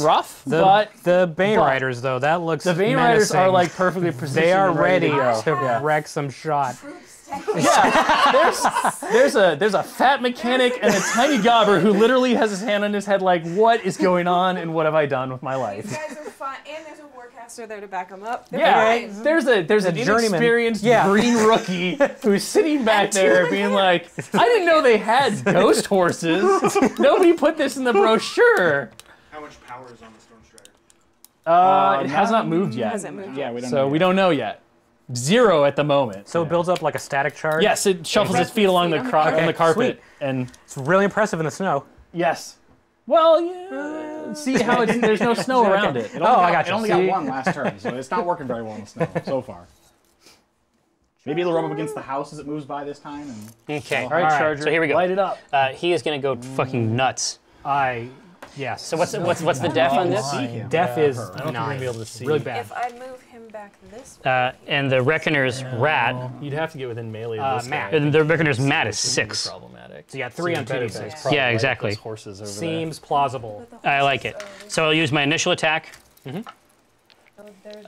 rough, but The Bane Riders, though, that looks the Bane Riders are like perfectly positioned. They are and ready to go. to wreck some shot. There's a fat mechanic and a tiny gobber who literally has his hand on his head like, what is going on and what have I done with my life? These guys are fine, and there's a warcaster there to back them up. They're Yeah, fine. there's an journeyman. inexperienced green rookie who's sitting back there being like, I didn't know they had ghost horses. Nobody put this in the brochure. How much power is on the Stormstrider? It has not moved yet. Hasn't moved. Yeah, we don't So know we yet. don't know yet. 0 at the moment. So it builds up like a static charge. Yes, it shuffles its feet along the on the carpet, sweet. and It's really impressive in the snow. yes. Well, yeah. See how it's, there's no snow around it. It only I got, got it you. only got one last turn, so it's not working very well in the snow so far. Maybe it'll rub up against the house as it moves by this time. And Okay. All right, right, Charger. so here we go. Light it up. He is going to go fucking nuts. Yes. So what's the def on this? Def is I don't think we're 9. gonna be able to see. Really bad. If I move him back this way, And the Reckoner's rat. You'd have to get within melee of this Matt. guy. And the Reckoner's mat is This would be 6. problematic. So you got 3 on better 2d6. bet probably Yeah, light up exactly. those horses over Seems plausible. I like it. So I'll use my initial attack. they're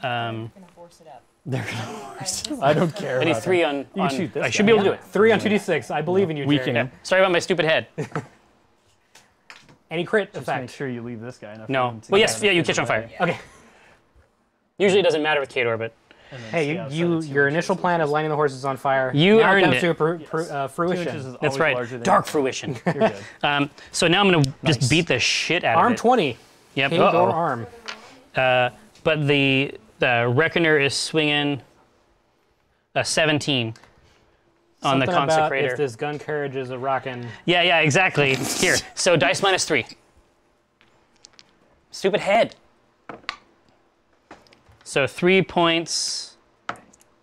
gonna force it up. there. I don't care. I need about 3 that. on. You can shoot this I should guy. be able to do it. 3 on 2d6. I believe in you, Weaken Jerry. him. Sorry about my stupid head. Any crit Just make effect? sure you leave this guy enough. No. room to Well, get yes, out yeah, of you the catch on fire. way. Okay. Usually it doesn't matter with Kador, but And then Hey, stay you, outside you of 2 your inches. initial plan of lighting the horses on fire. You now earned comes it. to a 2 fruition. inches is that's always right. larger than Dark you. fruition. You're good. So now I'm going to Nice. just beat the shit out Arm of it. 20. Yep. Kador Uh-oh. arm. But the Reckoner is swinging a 17 on the Something about Consecrator. if this gun carriage is a rockin'. Yeah, exactly. Here. So dice minus 3. Stupid head. So 3 points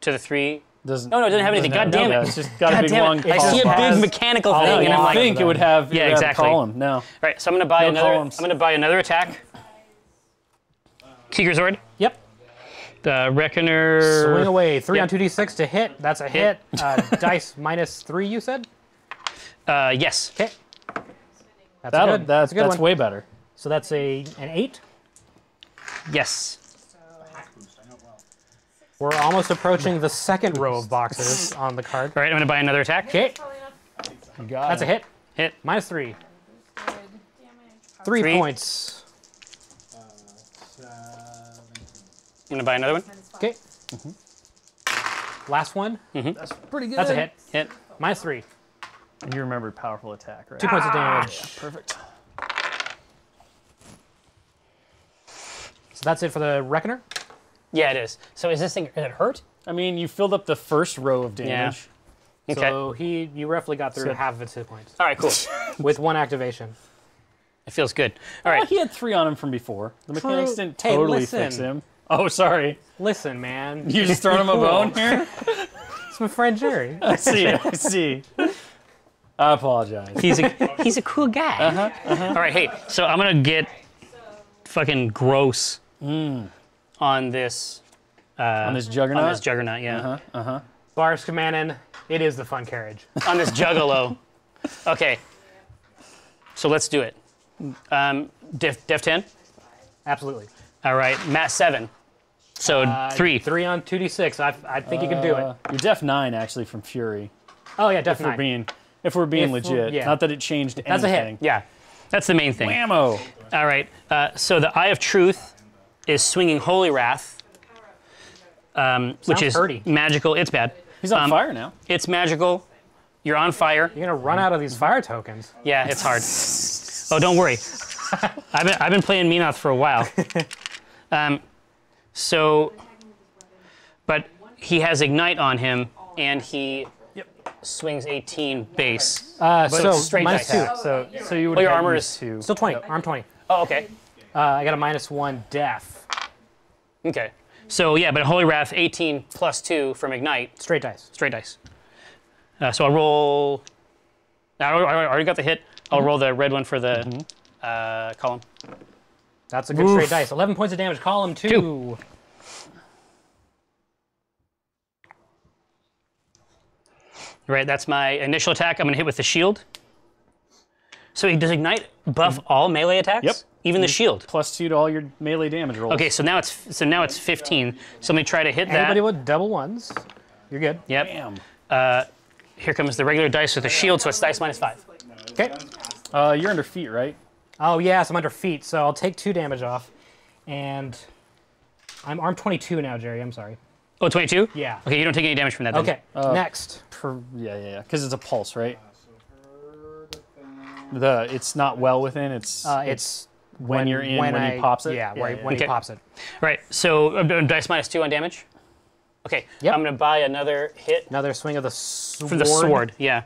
to the 3. Doesn't. No, it doesn't have anything. God damn Yeah, it. it's just got a God big damn long. it. I see a column. big mechanical Oh, thing, and yeah. I'm I like, think it would have. Yeah, it would have a exactly. column. No. right. So I'm gonna buy No another. columns. I'm gonna buy another attack. Seeker Zord. Yep. The Reckoner. Swing away. 3 Yep. on 2d6 to hit. That's a hit. Dice minus 3, you said? Yes. Okay. That's a good. That's a good one. way better. So that's an 8. Yes. We're almost approaching the second row of boxes on the card. All right. I'm gonna buy another attack. Okay. You got That's a hit. Hit. Minus 3. Good. 3 3. points. I'm gonna buy another one. Okay. Last one. That's pretty good. That's a hit. Hit. Minus 3. You remembered powerful attack, right? 2 points of damage. Perfect. So that's it for the Reckoner. Yeah, it is. So is this thing? Is it hurt? I mean, you filled up the first row of damage. Okay. So you roughly got through So- half of its hit points All right. Cool. with 1 activation. It feels good. All Well, right. he had 3 on him from before. The mechanics True. didn't Hey, totally listen. fix him. Oh, sorry. Listen, man. You just throwing him a bone here? It's my friend Jerry. I see. I see. I apologize. He's a cool guy. All right. Hey. So I'm gonna get fucking gross on this. On this juggernaut. On this juggernaut. Yeah. Bars Kamanin, it is the fun carriage. On this juggalo. Okay. So let's do it. Def 10. Absolutely. All right. Mat 7. So 3. 3 on 2d6. I think you can do it. You're def 9 actually from Fury. Oh yeah, If definitely. we're being If we're- legit. yeah. Not that it changed anything. That's a hit. Yeah. That's the main thing. Whammo. All right. So the Eye of Truth is swinging Holy Wrath, which is hurty. magical. It's bad. He's on fire now. It's magical. You're on fire. You're gonna run out of these fire tokens. Yeah, it's hard. Oh, don't worry. I've been playing Menoth for a while. But he has Ignite on him, and he swings 18 base. So straight minus dice. 2. So you would. Well, your armor is 2. Still 20. Arm 20. Oh, okay. I got a -1 death. Okay. So yeah, but Holy Wrath 18 plus 2 from Ignite, Straight dice. straight dice. So I'll roll. I already got the hit. I'll roll the red one for the column. That's a good straight dice. 11 points of damage. Column 2. 2. Right, that's my initial attack. I'm gonna hit with the shield. So does Ignite buff all melee attacks? Yep. Even the shield. +2 to all your melee damage rolls. Okay, so now it's 15. So let me try to hit that. Anybody with double ones, you're good. Yep. Damn. Here comes the regular dice with the shield, so it's dice -5. Okay. You're under feet, right? Oh yes, I'm under feet, so I'll take 2 damage off, and I'm arm 22 now, Jerry. I'm sorry. Oh, 22? Yeah. Okay, you don't take any damage from that. Then. Okay. Next. Yeah. Because it's a pulse, right? It's not well within. It's when you're in when he pops it. Yeah, when he Okay. pops it. Right. So dice -2 on damage. Okay. Yep. I'm gonna buy another hit Another swing of the sword. for the sword. Yeah.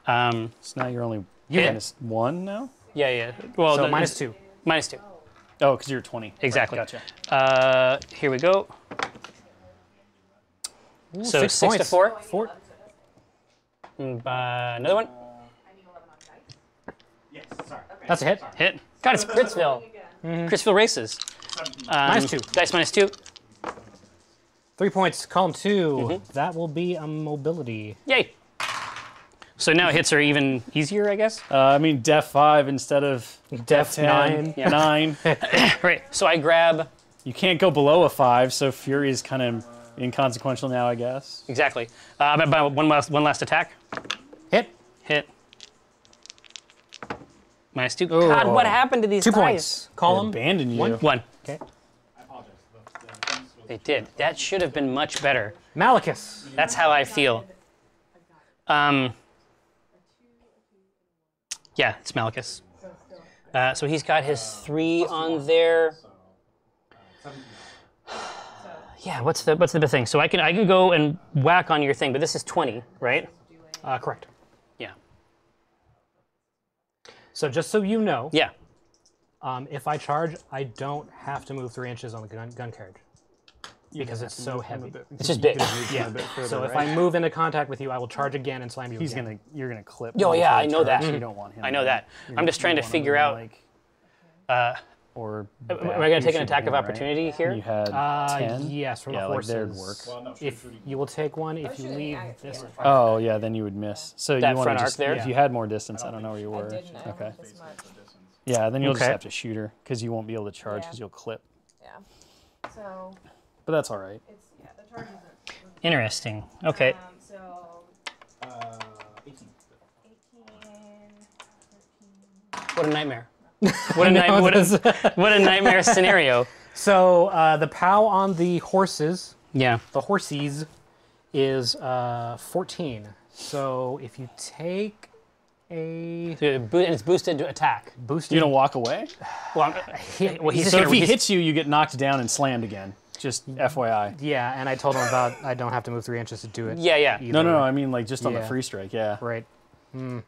So now you're only -1 now. Yeah. Well, So -2. -2. Oh, because you're 20. Exactly. Right, gotcha. Here we go. Ooh, So 6 6 to points. 4. 4. Another one. That's a hit. Hit. God, it's Critsville. Critsville races. -2. Dice -2. 3 points. Column 2. Mm-hmm. That will be a mobility. Yay. So now hits are even easier, I guess. I mean, Def 5 instead of Def 10, 9. 9. Right. So I grab. You can't go below a 5, so Fury is kind of inconsequential now, I guess. Exactly. I'm gonna buy one last attack. Hit. Hit. -2. God, what happened to these 2 dice? points. They Column. abandoned you. 1. Okay. They did. That should have been much better. Malachus. That's how I feel. Yeah, it's Malachus. So he's got his 3 on there. Yeah, what's the big thing? So I can go and whack on your thing, but this is 20, right? Correct. Yeah. So just so you know, Yeah. if I charge, I don't have to move 3 inches on the gun carriage because it's so heavy. It's just big. Yeah. So if I move into contact with you, I will charge again and slam you. You're gonna clip. Oh, yeah, I before know the charge. that. You don't want him. I know that. I'm just trying to figure out. Or Am I going to take an attack of opportunity here? You had 10. Yes, from Yeah, the like horses. there'd work. If you will take one, if you leave this. Oh yeah, then you would miss. So That you want front to arc just there? if you had more distance, I don't know where you were. Didn't know Okay. this much. Yeah, then you'll just Okay. have to shoot her because you won't be able to charge Yeah. because you'll clip. Yeah. So But that's all right. it's the charge isn't. Interesting. Okay. So 18. 18, What a nightmare. What a nightmare scenario. So the POW on the horses, Yeah. the horsies, is 14. So if you take a And it's boosted to attack. boosted, You gonna walk away? Well, he's So if he he's- hits you, you get knocked down and slammed again. Just FYI. yeah, and I told him about I don't have to move 3 inches to do it. Yeah, yeah. either. No. I mean like just on the Yeah. free strike. Yeah. Right.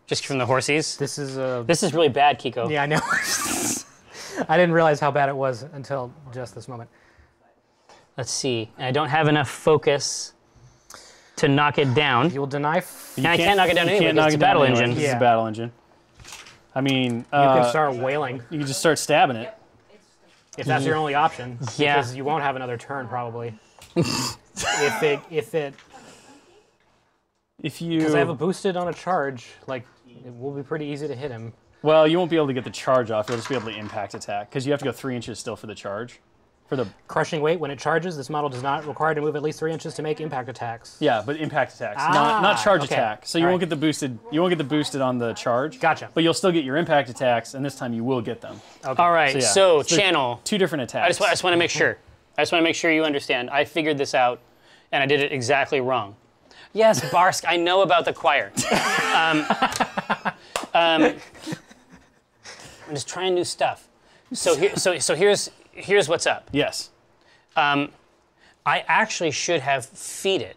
Just from the horsies. This is a. This is really bad, Kiko. Yeah, I know. I didn't realize how bad it was until just this moment. Let's see. I don't have enough focus to knock it down. You will deny. And I can't knock it down You anyway can't because knock it's it a down battle anyway, engine. 'cause It's Yeah. a battle engine. I mean, You can start wailing you can just start stabbing it. if that's your only option. Yeah. Because you won't have another turn probably. If it If you because I have a boosted on a charge, like it will be pretty easy to hit him. Well, you won't be able to get the charge off. You'll just be able to impact attack because you have to go 3 inches still for the charge For the Crushing weight. When it charges, this model does not require to move at least 3 inches to make impact attacks. yeah, but impact attacks, not charge okay. attack. So you won't get the boosted. You won't get the boosted on the charge. Gotcha. But you'll still get your impact attacks, and this time you will get them. All right, So, yeah. so So channel. 2 different attacks. I just want to make sure. I just want to make sure you understand. I figured this out, and I did it exactly wrong. Yes, Barsk, I know about the choir. I'm just trying new stuff. So here's what's up. Yes. I actually should have feeded,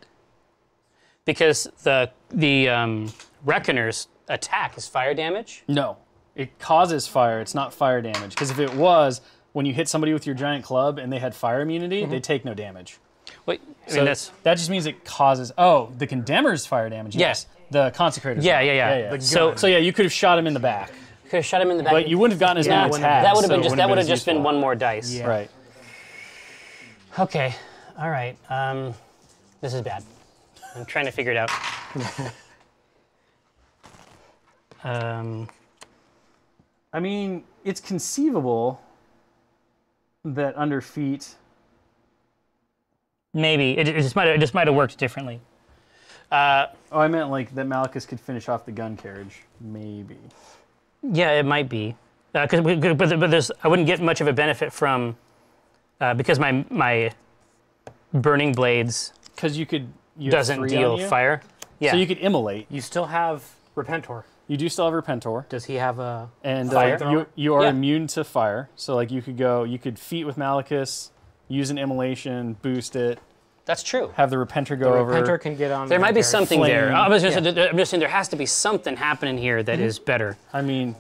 because the Reckoner's attack is fire damage. No, it causes fire. It's not fire damage. Because if it was, when you hit somebody with your giant club and they had fire immunity, they take no damage. Wait, I So mean, that's that just means it causes. Oh, the Condemner's fire damage. Yes. The Consecrator's. yeah. The So- so yeah, you could have shot him in the back, could have shot him in the back. but you wouldn't have gotten as many wouldn't attacks. that would have so been it just wouldn't as been useful. one more dice. Yeah. Right. Okay. All right. This is bad. I'm trying to figure it out. I mean, it's conceivable that under feet. Maybe it just might have worked differently. Oh, I meant like that Malachus could finish off the gun carriage. Maybe. Yeah, it might be. But there's I wouldn't get much of a benefit from because my burning blades Because you could. You have doesn't 3 deal on you. fire. Yeah. So you could immolate. You still have Repentor. You do still have Repentor. Does he have a And Fire? you are Yeah. immune to fire. So like you could feat with Malachus, use an immolation, boost it, That's true. have the Repenter go over. Repentor can get on? There might be Vanguard. something there. Flame. I'm just saying there has to be something happening here that is better. I mean,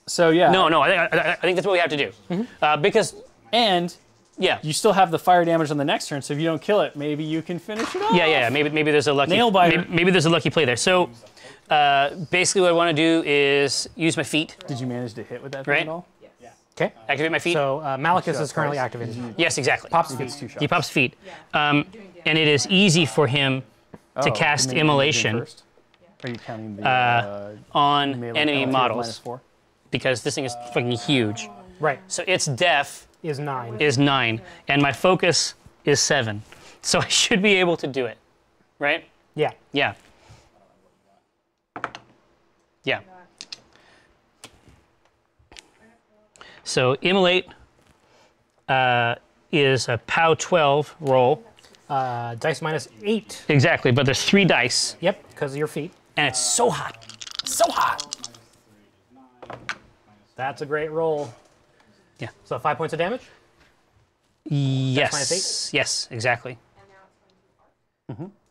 so yeah. No, I think that's what we have to do. Because And yeah, you still have the fire damage on the next turn. So if you don't kill it, maybe you can finish it off. yeah. Maybe there's a lucky Nail-biter. maybe there's a lucky play there. So basically, what I want to do is use my feet. Did you manage to hit with that Right. thing at all? Okay. Activate my feet. So Malachus is currently activated. Yes, exactly. Pops He feet. gets 2 shots. He pops feet, and it is easy for him to cast maybe you do immolation first. Are you counting the on melee enemy penalty of models -4? because this thing is fucking huge. Right. So its def Is 9. is 9, and my focus is 7. So I should be able to do it, right? Yeah. Yeah. Yeah. So immolate is a POW 12 roll. Dice -8. Exactly, but there's 3 dice, Yep, because of your feet. and it's so hot. So hot. That's a great roll. Yeah. So 5 points of damage. Yes. Yes, exactly.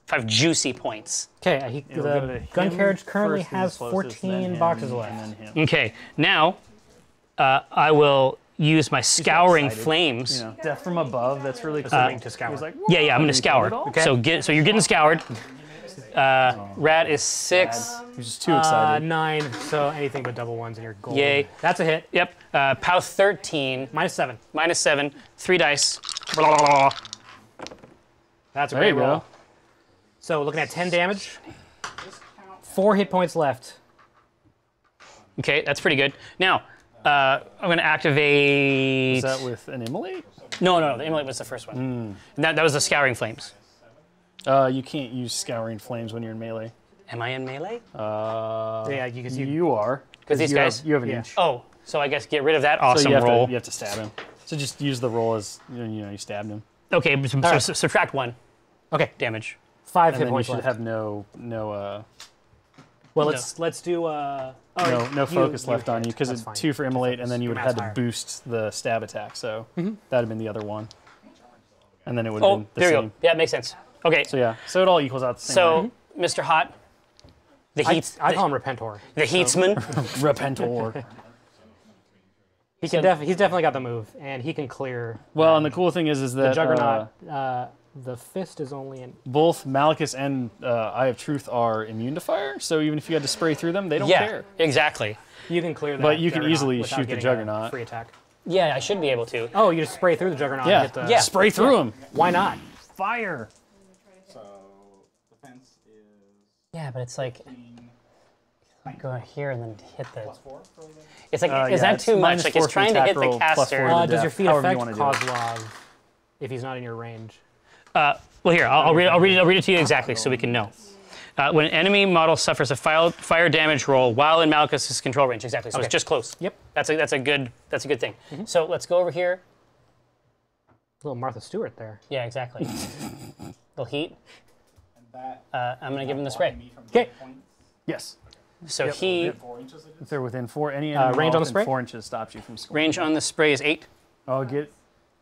5 juicy points. Okay, It'll go to the gun him carriage currently first, then has closest, then 14 him, boxes and left. then him. Okay, now I will use my scouring excited. flames. You know, death from above. That's really cool. Something to scour. He was like, Yeah, I'm gonna Did he kill scour. it all? Okay. So you're getting scoured. Rat is 6. He was just too excited. 9, so anything but double ones in your goal. Yay. That's a hit. Yep. POW 13, -7. -7, 3 dice. That's a There great you go. roll. So looking at 10 damage. 4 hit points left. Okay, that's pretty good. Now, I'm gonna activate. Is that with an immolate? No, the immolate was the first one. And that was the scouring flames. You can't use scouring flames when you're in melee. Am I in melee? Yeah, you can see. You are. 'Cause these you guys- Have, you have an Yeah. inch. Oh, so I guess get rid of that so awesome you have roll. To, you have to stab him. So just use the roll as you stabbed him. Okay, so right. subtract 1 Okay, damage. 5 And hit then you points should left. have no Well, let's do. no focus left on you because that's it's fine. 2 for immolate, and then you would have had to Higher. boost the stab attack. So that'd have been the other one, and then it would have Oh, been the there you same. go. Yeah, it makes sense. Okay, So yeah, so it all equals out the same. so Mr. Hot, the heat, I call him Repentor. the heatsman. Repentor. He can he's definitely got the move, and he can clear Well, and the cool thing is the that Juggernaut. The fist is only in. both Malachus and Eye of Truth are immune to fire. So even if you had to spray through them, they don't Yeah, care. exactly. You can clear that. But you can Juggernaut easily without shoot the getting a Juggernaut. Free attack. Yeah, I should be able to. Oh, you just spray through the Juggernaut. Yeah, And get the, Yeah. spray through them. Why not? Fire. So defense is Yeah, but it's like go here and then hit the. +4 for the. It's like Yeah, is that it's too much? minus Like 4 it's for trying to attack hit the roll, plus caster. 4 to Does your death, feat however you effect wanna do cause it. law? if he's not in your range. Well, here, I'll read it to you exactly so we can know. When an enemy model suffers a fire damage roll while in Malicus's control range, exactly. So it's just close. Yep. That's a good thing. So let's go over here. Little Martha Stewart there. Yeah, exactly. Little heat. That, I'm gonna give him the spray. Okay. Yes. So he 4 inches it If is? they're within 4, any enemy range on the within spray? 4 inches stops you from scoring. range on the spray is 8. Oh, get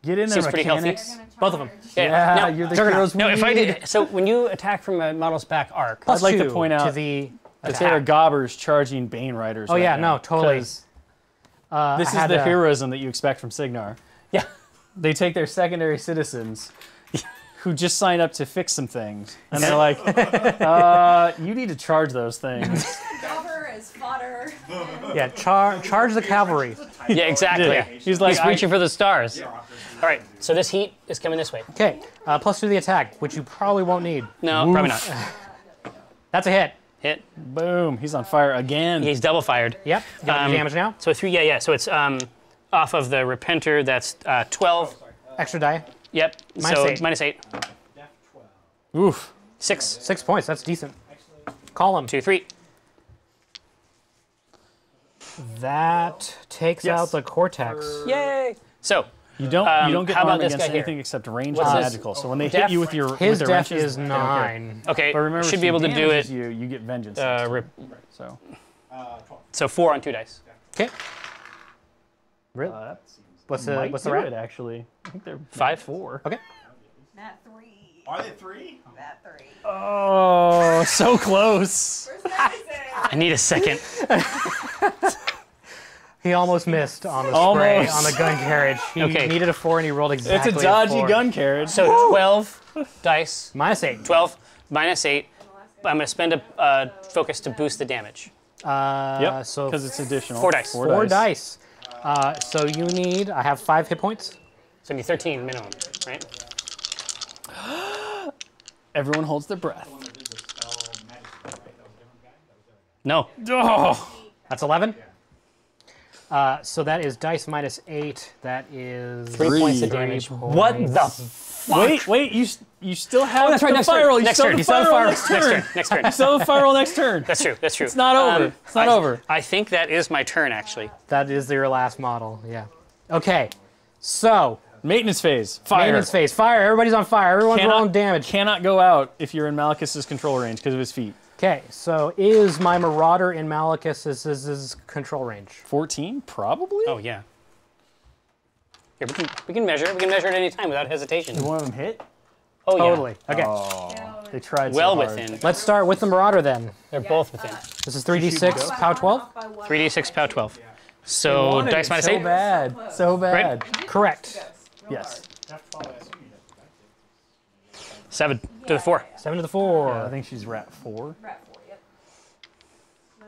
in there, Seems pretty healthy. mechanics. Both of them. Yeah. Yeah, Now, you're the Juggernaut. heroes we no, if I need. did so, when you attack from a model's back arc, Plus I'd like to 2 point out to the that there are gobbers charging Bane Riders. Oh right yeah, now, no, totally. 'cause This is had the a- heroism that you expect from Cygnar. yeah, They take their secondary citizens who just signed up to fix some things, and they're like, you need to charge those things. Gobber is fodder. Yeah, charge the cavalry. yeah, exactly. Yeah. He's like, He's reaching for the stars. All right, so this heat is coming this way. Okay, plus 2 to the attack, which you probably won't need. No, probably not. That's a hit. Hit. boom, he's on fire again. He's double fired. Yep. You got the damage now. So 3, yeah. So it's off of the Repenter. That's 12. Extra die. Yep. Minus so 8. minus 8. Oof. 6, 6 points. That's decent. Call him. 2, 3. That takes Yes. out the cortex. Yay! So You don't get how about harmed this against guy here? anything except ranged What's and this? magical. So when they Def? hit you with your His with their def wrenches, is they don't care. 9. okay, But remember, should if be able she to do it. damages you get vengeance. So So 4 on 2 dice. Okay. Really? What's the might what's the do rank? it actually. I think they're 5. 4. Okay. Nat 3. Are they 3? Nat 3. Oh, so close. Where's Nat 6? I need a second. He almost missed on the spray Almost. on the gun carriage. He Okay. needed a 4 and he rolled exactly It's a dodgy 4. gun carriage. So 12 dice. Minus 8. 12 minus 8. I'm going to spend a focus to boost the damage. Yep. So Because it's additional. 4 dice. 4 dice. So you need. I have 5 hit points. So I need 13 minimum, right? Everyone holds their breath. No. Oh, That's 11. So that is dice minus 8. That is 3 points of 3 damage. points. What the? wait! You still have That's right. the Next fire turn. roll. You Next still turn. have You the fire roll next Next turn. turn. Next turn. You still have the fire roll next turn. That's true. That's true. It's not over. It's not over. I think that is my turn, actually. That is your last model. Yeah. Okay. So Maintenance phase. Fire. maintenance phase. Fire. Everybody's on fire. Everyone's rolling damage. Cannot go out if you're in Malicus's control range because of his feet. Okay. So is my Marauder in Malicus's control range? 14, probably. Oh, yeah. Here, we can measure. We can measure at any time without hesitation. Did one of them hit? Oh, Totally. Okay. They tried Yeah. Well so hard. within. Let's start with the Marauder then. They're both within. This is 3d6, POW 12. 3d6, POW 12. So Wanted dice it minus so 8. bad. So bad. Correct. Yes. 7 to the 4. 7 to the 4. I think she's rat 4. Rat 4, yep. So,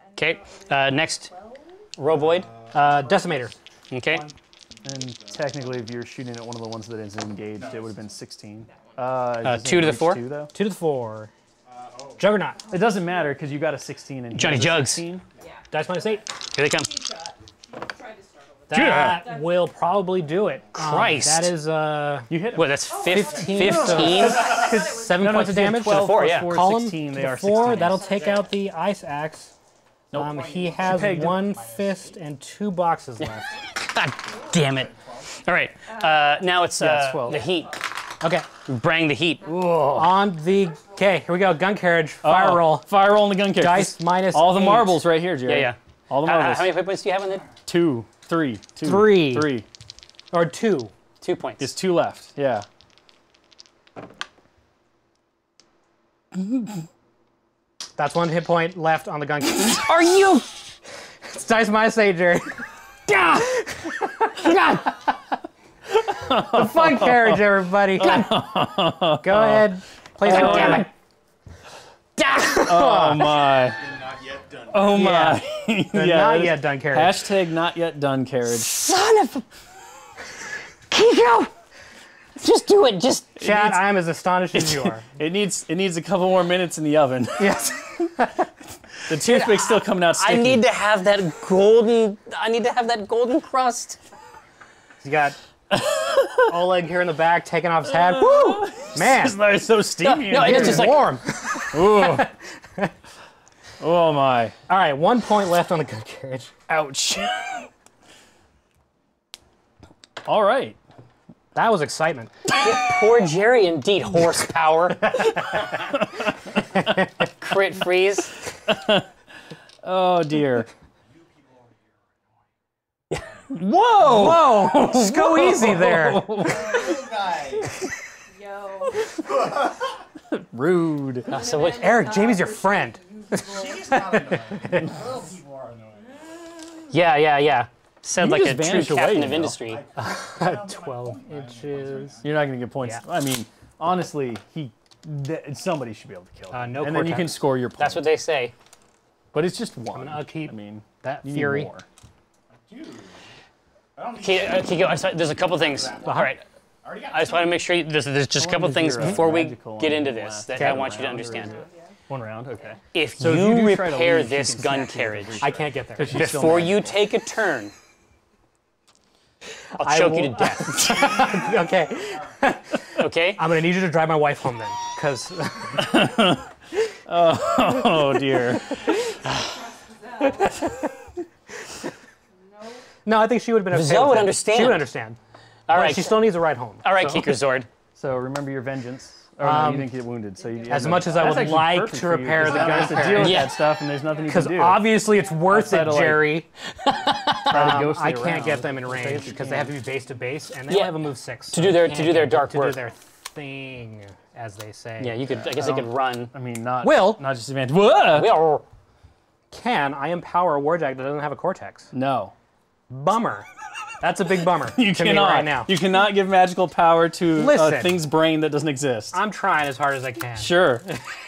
and Okay. Next, Roboid. Decimator. Okay. And technically, if you're shooting at one of the ones that is engaged, it would have been 16. 2 to the 4. 2, though? 2 to the 4. Juggernaut. It doesn't matter because you got a 16 and he Johnny has a Jugs. 16. Dice minus 8. Here they come. shot. Tried to start over. That will probably do it. Christ. That is You hit him. What, that's 15? 7 No, points of if you have damage. 12 4, plus yeah. 4 is Call him 16, to they the are 4. 16. That'll take out the ice axe. Nope. He has pegged him. 1 fist and 2 boxes left. God damn it. All right. Now it's it's 12. the heat. Okay. Bring the heat. On the. Okay, here we go. Gun carriage. Fire Oh, roll. Fire roll on the gun carriage. Dice minus All the 8. marbles right here, Jerry. Yeah. All the How marbles. many hit points do you have on the 2, 3, 2, 3. 3. Or 2. 2 points? It's 2 left. Yeah. That's 1 hit point left on the gun carriage. Are you? It's dice minus 8, Jerry. God. The fun carriage, everybody. Go ahead. Place your damn order. it. Oh my. Not yet done. Oh my. Not that yet is- done carriage. Hashtag not yet done carriage. Son of a... Kiko! Just do it. Just... Chad, I am as astonished as you are. It needs a couple more minutes in the oven. Yes. The toothpick's still coming out sticky. I need to have that golden... I need to have that golden crust. You got Oleg here in the back taking off his hat. Woo! Man, It's so steamy. No, in it's here. just like warm. Ooh. Oh my. All right, 1 point left on the gun carriage. Ouch. All right. That was excitement. poor Jerry, indeed. Horsepower. Crit freeze. Oh dear. Whoa! Whoa! Just go easy there. Yo. Rude. So what? Eric, Jamie's your friend. She's not annoying. Little people are annoying. Yeah. Said You like a just true vanish away, captain you of know. industry. 12 inches. You're not gonna get points. Yeah. I mean, honestly, somebody should be able to kill him. No and then you cortex. can score your points. That's what they say. But it's just one. I'm gonna upkeep I mean, that you fury. need more. Dude. I don't need Kiko, there's a couple things. All right. I already got I just want to make sure there's just a couple things before we get into this last that I want you to round, or understand. is it 1 round, okay. If So if you you do try to repair leave, she this can gun snap you with carriage a I can't get there. She's still before mad. you take a turn, I'll choke you to will- death. Okay, Okay? I'm gonna need you to drive my wife home then, because Oh dear. no, I think she would have been okay. Zoe with would it. understand. She would understand. All But right. she still needs a ride home. All right, so- Kiko Zord. So remember your vengeance. Or no, you didn't get wounded, so you. As much as I That's would actually like perfect to for you, repair 'cause the you don't gun have to deal carriage. with Yeah. that stuff, and there's nothing you can Because do. obviously it's worth Outside it, of, like, Jerry. Try to ghost I it can't around. get them in Say if range you because can. they have to be base to base, and they Yeah. only have a move 6 To do their- They to do can't their get dark to work. do their thing, as they say. Yeah, you could. I guess they could run. I mean, not. Will. Not just advantage. Whoa! Well, Can I empower a warjack that doesn't have a cortex? No. Bummer. That's a big bummer You to cannot. me right now. You cannot give magical power to a Listen. thing's brain that doesn't exist. I'm trying as hard as I can. Sure.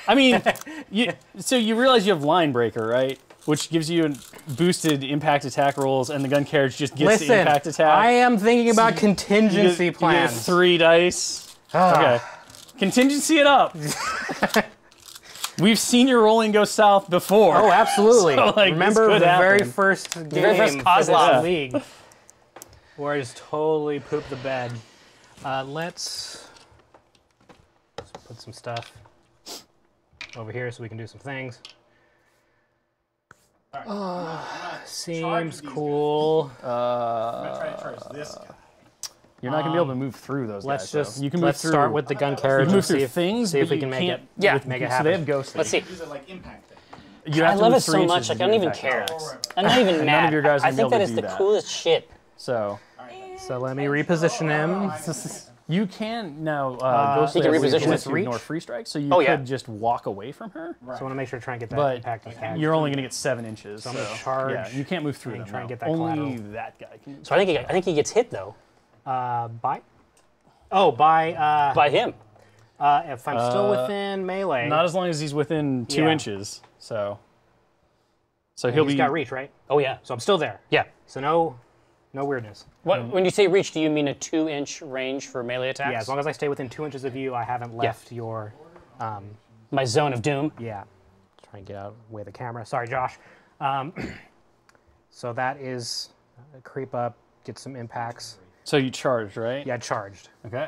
I mean, so you realize you have line breaker, right? Which gives you boosted impact attack rolls, and the gun carriage just gets the Listen, impact attack. I am thinking about contingency You get plans. 3 dice. Ah. Okay. Contingency it up. We've seen your rolling go south before. Oh, absolutely. So, like, Remember this the could very happen. first game very first for Kozlov. this league, where I just totally pooped the bed. Let's put some stuff over here so we can do some things. Seems cool. I'm gonna try to charge this guy. You're not gonna be able to move through those Let's guys. though. just You can move let's through. start with the gun You carriage can move and through see if, things, see if but we you can make it. can't- Yeah. Make it So happen. they have ghost. let's see. Use it like impact thing. You have I to love move it so 3 much. inches Like to I do don't even impact care. attacks. I'm not even none mad. of your guys are I gonna be think able that to is do the that. coolest shit. So So let me reposition him. you can now ghost You can layer reposition lets his you reach? ignore free strike, so you Oh, could yeah. just walk away from her. So I want to make sure to try and get that But impact attack. you're only gonna get 7 inches. I'm gonna so, charge Yeah, you can't move through and them. try and no. get that Only collateral. that guy can. So I think he gets hit though By? Oh, by him. if I'm still within melee. Not as long as he's within 2 Yeah. inches. So he'll He's be. got reach, right? Oh yeah. So I'm still there. Yeah. So no weirdness. What, when you say reach, do you mean a 2-inch range for melee attacks? Yeah, as long as I stay within 2 inches of you, I haven't left your. My zone of doom. Yeah. Try and get out of the way of the camera. Sorry, Josh. So that is creep up, get some impacts. So you charged, right? Yeah, charged. Okay.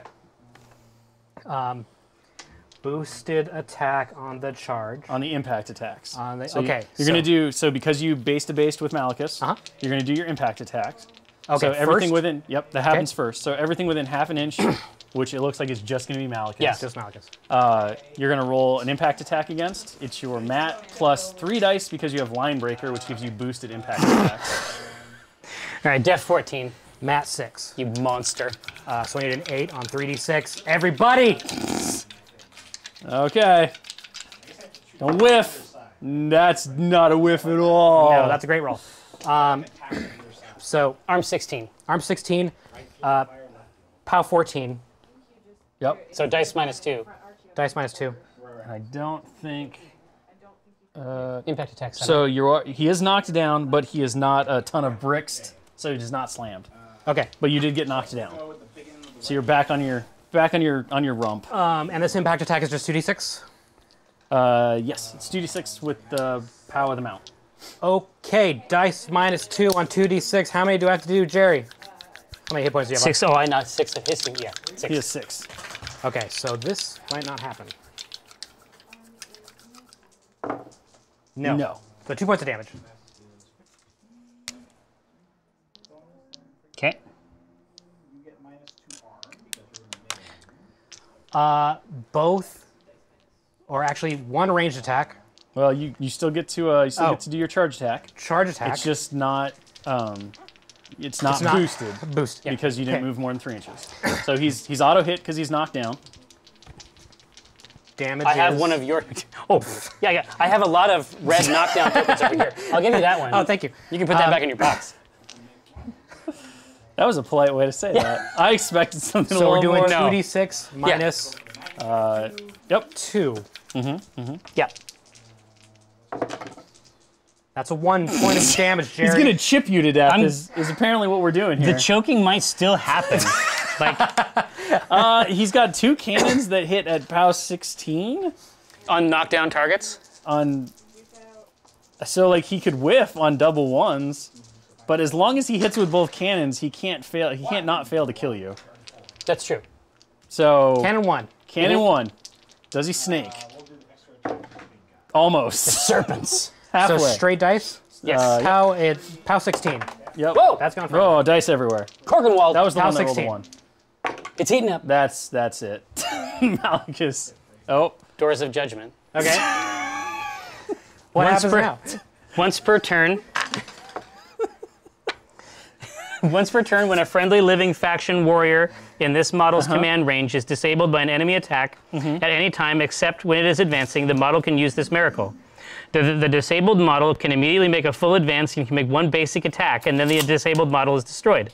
Boosted attack on the charge. On the impact attacks. On the- So you- okay, You're gonna so- do so because you base to base with Malachus. You're gonna do your impact attacks. Okay, So everything first? within. Yep, that happens first. So everything within half an inch, which it looks like it's just gonna be Malachus. Yeah. Just Malachus. You're gonna roll an impact attack against. It's your mat plus 3 dice because you have line breaker, which gives you boosted impact attacks. All right, def 14. Mat 6. You monster. So I need an 8 on 3d6. Everybody! Okay. Don't whiff. That's not a whiff at all. No, that's a great roll. So Arm 16. arm 16, pow 14, Yep. So dice minus 2. dice minus 2. I don't think. Impact attack 7. So he is knocked down, but he is not a ton of bricks, so he is not slammed. Okay. But you did get knocked down. So you're back on your rump. And this impact attack is just 2d6. Yes, it's 2d6 with the power of the mount. Okay, dice minus 2 on 2d6. How many do I have to do, Jerry? many hit points do you have? 6. Oh, I not 6 of his. Yeah, 6. He has 6. Okay, so this might not happen. No. No. So 2 points of damage. Okay. Both, or actually one ranged attack, Well, you still get to get to do your charge attack. charge attack. It's just not it's not not boosted boost. because you didn't Okay. move more than 3 inches. So he's auto hit because he's knocked down. Damage. I have is- one of your. Oh, yeah. I have a lot of red knockdown tokens over here. I'll give you that one. Oh, thank you. You can put that back in your box. That was a polite way to say that. I expected something a So little we're doing more. No. 2d6 minus Yep. 2. Yeah. That's a 1 point of damage, Jerry. He's gonna chip you to death. I'm- Is apparently what we're doing here. The choking might still happen. Like He's got 2 cannons that hit at POW 16 on knockdown targets. on. So like he could whiff on double ones, but as long as he hits with both cannons, he can't fail. He can't not fail to kill you. That's true. So Cannon 1. cannon 1. Does he snake? Almost. Serpents. Halfway. So straight dice. Yes. POW 16. Yep. Whoa! That's gone for Oh, dice everywhere. Korkenwald. That was the POW one that rolled a 16. 1. It's eating up. That's it. Malchus. Oh, Doors of Judgment. Okay. What Once happens per- now? Once per turn. Once per turn, when a friendly living faction warrior in this model's command range is disabled by an enemy attack at any time except when it is advancing, the model can use this miracle. The disabled model can immediately make a full advance and can make 1 basic attack, and then the disabled model is destroyed.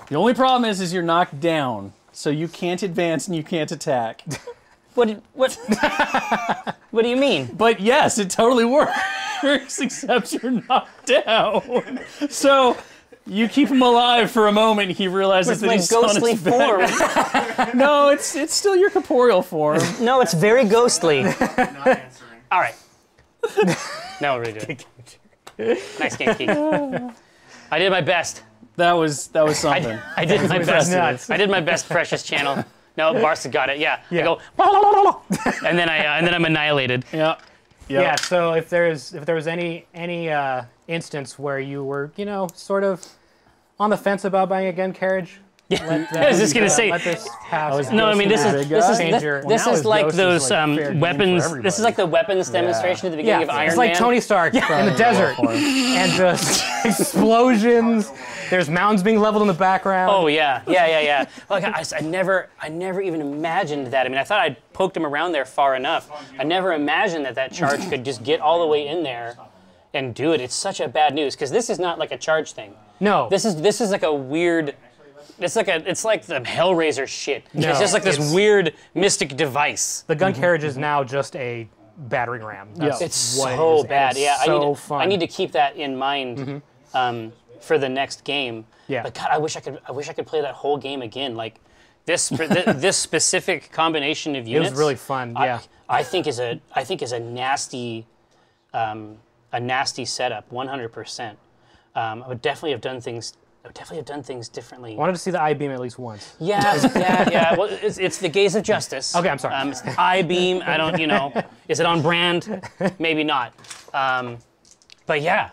the only problem is you're knocked down, so you can't advance and you can't attack. What? What do you mean? But yes, it totally works, except you're knocked down. So you keep him alive for a moment. He realizes that My he's on ghostly his back. form. No, it's still your corporeal form. No, it's very ghostly. All right. No, really good. Nice game, Keith. I did my best. That was something. I did my best. nuts. I did my best, Precious Channel. No, Barca got it. Yeah. Yeah. I go, "La, la, la, la, la," and then I'm annihilated. Yeah. Yeah, so if there was any instance where you were, sort of on the fence about buying a gun carriage, I was just gonna say. let this pass. No, I mean this Big is guy? Change your- this now is his like Ghost is those like fair game for weapons. This everybody. is like the weapons demonstration at the beginning of Iron it's like Man. Tony Stark in the desert, and just explosions. There's mountains being leveled in the background. Oh yeah. Like I never even imagined that. I mean, I thought I'd poked him around there far enough. I never imagined that charge could just get all the way in there and do it. It's such a bad news because this is not like a charge thing. No, This is like a weird. It's like the Hellraiser shit. No, it's just like this it's- weird mystic device. the gun carriage is now just a battering ram. That's It's what it so is, and bad. it's Yeah, so I fun. need to keep that in mind for the next game. Yeah. But God, I wish I could play that whole game again. Like this this specific combination of It units. was really fun. Yeah. I think is a nasty setup. 100%. I would definitely have done things. Differently. I wanted to see the I-beam at least once. Yeah. Well, it's the gaze of justice. Okay, I'm sorry. It's the I-beam. I don't. Is it on brand? Maybe not. But yeah.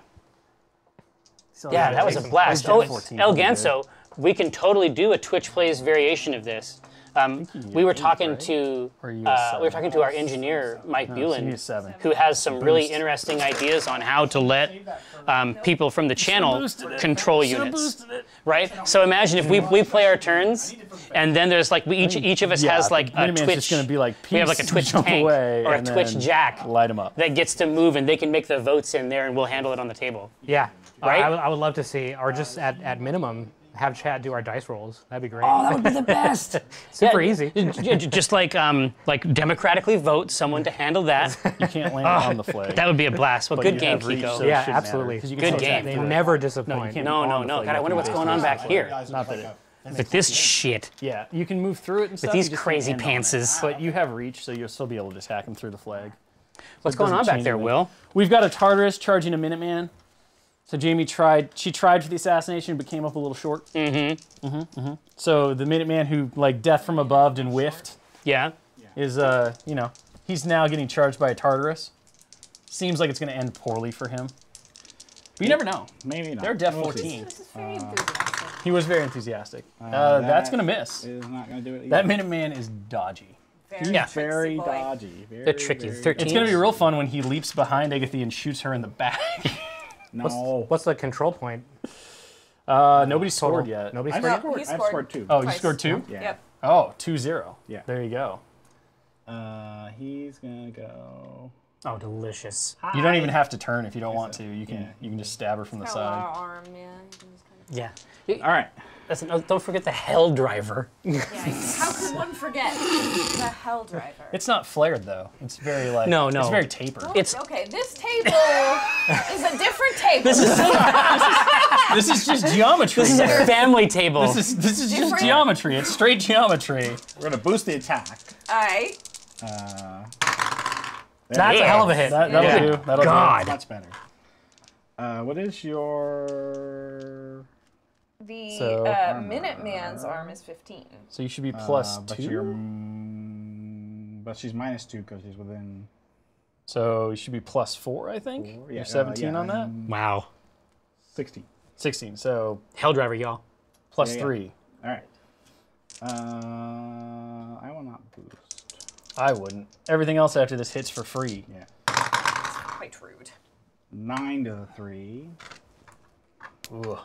Yeah, that was a blast. Oh, El Ganso, we can totally do a Twitch Plays variation of this. We were talking to our engineer Mike So you Bulin, need a 7. who has some really interesting ideas on how to let people from the channel control units. Right? So imagine if we play our turns, and then there's like each of us has like a Miniman's Twitch. just gonna be like, we have like a peace, Twitch jump tank away, or a and Twitch then jack light him up. that gets to move, and they can make the votes in there, and we'll handle it on the table. Yeah. Right? I would love to see, or just at minimum, have chat do our dice rolls. That'd be great. Oh, that would be the best. Super easy. Just like democratically vote someone to handle that. You can't land on the flag. That would be a blast. Well, But good you game, have reach, Kiko. so it Yeah, shouldn't matter, absolutely. 'cause you Good can still game. attack They through it. never disappoint. can't No, on no, the no. flag, God, I you wonder have what's to going on back here. Not that it. Like this shit. Yeah, you can move through it and stuff. these you just crazy can't land on it. pantses. But you have reach, so you'll still be able to attack him through the flag. What's going on back there, Will? We've got a Tartarus charging a Minuteman. So Jamie she tried for the assassination, but came up a little short. So the Minuteman who, like, death from above and whiffed Yeah. is, you know, he's now getting charged by a Tartarus. Seems like it's going to end poorly for him. But you never know. Maybe not. They're Def We'll 14. This is very enthusiastic. He was very enthusiastic. That's going to miss. Is not going to do it. That Either. Minuteman is dodgy. Yeah. Very boy. dodgy. Very, They're tricky. very- 13. It's going to be real fun when he leaps behind Agatha and shoots her in the back. No. What's the control point? Nobody scored yet. Nobody I've scored? scored. he I've scored. scored 2. Oh, you Twice. scored 2? Yeah. Yep. Oh, 2-0. Yeah. There you go. He's gonna go. Oh, delicious. You don't even have to turn if you don't want to. You can just stab her from the Got a lot side. of arm, yeah. You can just kind Yeah. All right. Listen, don't forget the Hell Driver. of, yeah. How could one forget the Hell Driver? It's not flared though. It's very like No. It's very tapered. It's Okay, this table is a different table. this This is just geometry. is a family table. This is just Different. geometry. It's straight geometry. We're gonna boost the attack. All right. That's a hell of a hit. That'll Yeah. do. That'll God. Much better. What is your? The So- Minuteman's arm is 15. do. So you should be plus But 2. you're, but she's -2 because she's within. So you should be plus 4, I think. 4. You're 17 on that. Wow. 16. 16. So Hell Driver, y'all. plus Yeah. 3. All right. I will not boost. I wouldn't. Everything else after this hits for free. Yeah. Quite rude. 9 to the 3. Ugh.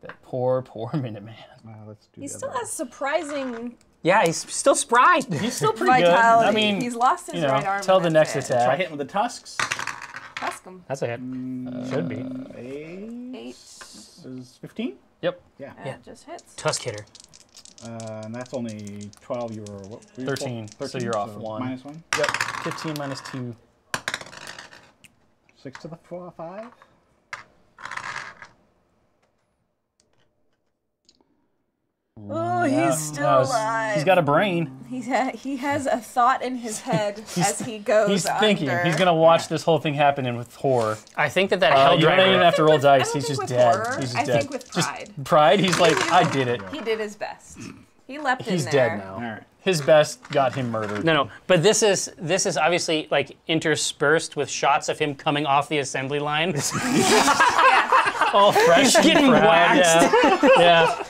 That poor Minuteman. Let's do. He the still other has surprising Yeah, he's still spry. He's still pretty good. vitality. I mean, he's lost his you know, right arm. tell and the that's next it. Try attack. hitting with the tusks. Ask him. That's a hit. Should be. 8 8. is 15. Yep. Yeah. It just hits. Tusk hitter. And that's only 12. You were what? Were you 13, so you're off 1. -1. Yep. 15 minus 2. 6 to the 5. Oh, he's still alive. He's got a brain. He has a thought in his head as he goes He's thinking. under. He's gonna watch this whole thing happen in with horror. I think that Hell You don't even Driver. have to roll I dice. don't He's think just with dead. horror. He's just I dead. think with pride. Just pride. He's like, I did it. He did his best. He leapt He's in there. dead now. All right. His best got him murdered. No, but this is obviously like interspersed with shots of him coming off the assembly line. All fresh. He's getting and proud, waxed. Yeah.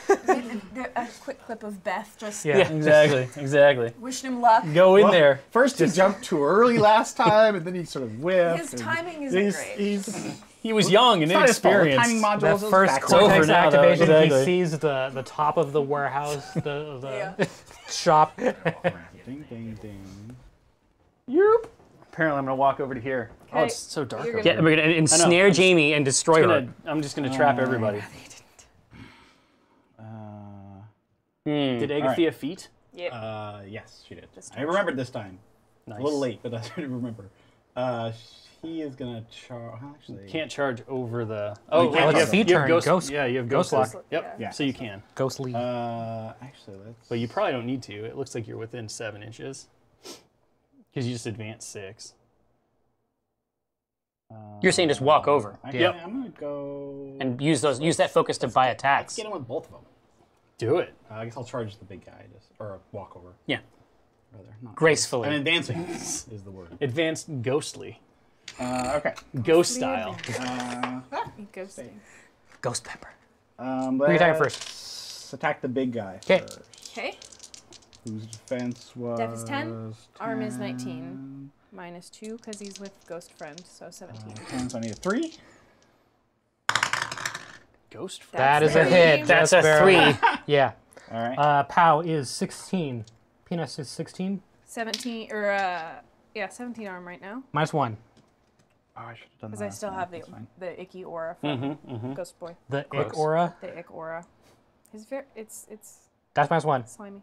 A quick clip of Beth just Yeah. Exactly. wishing him luck. Go in there. First he jumped too early last time, and then he sort of whiffed. His and timing isn't great. He's He was young and it's not his fault. The inexperienced. timing That modules. first over cortex now, though, activation, exactly. he sees the top of the warehouse, the Yeah. shop. Ding ding ding. Yep. Apparently, I'm gonna walk over to here. Oh, Okay. it's so dark You're over gonna- Yeah, we're gonna ensnare Jamie and destroy her. I'm just gonna trap everybody. Did Agathea feat? Yep. Yes, she did. Just I remembered this time. Nice. A little late, but I did remember. He is gonna charge. Actually, Can't charge over the. Oh, Oh, you can't. you It's have, feat you have turn. ghost. Ghost- Yeah, you have ghost ghost, lock. lock. Yep. Yeah. So you can, Ghostly. actually, let's. but you probably don't need to. It looks like you're within 7 inches. Because you just advanced 6. You're saying just walk over Actually, Yep. I'm gonna go. and use that focus to buy Let's attacks. get him with both of them. Do it. I guess I'll charge the big guy, or walk over. Yeah, Rather, not gracefully. And advancing is the word. Advanced ghostly. Okay. Ghost style. Ghosting. Ghost pepper. Let's you attacking first? attack the big guy 'Kay. first. Okay. Whose defense was. Def is 10. Arm is 19. Minus 2 because he's with Ghost Friend, so 17. 10, so I need a 3. Ghost. That is a very- hit. That's Just a barely. 3. Yeah. All right. Pow is 16. Penis is 16. 17, 17 arm right now. -1. Oh, I should have done that. Because I still have the icky aura from Ghost Boy. The Gross. ick aura. The ick aura. It's That's -1. slimy.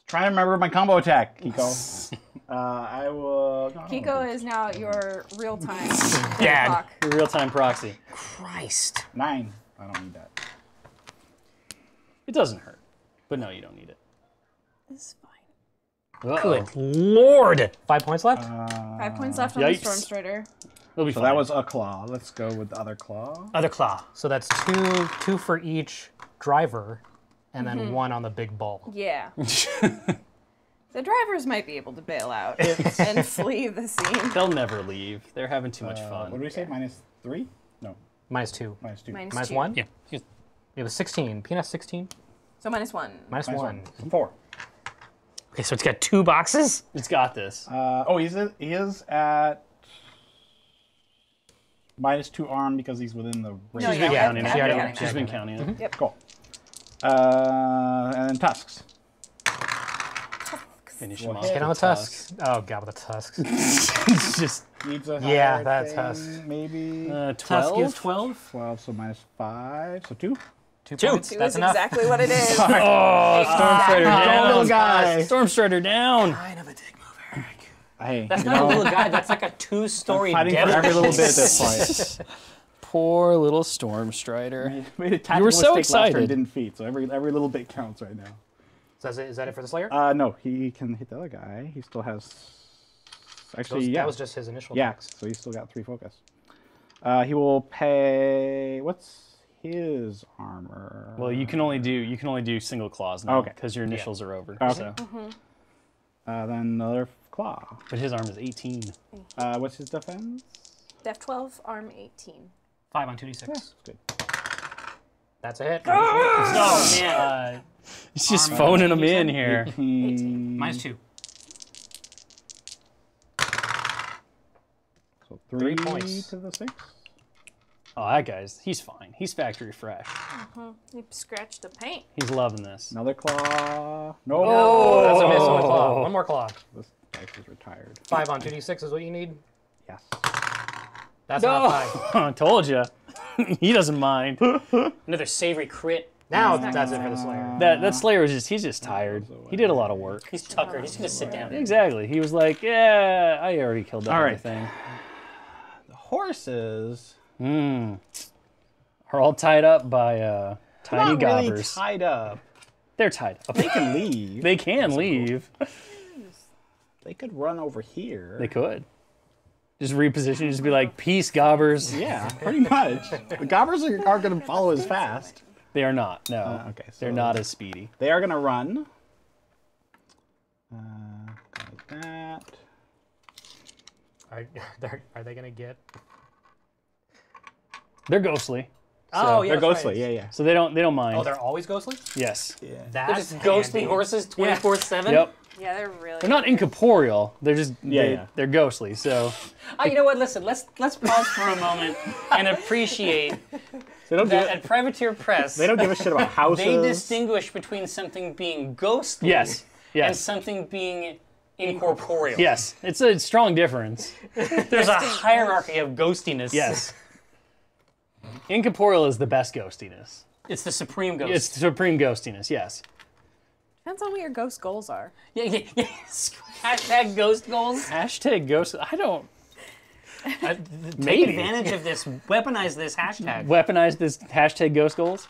Trying to remember my combo attack, Kiko. I will. No, I don't Kiko wanna is now your real-time Dad. clock. Real-time proxy. Christ. do 9. I don't need that. It doesn't hurt. But no, you don't need it. It's fine. Uh-oh. Good Lord. 5 points left. 5 points left on the Yikes. Storm Strider. It'll be So fine. that was a claw. Let's go with the other claw. Other claw. So that's two for each driver, and then one on the big bull. Yeah. The drivers might be able to bail out and flee the scene. They'll never leave. They're having too much fun. What did we say? -3? No, -2. -2. Minus two. -1? Yeah. It was 16. Peanut 16? So -1. -1. 4. Okay, so it's got 2 boxes. It's got this. He is at -2 arm because he's within the range. No, She's been yeah, counting I've it. been counting She's that. been counting it. Yep. Cool. And then tusks. Finish him off. Hit Get on the with tusks. Oh, God, with the tusks. It's just Needs a Yeah, higher that's thing, us. Maybe 12. is 12. 12, so -5, so 2. 2 Two. points. Two That's is enough. exactly what it is. Oh, Stormstrider down. little guy. Stormstrider down. Kind of a dick mover. Hey, That's you not a know, little guy. That's like a 2-story fighting for devil. every little bit at this point. Poor little Stormstrider. Made a tactical You were so mistake last turn, excited. didn't feed, so every little bit counts right now. So is that it for the Slayer? No, he can hit the other guy. He still has. Actually, yeah. That was just his initial Yeah, attacks. so he's still got 3 focus. He will pay. What's his armor? Well, you can only do single claws now Okay. because your initials are over. Okay. So, Then another claw. but his arm is 18. What's his defense? Def 12, arm 18. 5 on 2d6. That's good. That's a hit. Oh, man. He's just phoning him in here. -2. So 3 points. to the 6. Oh, that guy's, he's fine. He's factory fresh. He scratched the paint. He's loving this. Another claw. No. That's a miss on the claw. One more claw. This dice is retired. 5 on 2d6 is what you need. Yes. That's not 5. Told you. He doesn't mind. Another savory crit. Now that's it for the Slayer. That Slayer he's just tired. He did a lot of work. He's tuckered. He's going to sit down. Exactly. He was like, yeah, I already killed that All other right. thing. The horses Are all tied up by tiny not really gobbers. tied up. They're tied up. They can leave. They can leave. They could run over here. They could. Just reposition, just be like, peace, gobbers. Yeah, pretty much. The gobbers aren't going to follow as fast. They are not, no. Okay, so They're not as speedy. They are going to run. Like that. Are they going to get... They're ghostly. Oh, yeah, They're that's ghostly, right. yeah. So they don't mind. Oh, they're always ghostly? Yes. That's Just ghostly handy. horses 24/7. Yep. Yeah, they're really. They're not incorporeal. They're just Yeah. they're ghostly. So Oh, you know what? Listen, let's pause for a moment and appreciate They don't, that give, at Privateer Press, they don't give a shit about houses. they distinguish between something being ghostly yes, and yes, something being incorporeal. yes. It's a strong difference. There's a hierarchy of ghostiness. Yes. Incorporeal is the best ghostiness. It's the supreme ghost. It's supreme ghostiness. Yes. Depends on what your ghost goals are. Yeah. Hashtag ghost goals. Hashtag ghost. I don't Take maybe advantage of this. Weaponize this hashtag. weaponize this hashtag ghost goals.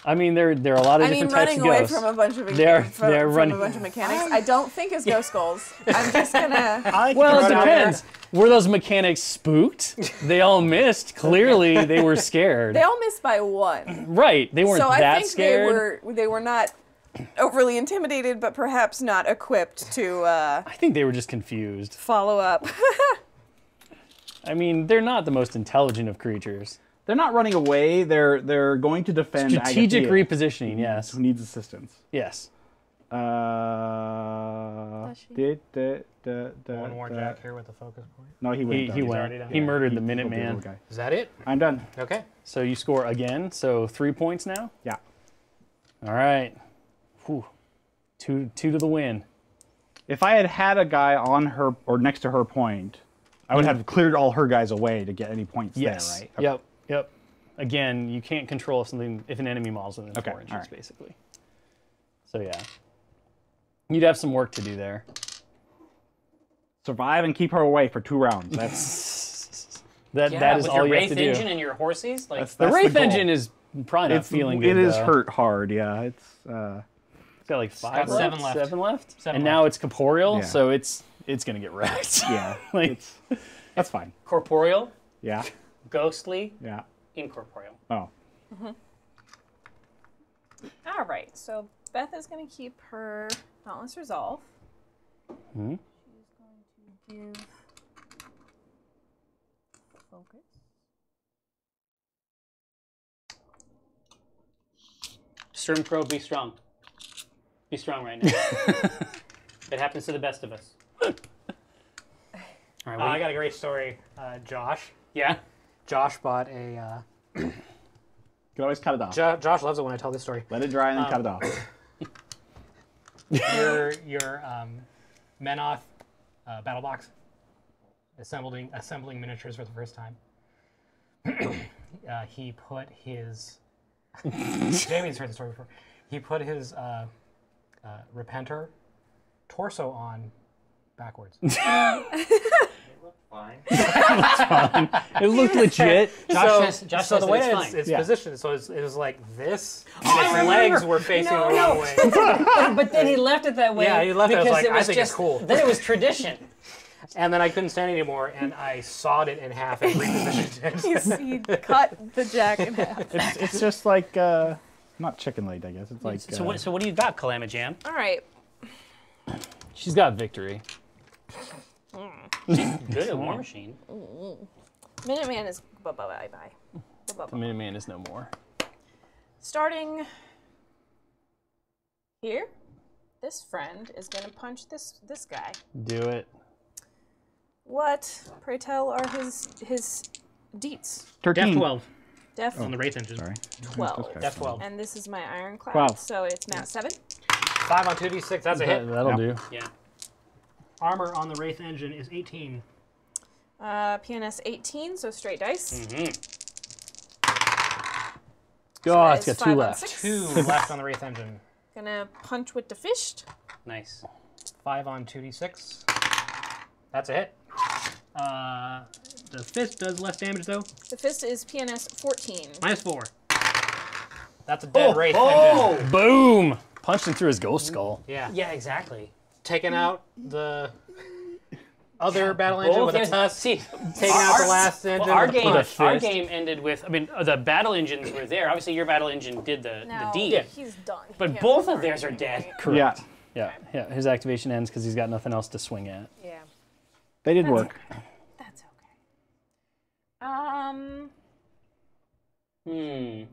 I mean, there are a lot of I mean, different types running of away ghosts. from a bunch of They're from running- a bunch of mechanics, I don't think is ghost goals. I'm just gonna. Well, it Run out depends. Were those mechanics spooked? They all missed. Clearly, they were scared. They all missed by one, Right. They weren't so I that think scared. they were not overly intimidated, but perhaps not equipped to I think they were just confused. follow up. I mean, they're not the most intelligent of creatures. They're not running away. They're going to defend Strategic Agathia, repositioning, yes. who needs assistance. Yes. One more Jack here with the focus point. No, he went. He went. already done. He murdered the He killed Minuteman. little guy. Is that it? I'm done. Okay. So you score again. So 3 points now. Yeah. All right. Whew. Two to the win. If I had had a guy on her or next to her point, I would have cleared all her guys away to get any points Yes. there, right? Okay. Yep. Yep. Again, you can't control if an enemy model's within 4 inches, all right. basically. So yeah, you'd have some work to do there. Survive and keep her away for 2 rounds. That's That Yeah, that is with all your you Wraith have to Engine do. and your horses. Like The that's Wraith goal. Engine is probably not feeling good. It is though. hurt hard. Yeah. It's. It's got like 5 got left. 7 left. 7 left. Seven and left. now it's corporeal, Yeah. so it's gonna get wrecked. Yeah. Like, That's fine. Corporeal, Yeah. ghostly, Yeah. incorporeal. Oh. All right, so Beth is going to keep her Dauntless Resolve. She's going to give focus. Sturmcrow, be strong. Be strong right now. It happens to the best of us. All right, I got a great story. Josh. yeah? Josh bought a. You can always cut it off. Josh loves it when I tell this story. Let it dry and then cut it off. Your Menoth battle box, assembling miniatures for the first time. He put his. Jamie's heard the story before. He put his Repenter torso on backwards. Fine. It looked legit. Josh so says the way that that it's it's Yeah. positioned, so it was like this. And his legs were facing the wrong way. But then he left it that way. Yeah, he left it. I was because like, I was think it's just, cool. Then it was tradition. And then I couldn't stand it anymore, and I sawed it in half and repositioned it. He cut the jack in half. It's just like, not chicken leg, I guess. It's like. So what do you got, Calamajam? All right. She's got victory. Good at Warmachine. Minuteman is bye-bye. The Minuteman is no more. Starting here, this friend is going to punch this guy. Do it. What, pray tell, are his deets? 13. Def 12 Def on the Wraith Engine. Sorry. 12. Def 12. And this is my ironclad, 12. so it's Mat 7. 5 on 2d6, that's a hit. That'll do. Yeah. Armor on the Wraith Engine is 18. PNS 18, so straight dice. God, That it's is got 2 5 on left. 6. 2 left on the Wraith Engine. Gonna punch with the fist. Nice. 5 on 2d6. That's a hit. The fist does less damage though. The fist is PNS 14. Minus 4. That's a dead Wraith Engine. Boom! Punched him through his ghost skull. Yeah. Yeah, exactly. Taking out the other battle engine with a tusk. See, Taking out the last engine well, our with a game, punch. our game ended with. I mean, the battle engines were there. Obviously, your battle engine did the Now, deed. he's done. He But can't both move of theirs are dead. Correct. Yeah. His activation ends because he's got nothing else to swing at. Yeah, They did work. that's okay. He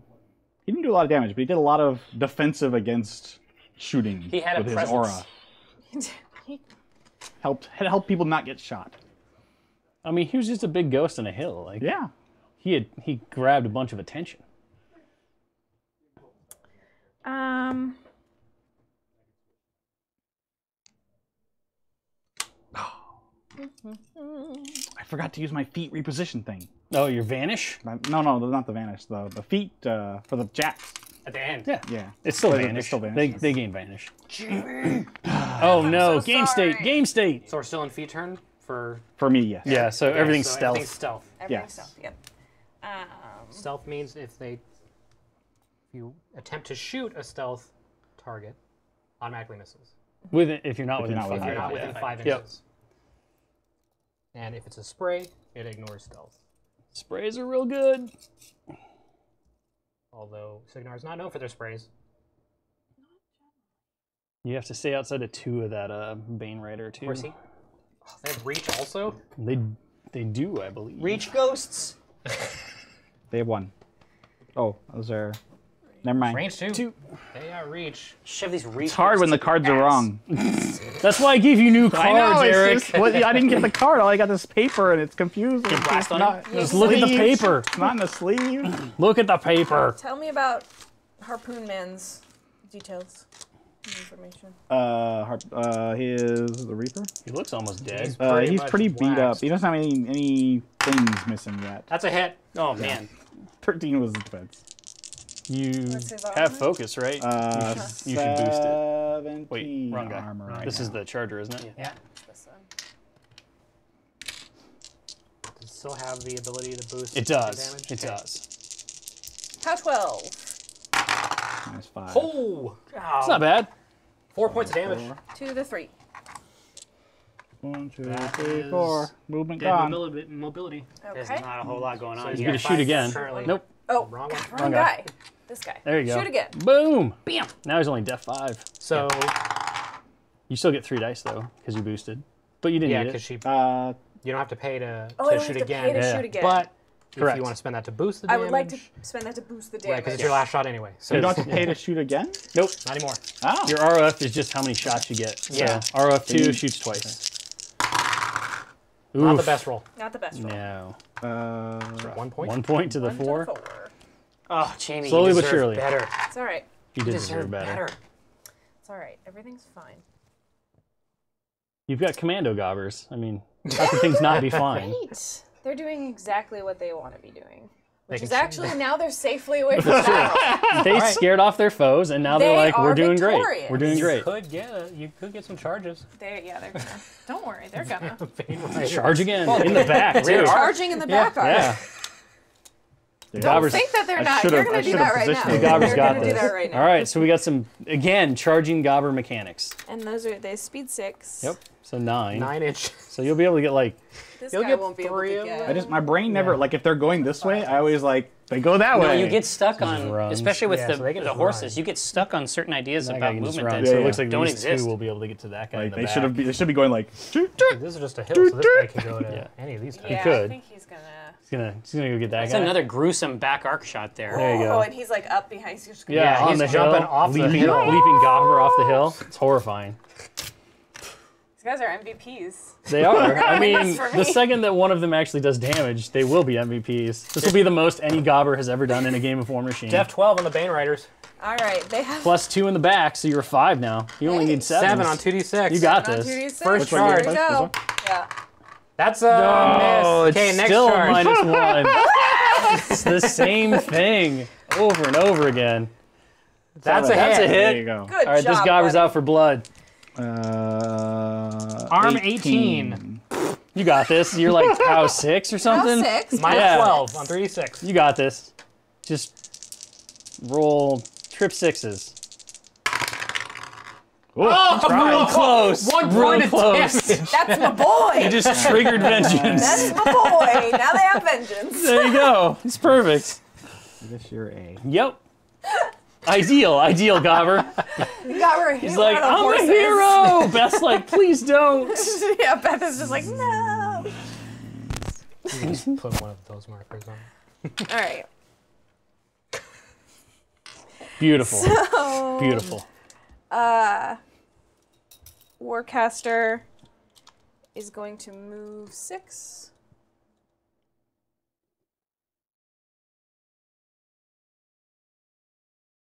didn't do a lot of damage, but he did a lot of defensive against shooting He had a with his presence. aura. He- Helped people not get shot. I mean, he was just a big ghost on a hill. Like Yeah. he grabbed a bunch of attention. I forgot to use my feet reposition thing. Oh, your vanish? No, not the vanish. The feet for the jacks. At the end. Yeah. Yeah. It's still Or is it vanish. still vanish? They gain vanish. Oh no! so Game sorry. state. Game state. So we're still in feet turn for. For me, yes. Yeah. So Okay, everything's so stealth. Everything's stealth. Everything's Yes. stealth, yep. Stealth means if you attempt to shoot a stealth target, automatically misses. If you're not within not 5. If you're not Yeah. within 5 Yep. inches. And if it's a spray, it ignores stealth. Sprays are real good. Although Cygnar is not known for their sprays. You have to stay outside of 2 of that Bane Rider too. Where's he? Oh, they have reach also? They do, I believe. Reach ghosts. They have 1. Oh, those are. Never mind. Range 2. 2. They got reach. Shove these reach. It's hard when the cards are wrong. That's why I gave you new cards, Eric. I didn't get the card. All I got this paper, and it's confusing. blast It's on not- Just look at the sleeves. paper. It's not in the sleeve. Look at the paper. Tell me about Harpoon Man's details. Information. He is the Reaper. He looks almost dead. He's much pretty beat up. waxed. He doesn't have any things missing yet. That's a hit. Oh man. 13 was the defense. You What's his armor? have focus, right? You should boost it. 17 Wait, wrong guy. armor right This is now. the charger, isn't it? Yeah. This one. Does it still have the ability to boost It the does. damage? It Okay. does. How 12? -5. Oh! It's not bad. 4 points of damage. 2 to 3. 1, 2, That 3, is 4. Movement dead gone. mobility. There's Okay. not a whole lot going on he's You here. get to got shoot 5 again. currently. Nope. Oh, Wrong one. wrong guy. This guy. There you go. Shoot again. Boom. Bam! Now he's only def 5. So, You still get 3 dice though, because you boosted. But you didn't yeah, need because it. she, you don't have to pay to Oh, I don't shoot have to again. pay to Yeah. shoot again. But if Correct. you want to spend that to boost the I damage, would like to spend that to boost the damage. because it's your last shot anyway. So You don't have to pay to shoot again? Nope. not anymore. Oh. Your ROF is just how many shots you get. So Yeah. ROF 2 shoots twice. Not the Oof. best roll. Not the best roll. No. 1 point. 1 point to the 1 to 4. 4. Oh, Jamie, Slowly you but deserve surely. better. It's all right. You did deserve deserve better. It's all right. Everything's fine. You've got commando gobbers. I mean, how could things not be fine? Great. They're doing exactly what they want to be doing. Which can is see actually now they're safely away from battle. They scared off their foes, and now they're They like, we're are doing great. victorious. We're doing great. You could get some charges. They're gonna. Don't worry, they're gonna. Charge again in the back, too. Charging in the back are. Yeah. The Don't gobbers, think that they're I not. should've- You're gonna I do should've that right now. positioned the gobbers You're got gonna this. do that right now. All right, so we got some, again, charging gobber mechanics. And those are they speed 6. Yep. So 9. 9-inch. So you'll be able to get like, This You'll guy get won't be able 3 to of get. them. My brain never, like, if they're going this way, I always, like, they go that No, way. you get stuck on, runs. especially with Yeah, so they can the just horses, run. you get stuck on certain ideas that guy about can just movement run. that So it Yeah, looks like don't these exist. two will be able to get to that guy in Like, the they back. should be going, like, This is just a hill, so this guy can go to Yeah. any of these guys. Yeah, could. I think he's gonna. He's gonna go get that That's guy. another gruesome back arc shot there. There you go. Oh, and he's like up behind. He's just gonna. Yeah, on he's the jumping hill, off the leaping, hill. leaping gobber off the hill. It's horrifying. These guys are MVPs. They are. I win mean, this for the me. second that one of them actually does damage, they will be MVPs. This will be the most any gobber has ever done in a game of Warmachine. Def 12 on the Bane Riders. All right, they have. Plus 2 in the back, so you're 5 now. You only Hey. need 7. 7 on 2d6. You got on this. 2d6. First Here charge. we go. Yeah. That's a Oh, miss. it's Okay, next still charge. -1. It's the same thing over and over again. That's a That's a hit. hit. There you go. Good All right, job. this gobber's buddy. out for blood. Arm 18. You got this. You're like POW 6 or something? Now 6. Minus Yeah. 12 on 3d6. You got this. Just roll trip 6s. Oh, Real close. 1 Real point of close. damage. That's my boy. You just triggered vengeance. That's my boy. Now they have vengeance. There you go. It's perfect. This your A. Yep. Ideal, Gobber. He's Like, I'm a hero. Beth's like, please don't. Yeah, Beth is just like, no. Just put one of those markers on. All right. Beautiful. So, Beautiful. Warcaster is going to move 6.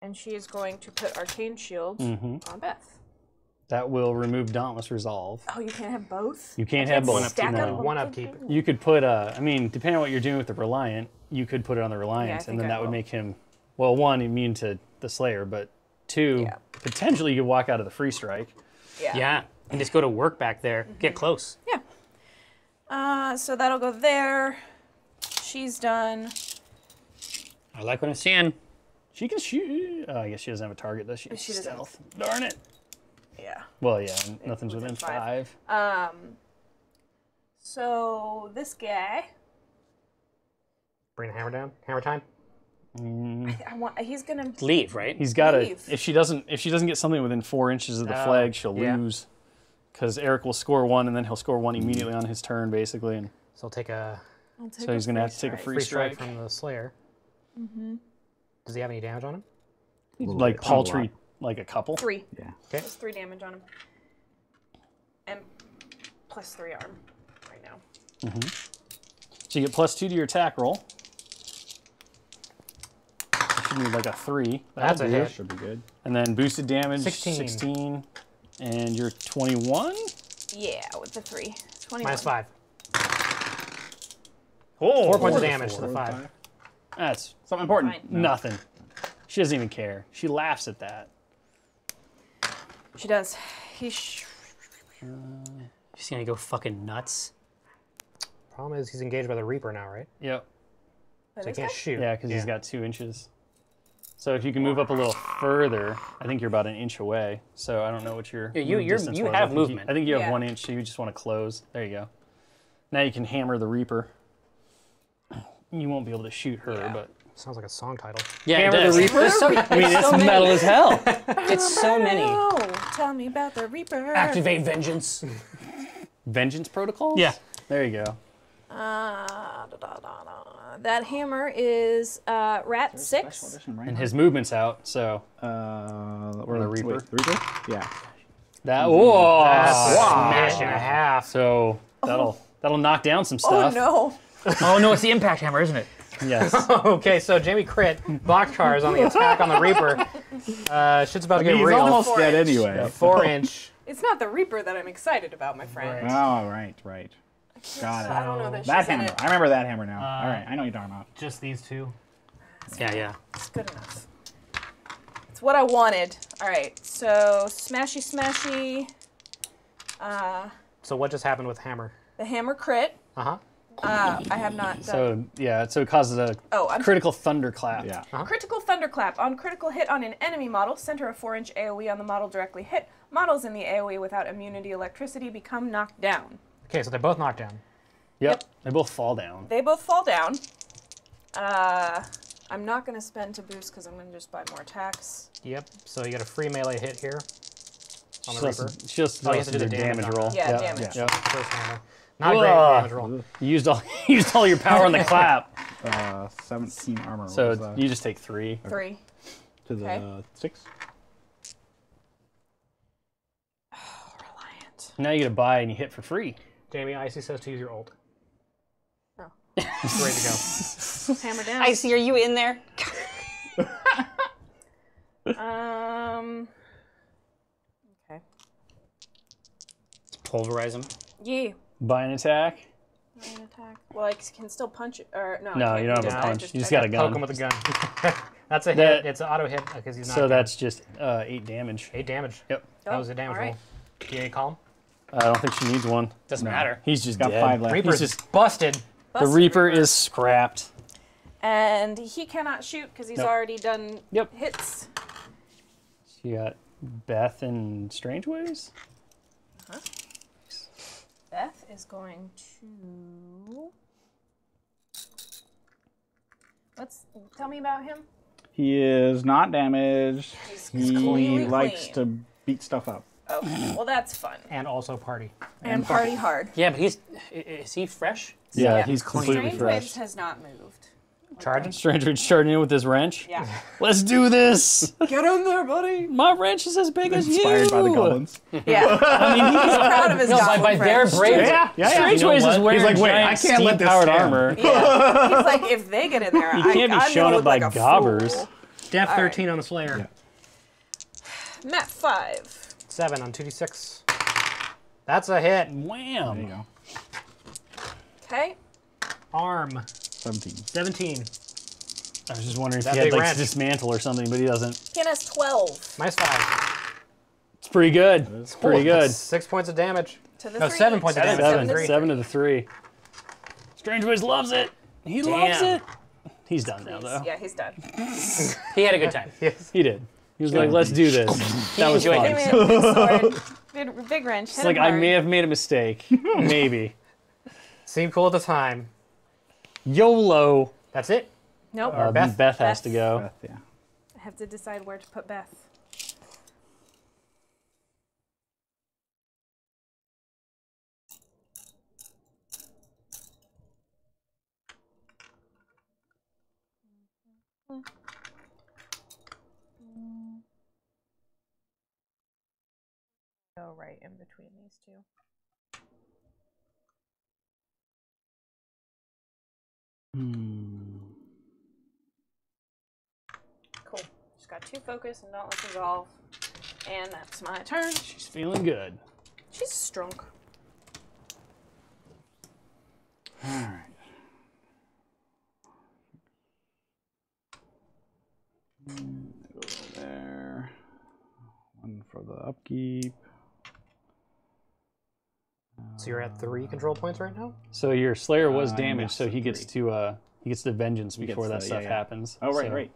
And she is going to put Arcane Shield on Beth. That will remove Dauntless Resolve. Oh, you can't have both? You can't have both. Stack No. up One upkeep. You could put, I mean, depending on what you're doing with the Reliant, you could put it on the Reliance, think and then I that would will. make him, well, 1, immune to the Slayer, but 2, Yeah. potentially you could walk out of the Free Strike. Yeah, and just go to work back there. Get close. So that'll go there. She's done. I like what I'm seeing. She can shoot. Oh, I guess she doesn't have a target, does she? She doesn't. Stealth. Darn it. Yeah. Well, yeah, nothing's within within 5. 5. So this guy, Bring the hammer down. Hammer time. he's gonna. Leave, right? He's got to. Leave. If she doesn't get something within 4 inches of the flag, she'll yeah. lose. Because Eric will score 1, and then he'll score 1 immediately on his turn, basically. And So I'll take a so he's gonna have to take a free free strike strike. from the Slayer. Does he have any damage on him? Like bit, paltry, not a like a couple. 3. Yeah. Okay. Just 3 damage on him. And plus 3 arm right now. So you get plus 2 to your attack roll. You should need like a 3. That's a That'll do. hit. Should be good. And then boosted damage, 16. 16. And you're 21? Yeah, with the 3. 21. Minus 5. Oh, 4 points of damage to the 5. That's Something important. Fine. nothing. She doesn't even care. She laughs at that. She does. She's gonna go fucking nuts. Problem is he's engaged by the Reaper now, right? Yep. So he can't shoot. Yeah, because he's got 2 inches. So if you can move up a little further, I think you're about an inch away. So I don't know what your you distance was. have movement. I think you have Yeah. 1 inch, so you just want to close. There you go. Now you can hammer the Reaper. You won't be able to shoot her, but Sounds like a song title. Yeah, it Hammer the does. Reaper? There's so, I mean, it's so many. metal as hell. It's so many. Oh, tell me about the Reaper. Activate vengeance. Vengeance protocols? Yeah. There you go. That hammer is Rat 6. And his movement's out, so Or the Reaper? Wait, Reaper? Yeah. that. Whoa! Smash and a half. So that'll knock down some Oh stuff. no. Oh no, it's the impact hammer, isn't it? Yes. Okay, so Jamie crit, boxcars on the attack on the Reaper. Shit's about to get He's real. almost dead anyway. 4-inch. It's not the Reaper that I'm excited about, my friend. Oh, right. Got it. I don't know that she's That in hammer. it. I remember that hammer now. All right, I know what you're talking about. Just these two. Yeah. It's good enough. It's what I wanted. All right, so smashy. So what just happened with hammer? The hammer crit. Uh-huh. I have not done. So yeah, so it causes a I'm critical thunderclap. Yeah. Critical Thunderclap. On critical hit on an enemy model, center a 4-inch AoE on the model directly hit. Models in the AoE without immunity electricity become knocked down. Okay, so they're both knocked down. Yep. They both fall down. They both fall down. I'm not going to spend to boost because I'm going to just buy more attacks. Yep. So you get a free melee hit here on the Just, Reaper. just Oh, you have to do the damage on roll. Yeah, damage. Yep. First hammer. Not great Whoa. damage roll. You used all your power on the clap. 17 armor. So What was that? you just take 3. 3. To the okay. 6. Reliant. Now you get a buy and you hit for free. Jamie, Icy says to use your ult. Oh. It's ready to go. Hammer down. Icy, are you in there? Okay. Pulverize him. Yeah. Buy an attack. An attack. Well, I can still punch it. Or no. I No, can't you don't do have a that. punch. I You just got a I gun. Poke him with a gun. That's a hit. That- It's an auto hit because he's not. So that's just 8 damage. 8 damage. Yep. That was a damage all right. roll. PA calm. I don't think she needs one. Doesn't matter. He's just Got dead. 5 left. Reaper's He's just busted. the Busted Reaper is scrapped. And he cannot shoot because he's Nope. already done Yep. hits. You got Beth and Strange Ways. Beth is going to. Tell me about him. He is not damaged. He clean. likes Clean. to beat stuff up. Oh, well, that's fun. And also party. And party hard. Yeah, but is he fresh? Yeah, Yeah. he's completely Strange fresh. Waves has not moved. Charging? Strange Waves charging in with his wrench. Yeah. Let's do this. Get in there, buddy. My wrench is as big as you. Inspired by the goblins. Yeah. I mean, He's proud of his goblin by their friends. bravery. Strange You know Ways is what? wearing He's like, wait, giant I can't let this steam-powered stand. armor. Yeah. He's like, if they get in there, You can't be I'm shown gonna up look by like a gobbers. fool. Def All 13 on the Slayer. Yeah. Map 5. 7 on 2d6. That's a hit. There you Wham. go. Okay. Arm. 17. 17. I was just wondering if That he had big like wrench. dismantle or something, but he doesn't. He has 12 Minus 5. It's pretty good. It's pretty good. 6 points of damage. to the No, 3. 7 points of damage. Seven. to the Seven to the 3. Strange Ways loves it. He loves Damn. it. He's done now, though. Yeah, he's done. He had a good time. Yes. He did. He was like, let's do this. That was enjoyed fun. it. Give me a big sword. Big wrench. It's like, I may have made a mistake. Maybe. Seemed cool at the time. YOLO. That's it. Nope. Beth. Has to go. Beth, yeah. I have to decide where to put Beth. Go right in between these two. Cool. Just got 2 focus and Dauntless Resolve. And that's my turn. She's feeling good. She's strong. All right. Go there. 1 for the upkeep. So you're at 3 control points right now? So your Slayer was damaged, yes, so he gets 3. to he gets the vengeance before that the- stuff yeah. happens. Oh, right, So, right.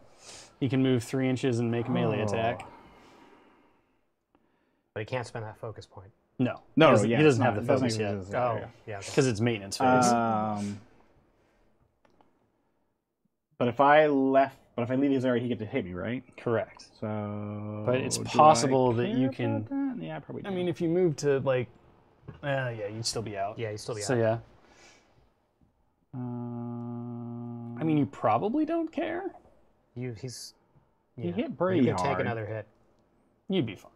He can move 3 inches and make a melee attack. But he can't spend that focus point. No. No, he doesn't have the focus yet. Oh, yeah. Because it's maintenance phase. But if I leave his area, he gets to hit me, right? Correct. So. But it's do possible I that care you about can. that? Yeah, probably. I mean, if you move to like, yeah, you'd still be out. Yeah, he'd still be out. So yeah. I mean, you probably don't care. He hit pretty You can hard. take another hit. You'd be fine.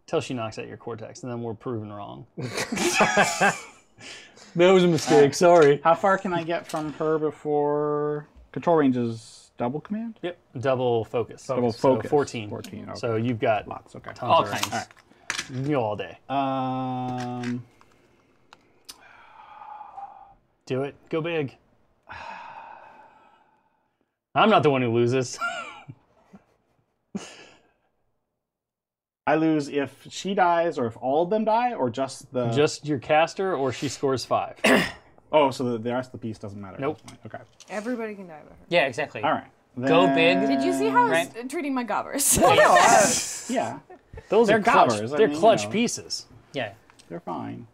Till she knocks out your cortex, and then we're proven wrong. That was a mistake. Sorry. How far can I get from her before control range is double command? Yep. Double focus. Double So focus. 14. 14. Okay. So you've got Lots. Okay. tons All of range. kinds. All right. You can go all day. Do it. Go big. I'm not the one who loses. I lose if she dies, or if all of them die, or just the. Just your caster, or she scores 5. Oh, so the rest of the piece doesn't matter. at Nope. this point. Okay. Everybody can die but her. Yeah, exactly. All right. Go big. Did you see how I was Right. treating my gobbers? Yeah, Those They're are clutch. gobbers, I They're mean, you clutch know. pieces. Yeah. they're fine.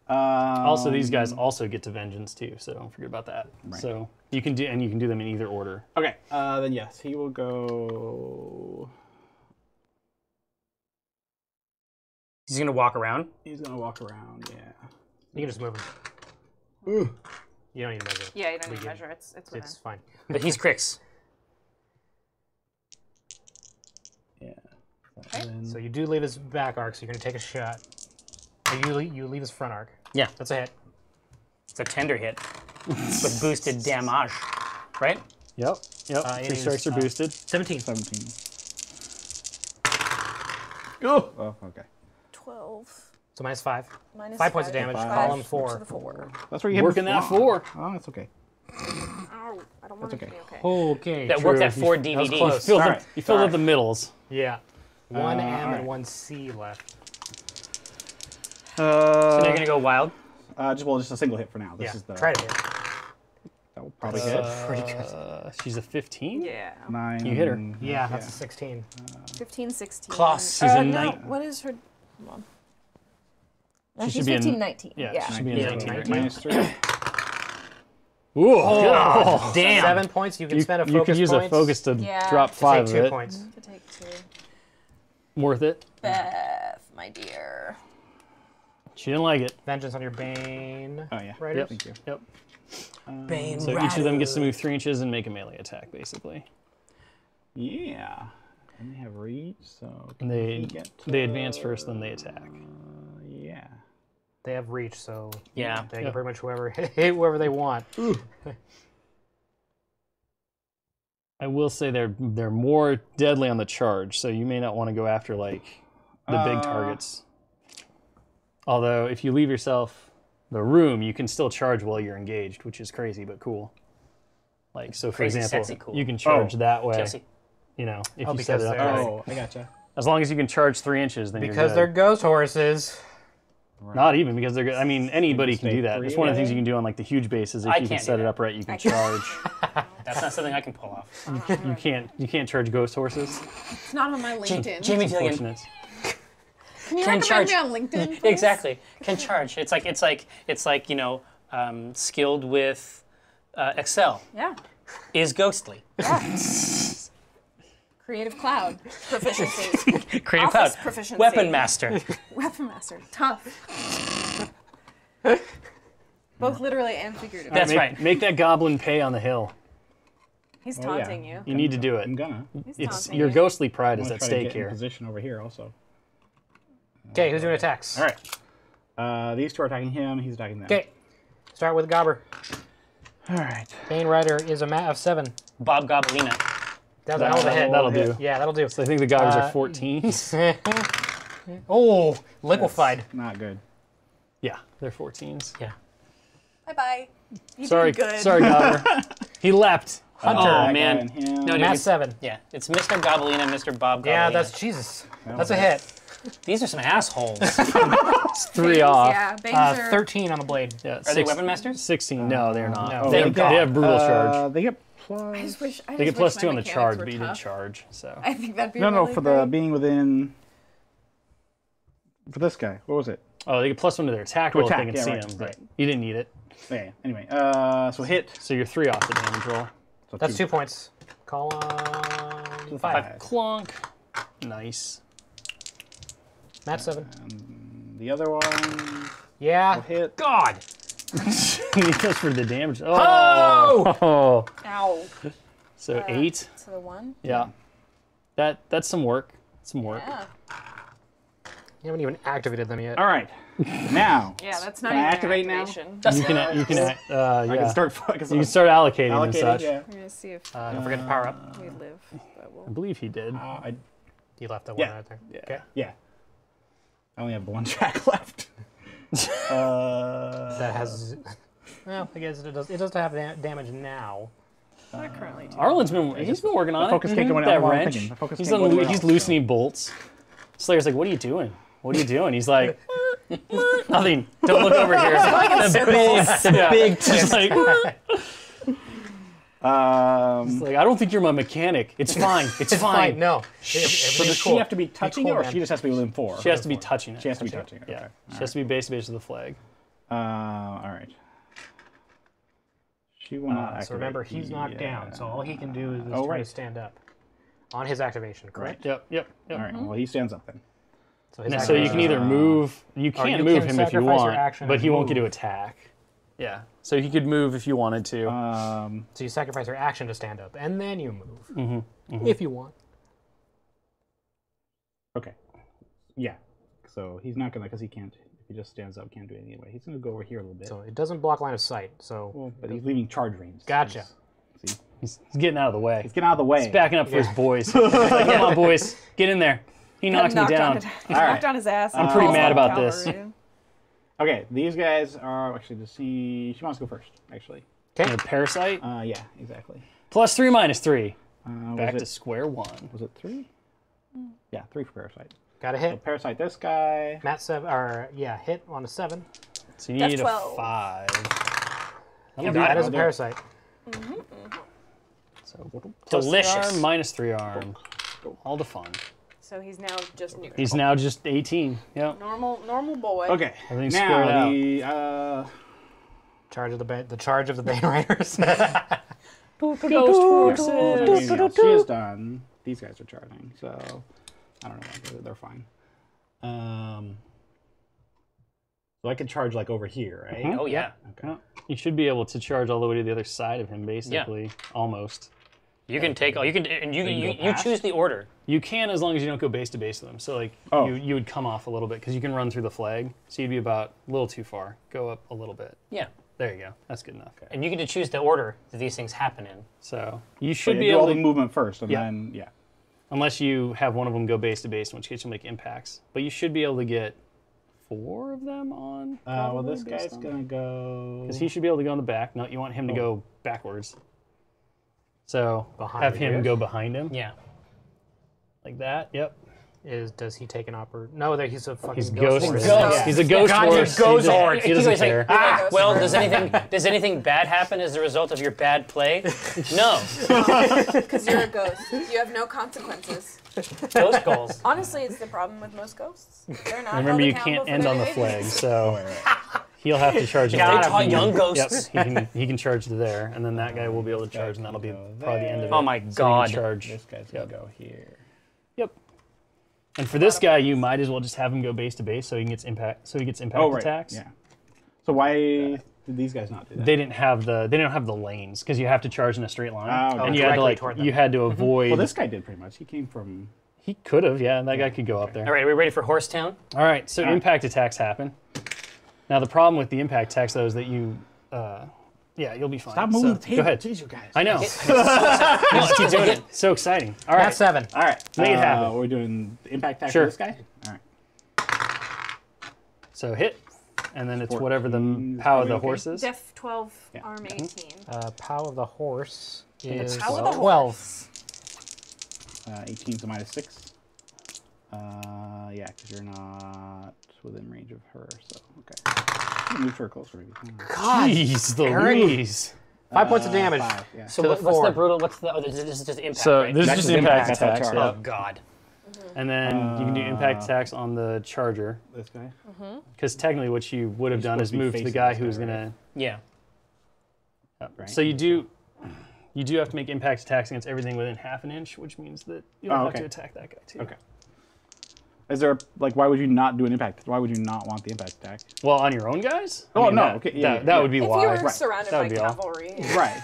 Also, these guys also get to vengeance too, so don't forget about that. Right. So you can do them in either order. Okay. Then yes, he will go. He's gonna walk around. He's gonna walk around. Yeah. You can just move him. Ooh. You don't need to measure. Yeah, you don't We need to can- measure. It's within. It's fine. But he's Crix. Yeah. So you do leave his back arc, so you're going to take a shot. Or you leave his front arc. Yeah. That's a hit. It's a tender hit with boosted damage, right? Yep. Yep. It 3 is, strikes are boosted. 17. 17. Oh. Oh. Okay. 12. So minus 5. Minus 5 points of damage. Column To 4. the 4. That's where you hit Working me that for. 4. Oh, that's okay. Ow, I don't want That's it to okay. be okay. Okay. That True. worked at 4 was DVD. close. Filled All up, right. you filled up Sorry. the middles. Yeah. 1 M alright. and 1 C left. So they're gonna go wild. Just a single hit for now. This Yeah. is the. Try to hit. That will probably hit. Pretty good. She's a 15? Yeah. 9. You hit her. Yeah, that's a 16. 15, 16. Kloss. She's a no, knight. what is her... Hold on. No, She she's should be 15, in- 19. Yeah, Yeah. she should be in Yeah, 19 right 19. now. Minus 3. Ooh, Oh, damn. 7 points. You can spend a focus you could use points a focus to Yeah. drop To take 5 Take of 2 it. points. To take 2. Worth it. Beth, my dear. She didn't like it. Vengeance on your Bane. Oh yeah. Riders. Thank you. Yep. Bane So each of them gets to move 3 inches and make a melee attack, basically. Yeah. And they have reach, so. And can he get to they advance first, then they attack. Yeah. They have reach, so Yeah. they can Yeah. pretty much hit whoever they want. I will say they're more deadly on the charge, so you may not want to go after like the big targets. Although if you leave yourself the room, you can still charge while you're engaged, which is crazy but cool. Like so, for Crazy, example, sexy cool. you can charge that way. Chelsea. You know, if Oh, you set because it up they're- right. Oh, I gotcha. As long as you can charge 3 inches, then Because you're they're good. ghost horses. Not even because they're good. I mean, anybody can stay do that. free It's one of the things away. you can do on like the huge bases. If I you can can't set do it that. up right, you can charge. That's not something I can pull off. You can't charge ghost horses. It's not on my LinkedIn. Jamie Dillian Fortunate. Can you can recommend charge- me on LinkedIn, please? exactly can charge. It's like you know, skilled with Excel Yeah. is ghostly. Creative Cloud proficiency. Creative Office Cloud. proficiency. Weapon Master. Weapon Master. Tough. Both literally and figuratively. That's right. Make that goblin pay on the hill. He's Oh, yeah. taunting you. You need to do I'm it. gonna. He's It's taunting your you. ghostly pride I'm is gonna at try to stake get in here. position over here also. Okay, who's doing attacks? All right. These two are attacking him. He's attacking them. Okay, start with Gobber. All right. Bane Rider is a mat of 7. Bob Goblina. That's a hell of a hit. That'll do. Yeah, that'll do. So I think the goblins are 14s. Oh, liquefied. Not good. Yeah, they're 14s. Yeah. Bye-bye. You Sorry, did good. sorry, Gobber. He leapt. Hunter. Oh That guy man. and him. No, Mat it's, 7. yeah, it's Mr. Goblina, Mr. Bob Goblina. Yeah, that's Jesus. That's a hit. These are some assholes. It's 3 off. Yeah, bangs are... 13 on the blade. Yeah, Are they weapon masters? 16. No, they're not. No. Oh, They they've have brutal charge. They get I just wish. I They just get wish +2 my on the mechanics charge, were but you didn't tough. charge. So I think that'd be No, really for the great. being within. For this guy, what was it? oh, they get +1 to their attack roll if attack, they can yeah, see right, him, but right. you didn't need it. Yeah. Anyway, so hit. So you're 3 off the damage roll. So That's 2 points. Call on 5. Clunk. Nice. Matt 7. The other one. Yeah. Hit. God. He goes for the damage. Oh! Ow. So 8. To the 1. Yeah. That's some work. Some work. Yeah. You haven't even activated them yet. All right. Now. Yeah, that's not Can I even activate an now? activation. You can yeah. I can start. You can start allocating and such. Yeah. I'm gonna see if Don't forget to power up. we live. But I we'll... believe he did. You left the one Yeah. right there. Yeah. Okay. Yeah. I only have one track left. That has. Well, I guess it does have damage now. Not currently. Arlen's he's been working on it. focus can't go in That I'm wrench. thinking. The focus He's, can't go anywhere he's else, loosening bolts. Slayer's like, what are you doing? What are you doing? He's like, nothing. Don't look over here. The big just like, So like, I don't think you're my mechanic. It's fine. It's fine. No. does she have to be touching it, or she just has to be within 4? She has to be touching it. She has to be touching it. Yeah. Okay. She has to be base to base with the flag. All right. She will not activate. So remember, he's knocked down, so all he can do is try right. to stand up. On his activation, correct? Yep. All right. Well, he stands up then. So, his So you can activation- either move. You Or can you move can him if you sacrifice your want, action but and he won't get to move. attack. Yeah. So he could move if you wanted to. So you sacrifice your action to stand up, and then you move. If you want. Okay. Yeah. So he's not gonna, because he can't. If he just stands up, can't do anything anyway. He's gonna go over here a little bit. So it doesn't block line of sight. So Well, but he's leaving charge range. Gotcha. See? He's getting out of the way. He's getting out of the way. He's backing up for his boys. He's like, come on, boys, get in there. He knocked me down. Knocked on his ass. I'm pretty mad about this. Okay, these guys are actually she wants to go first, actually. And a parasite. Yeah, exactly. +3, -3. Back Was to it, square one. was it 3? Yeah, 3 for parasite. got a So hit. parasite this guy. Matt 7, or yeah, hit on a 7. So you That's need a 12. 5. That is a parasite. So Delicious. +3 arm, -3 arm. All the fun. So he's now just neutral. He's now just 18. Yep. normal boy. Okay. Everything's squared Now out. the The charge of the Bane Riders. Ghost horses. she is done. These guys are charging, so I don't know. They're fine. So I could charge like over here, right? Oh yeah. Okay. You should be able to charge all the way to the other side of him, basically. Almost. You can take. You can. And go you past? choose the order. You can, as long as you don't go base to base with them. So like you would come off a little bit because you can run through the flag. So you'd be about a little too far. Go up a little bit. Yeah. There you go. That's good enough. And you get to choose the order that these things happen in. So you So should you be do able all to, the movement first, and Yeah. then yeah. unless you have one of them go base to base, in which case you'll make impacts. But you should be able to get 4 of them on. Well, this guy's gonna go. Because he should be able to go in the back. No, you want him to go backwards. So Behind have him you. go behind him. Yeah. Like that. Yep. Does he take an No, that he's a fucking He's ghost. ghost. horse. He's a ghost God, you're horse. ghost He horse. doesn't He's like, care. Well, does anything bad happen as a result of your bad play? No. Because you're a ghost. You have no consequences. Ghost goals. Honestly, it's the problem with most ghosts. They're not. Remember, held you accountable can't for end their on the behaviors. flag, so he'll have to charge. They him. taught young Yep, ghosts. he can charge to there, and then that guy will be able to charge, and that'll be probably the end of it. Oh my So he can God. charge. This guy's gonna go here. Yep. And for this guy, you might as well just have him go base to base, so he gets impact. So he gets impact attacks. Yeah. So why did these guys not do that? They didn't have the lanes because you have to charge in a straight line, Oh, okay. and you had to Directly toward them. you had to avoid. Well, this guy did pretty much. He came from. He could have, yeah. That guy could go up there. All right, are we ready for Horsetown? All right, so impact attacks happen. Now the problem with the impact attacks though is that you, yeah, you'll be fine. Stop moving So, the table. Go ahead. Jeez, you guys. I know. No, Let's keep doing it. So exciting. All right. Matt 7. All right. Make it happen. We're doing the impact attack Sure. for this guy. All right. So hit, and then it's 14 whatever the is power of the probably okay. horse is. Def 12, arm 18. Power of the horse is Power of the 12. 18's a -6. Yeah, because you're not within range of her. So okay. Move her closer, maybe. Jeez, Eric. Louise. 5 points of damage. 5, yeah. So To the what's the 4. brutal? What's the? Oh, this is just impact. So right? this is That's just just impact impact, that's attacks. our Yeah. Oh God. And then you can do impact attacks on the charger. This guy. Because technically, what you would have You're done is supposed to be move to the facing guy this who's guy, gonna. Yeah. Right. So you do have to make impact attacks against everything within half an inch, which means that you don't have okay. to attack that guy too. Okay. Is there like why would you not do an impact? Why would you not want the impact attack? Well, on your own guys? Oh, no, that, okay, yeah, that yeah. would be If why. you were surrounded That by would be all. cavalry. Right.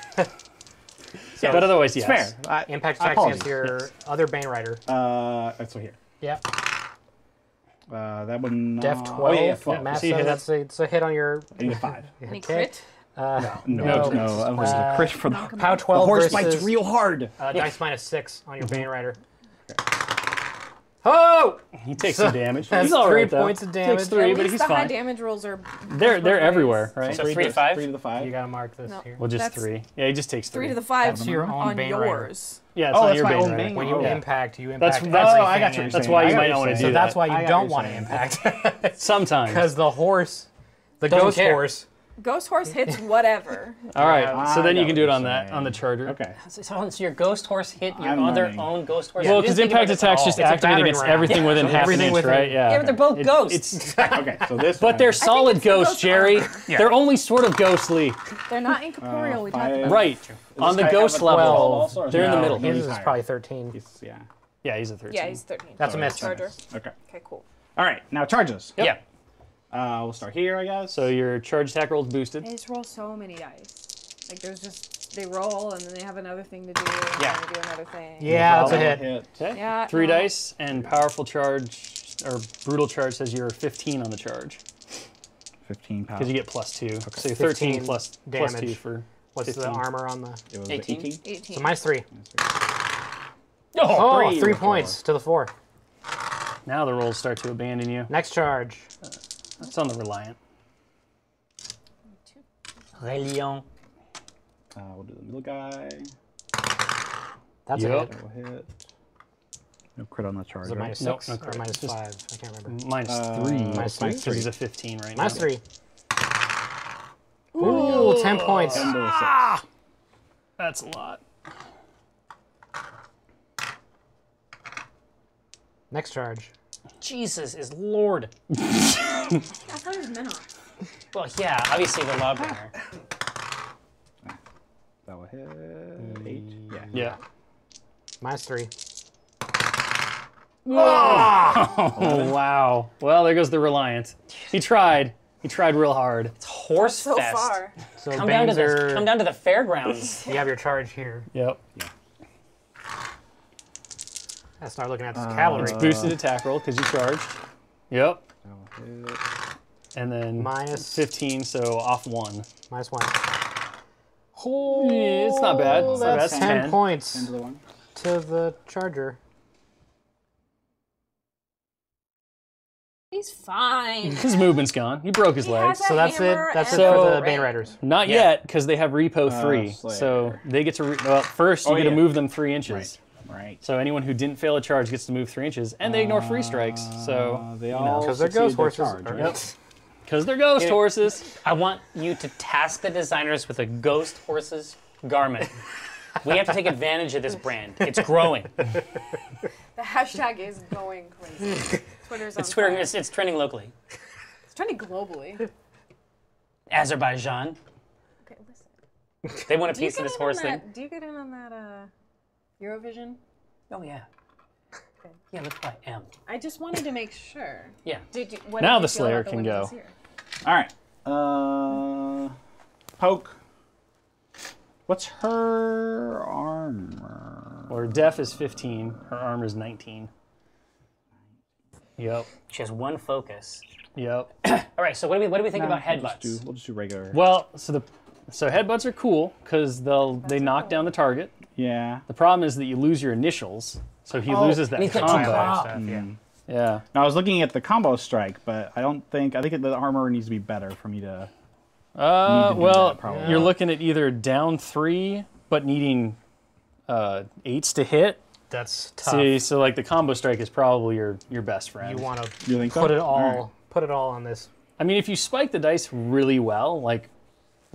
But otherwise, yes. It's fair. Impact I attacks against apologize. your other Bane Rider. So here. Yeah. That one. Def 12. Oh yeah, 12. Math So you 7, hit that's a hit on your. I need a 5. Any Okay. crit? No, No. that was a crit for the Pow 12 horse versus bites real hard. dice -6 on your Bane Rider. Oh! He takes some damage. That's He's all 3 right, though. points of Takes damage. 3, At but least he's the high fine. damage rolls are. They're both ways. everywhere, right? So 3 to 5. 3 to the 5. You gotta mark this No. here. Well, just That's 3. Yeah, he just takes 3. 3 to the 5 That's your own on Bane Rider. yours. Yeah, it's Oh, not that's your my Bane own Rider. Bane. When you Oh. impact, you That's impact that's Oh, I got you. everything. That's why you I got might what not want you're to do So saying. that. that's why I you got don't what want to you're impact. Sometimes. Because the horse, the Doesn't ghost care. horse. Ghost horse hits whatever. All right, I so then you got can what do it you're on that saying. on the charger. Okay. So your ghost horse hit your I'm other learning. own ghost horse. Well, You because didn't think impact about it at attacks all. just It's a activate battering against ram. everything within half everything an inch, within- right? Yeah. Yeah, but they're both ghosts. It's, Okay. So this. but one. they're solid it's the ghosts, ghost Jerry. armor. They're only sort of ghostly. They're not incorporeal. We talked 5. about Right. On the guy ghost have a level, 12 also, or is they're in the no? middle. No, His he's is higher. probably 13. Yeah. Yeah, he's a 13. Yeah, he's 13. That's a miss. Charger. Okay. Okay, cool. All right. Now charges. Yeah. We'll start here, I guess. So your charge attack roll is boosted. They just roll so many dice. Like there's just they roll and then they have another thing to do. And Yeah. then they do another thing. Yeah, that's a I'll hit. Okay. Yeah, 3 no. dice and powerful charge or brutal charge says you're 15 on the charge 15 pounds. because you get +2. So you're 13 15 plus damage. 2 for What's 15. the armor on the? It was 18. 18. 18. So -3. Oh, Oh, 3 3 to points to the 4. now the rolls start to abandon you. Next charge. It's on the Reliant. Reliant. We'll do the middle guy. That's a Yep. hit. We'll hit. No crit on the charge. Is it right? -6 Nope, no or crit. -5? Just- I can't remember. -3. minus three? Because he's a 15 right now. -3. Ooh, 10 points. 10 to a 6. That's a lot. Next charge. Jesus is Lord. I thought it was Menor. Well, yeah, obviously the Lawbringer. That will hit 8. Yeah. Yeah. -3. Oh, wow. Well, there goes the Reliant. He tried. He tried real hard. Horse So fest. far. So Come down, Banes to are, come down to the fairgrounds. you have your charge here. Yep. Let's start looking at this cavalry. Boosted attack roll because you charged. Yep. That will hit. And then Minus- 15, so off 1. -1. It's not bad. It's not bad. That's It's 10 10 points to the 1. to the charger. He's fine. His movement's gone. He broke his He legs. has So that's it. hammer That's it and for So- the Bane Riders. Not Yeah. yet, because they have Repo 3. So Slayer. they get to, well, first you Oh, get to yeah. move them 3 inches. Right. So anyone who didn't fail a charge gets to move 3 inches, and they ignore free strikes. So, They all Because they're succeed ghost their horses. charge, or- right? because they're ghost horses. I want you to task the designers with a ghost horse's garment. We have to take advantage of this brand. It's growing. The hashtag is going crazy. Twitter's on It's Twitter. fire. It's trending locally. It's trending globally. Azerbaijan. Okay, listen. They want a Do you piece of get this in on horse thing. that? Do you get in on that Eurovision? Oh yeah. Yeah, look who I am. I just wanted to make sure. Yeah. What Now did you the feel Slayer about the can winner go. this year? All right. Poke. What's her armor? Or Def is 15. Her armor is 19. Yep. She has one focus. Yep. All right. So what do we think about We'll headbutts? just do regular. Well, so headbutts are cool because they knock down the target. Yeah. The problem is that you lose your initials, so he loses that he's got combo. two Stuff, yeah. Yeah. Now I was looking at the combo strike, but I think the armor needs to be better for me to. do Well, that, probably. you're looking at either down 3 but needing 8s to hit. That's tough. See, so like the combo strike is probably your best friend. You want to You think so? put it All right. all on this. I mean, if you spike the dice really well, like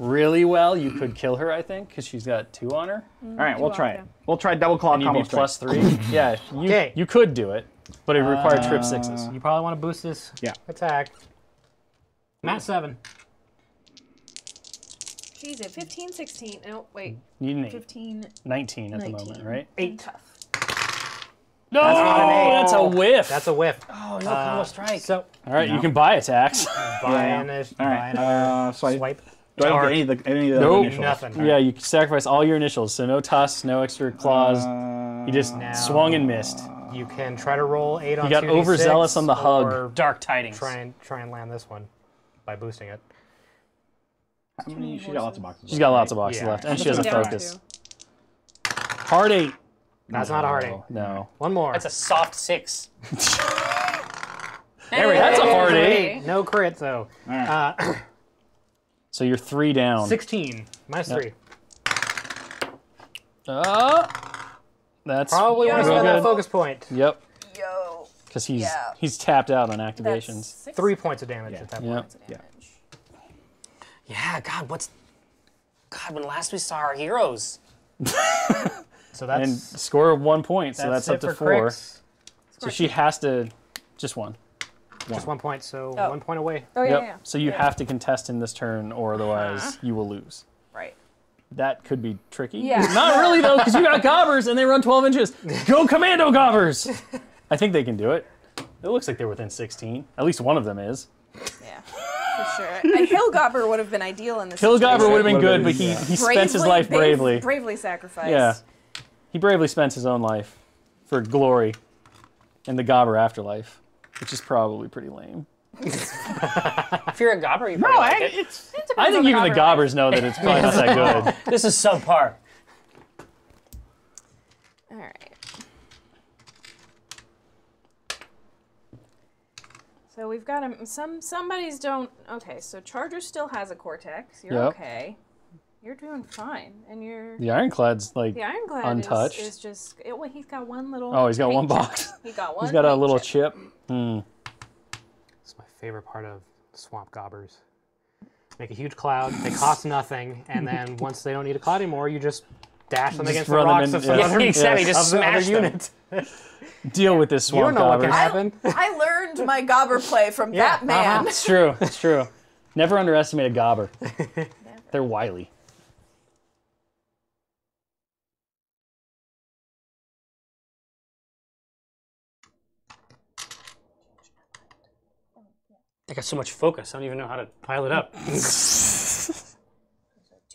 really well, you could kill her, I think, because she's got 2 on her. All right, we'll try it. yeah. We'll try double claw And you'd combo be strike. +3. Yeah, you could do it, but it required trip 6s. You probably want to boost this attack. Matt 7. She's at 15, 16. Oh, wait. Need an 8. 15. 19 at the 19. moment, right? 8. Tough. No, not an 8. that's a whiff. That's a whiff. Oh, no combo strike. So, All right, you can buy attacks. buy Yeah. another All right. So I swipe. do I don't get any of the Nope. initials? Nothing. Yeah, you can sacrifice all your initials, so no tusks, no extra claws. You just swung and missed. You can try to roll 8 on You got 2d6, overzealous on the hug. or Dark tidings. try and land this one by boosting it. How many? She's got lots of boxes. She's got lots of boxes Yeah. left, and she has a Down focus. 2. Hard 8. That's not a hard 8. No. One more. That's a soft 6. There we go. That's a hard 8. No crit though. All right. So you're 3 down. 16 minus 3. That's Probably want to real spend that good. focus point. Yep, Yo. because Yeah. he's tapped out on That's activations. 6 3 points of damage at that point. Yep. points of damage. Yeah, God, when last we saw our heroes. So And that's score of 1 point, so that's up it to for 4. cricks. So she has to just 1. Just 1 point, so Oh. 1 point away. Oh, yeah, Yep. yeah. So you have to contest in this turn, or otherwise you will lose. Right. That could be tricky. Yeah. Not really though, because you got gobbers and they run 12 inches. Go commando gobbers! I think they can do it. It looks like they're within 16. At least one of them is. Yeah. For sure. A hill gobber would have been ideal in this Hill situation. gobber would have been Would've good, but been, he spent his life bravely. Bravely sacrificed. Yeah. He bravely spent his own life for glory in the gobber afterlife, which is probably pretty lame. If you're a gobber, you probably like it. I think even the gobbers know that it's probably not that good. This is subpar. All right. So we've got somebody's don't. Okay, so Charger still has a Cortex. You're Yep. okay. You're doing fine, and you're The Ironclad's like the Ironclad untouched. is just. Well, he's got one little. Oh, he's got one paint box. chip. He got one. He's got a paint little chip. chip. It's my favorite part of swamp gobbers. Make a huge cloud, they cost nothing, and then once they don't need a cloud anymore, you just dash them Just against the run them rocks in, of some yeah. other, Exactly, Yes. just of the other smash them. unit. Deal with this You don't swamp know what gobber. can happen. I learned my gobber play from Yeah, that man. It's true. It's true. Never underestimate a gobber. They're wily. I got so much focus, I don't even know how to pile it up. Too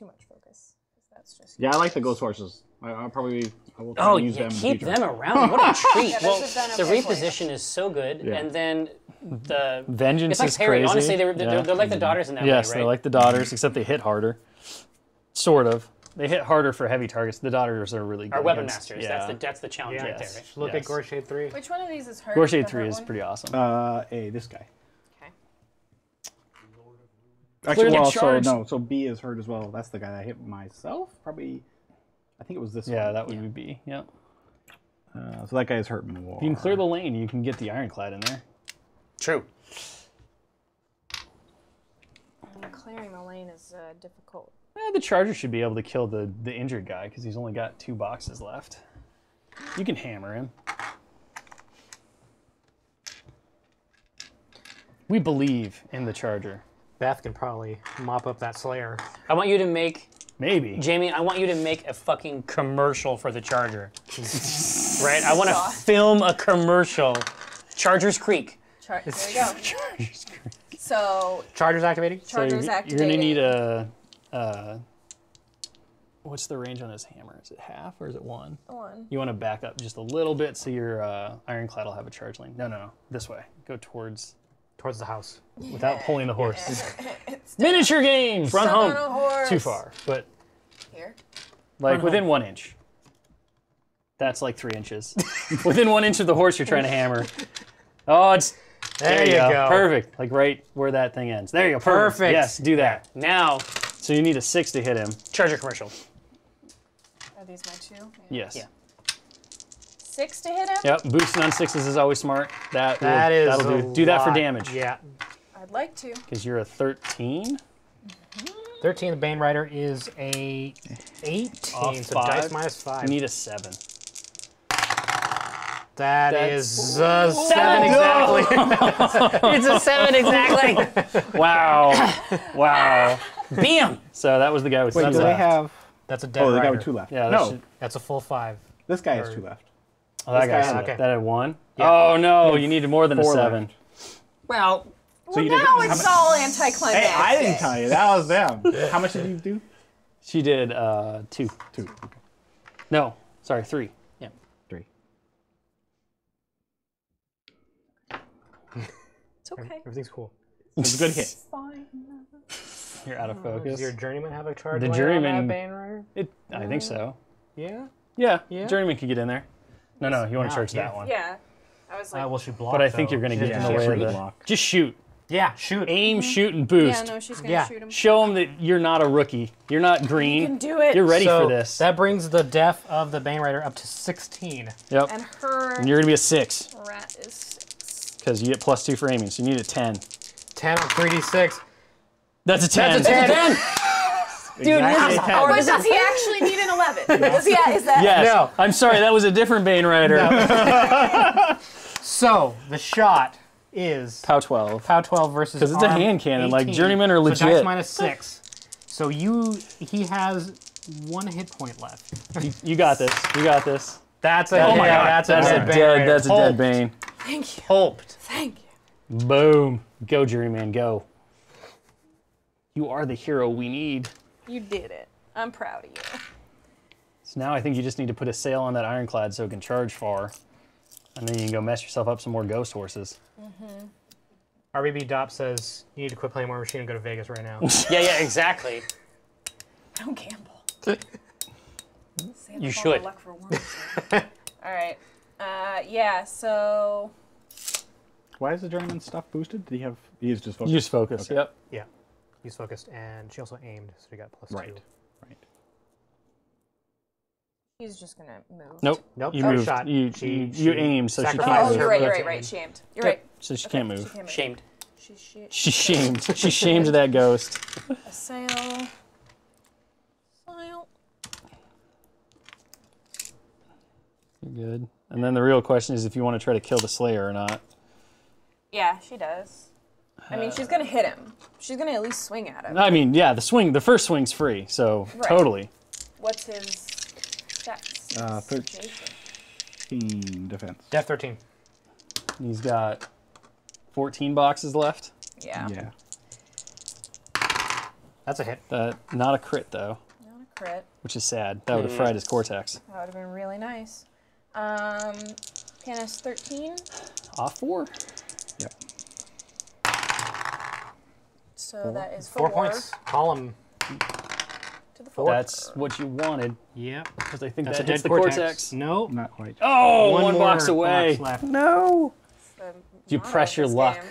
much focus. That's just. Yeah, I like the ghost horses. I will try Oh, to use yeah, them in the keep future. them around. What a treat. Yeah, well, this has done the okay for you. reposition is so good, Yeah. and then the Vengeance it's like is Perry. crazy. Honestly, they're Yeah. like the daughters in that Yes, way, they're right? like the daughters, except they hit harder. Sort of. They hit harder for heavy targets. The daughters are really good. Our weapon against- masters. Yeah. That's the challenge right there. Yes. Right? Look Yes. at Gore Shade 3. Which one of these is hurt? Gorshade The 3 hurt is one? pretty awesome. This guy. Okay. Actually, get well, charged. so B is hurt as well. That's the guy that I hit myself. Probably, I think it was this Yeah, one. that would be B. Yep. So that guy's hurt more. If you can clear the lane, you can get the Ironclad in there. True. Clearing the lane is difficult. The Charger should be able to kill the injured guy because he's only got 2 boxes left. You can hammer him. We believe in the Charger. Beth can probably mop up that Slayer. I want you to make Maybe. Jamie. I want you to make a fucking commercial for the Charger. Right? I want to film a commercial. Chargers Creek. There you go. So Charger's activating? Charger's you're activating. going to need a... what's the range on his hammer? Is it half or is it 1? 1. You want to back up just a little bit so your Ironclad will have a charge lane. No. This way. Go towards... Towards the house. Without pulling the horse. Miniature games! Run Stuck on home. a horse. Too far, but Here. like within 1 inch. That's like 3 inches. Within 1 inch of the horse you're trying to hammer. Oh, it's... There you go. Perfect. Like right where that thing ends. There you go. Perfect. Yes, do that. Now, So you need a 6 to hit him. Charger commercial. Are these my 2? Yes. Yeah. 6 to hit him? Yep, boosting on 6s is always smart. That is That'll a do. Do that for lot. damage. Yeah. I'd like to. Because you're a 13. 13. The Bane Rider is a 18. Off So 5. dice minus 5. You need a 7. That's 7 7 exactly. It's a 7 exactly. Wow. Wow. Bam. So that was the guy with Wait, 7 do they left. have? That's a dead Oh, the guy rider. with 2 left. Yeah, no, That's a full 5. this guy has 2 left. Oh, that this guy guy had, had- okay. that had 1? Yeah. Oh, no. You needed more than a 4 7. left. Well, Well, you now didn't- it's all anticlimactic. Hey, I didn't tell you. That was them. How much did you do? She did 2. 2. Okay. No, sorry, 3. Yeah. 3. It's okay. Everything's cool. It was a good hit. Fine. You're out of focus. Does your journeyman have a charge? The layer on that journeyman- Bane Rider? I think so. Yeah. Yeah, Yeah. journeyman could get in there. No, you want to Wow, charge yeah. that one. Yeah. I was like, Well, she blocked. But I think though. you're going to She get in didn't the way shoot. of the... block. Just shoot. Yeah, shoot. Aim, shoot, and yeah, boost. no, she's gonna Yeah. shoot him. Show them that you're not a rookie. You're not green. You can do it. You're ready So for this. that brings the def of the Bane Rider up to 16. Yep. And her And you're going to be a 6 rat is 6. because you get +2 for aiming, so you need a 10. 10 on 3d6. That's a 10. That's a 10. dude, Exactly. this is, Or does he actually need an 11? Is that? Yes. No. I'm sorry, that was a different Bane Rider. So the shot is POW 12. POW 12 versus Because it's a arm hand cannon, like 18. journeymen are So dice legit. minus 6. So he has 1 hit point left. You got this. You got this. That's a Oh my God. That's That's a a Bane dead. Rider. That's a dead Bane. Thank you. hoped. Thank you. Boom. Go, journeyman. Go. You are the hero we need. You did it. I'm proud of you. So now I think you just need to put a sail on that ironclad so it can charge far. And then you can go mess yourself up some more ghost horses. RBB Dop says you need to quit playing Warmachine and go to Vegas right now. Yeah, exactly. I don't gamble. Save You up all should. the luck for one. All right. Yeah. So Why is the journeyman stuff boosted? Did he have? He is just focused. You just focus. Okay. Yep. Yeah, he's focused, and she also aimed, so he got +2. Right. Right. he's just gonna move. Nope. Nope. You no moved. shot. You aimed, so she sacrificed can't Oh, move. you're right. You're her right. to Shamed. aim. You're right. So she can't She move. can't move. Shamed. She shamed. She shamed that ghost. A sail. Sail. You're good. And then the real question is if you want to try to kill the Slayer or not. Yeah, she does. I mean, she's gonna hit him. She's gonna at least swing at him. I mean, yeah, the first swing's free, so Right. totally. What's his stats? 13 defense. Def 13. He's got 14 boxes left. Yeah. Yeah. That's a hit. Not a crit though, Not a crit. which is sad. That would have fried his cortex. That would have been really nice. PNS 13. Off 4. Yep. So that is 4 points. Column. to the 4. That's what you wanted, Yep. because I think That's that a hits dead the cortex. cortex. No. Not quite. Oh, one more box away. box left. No. The Do you motto press of your this luck? game.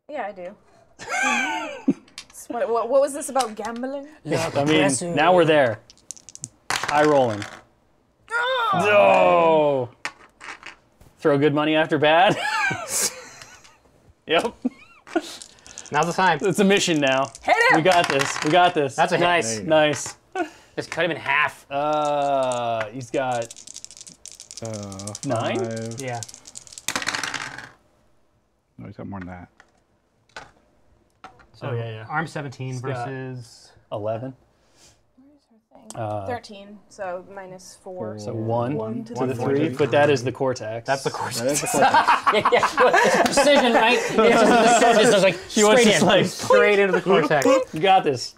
Yeah, I do. what was this about gambling? I mean, now we're there. High rolling. No. Throw good money after bad. Yep. Now's the time. It's a mission now. Hit him! We got this. We got this. That's a hit. Nice. There you go. Nice. Just cut him in half. He's got 9? 5. Yeah. No, he's got more than that. So Oh, yeah. Arm 17 got- versus 11. Where's her thing? 13. So minus 4. So 1 One to to the the 3. But that is the cortex. that's the cortex. That is the cortex. It's precision, right? It's just the surface is like He wants straight just in. like, Straight into the cortex. you got this.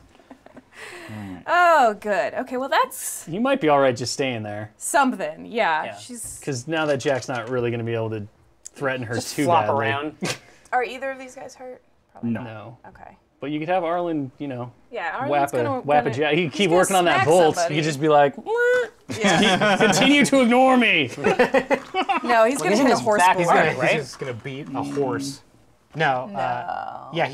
Oh, good. Okay, well, that's You might be all right just staying there. something. Yeah. Yeah. She's. Because now that Jack's not really going to be able to threaten her Just too flop badly. around. Are either of these guys hurt? Probably No. No. not. Okay. But you could have Arlen, Yeah, Arlen's whap a Jack. You he's keep gonna working on that smack bolt. somebody. You could just be like, Yeah. continue to ignore me. No, he's gonna isn't hit a his horse back board. right? He's just gonna beat a horse. No. Yeah, Yeah.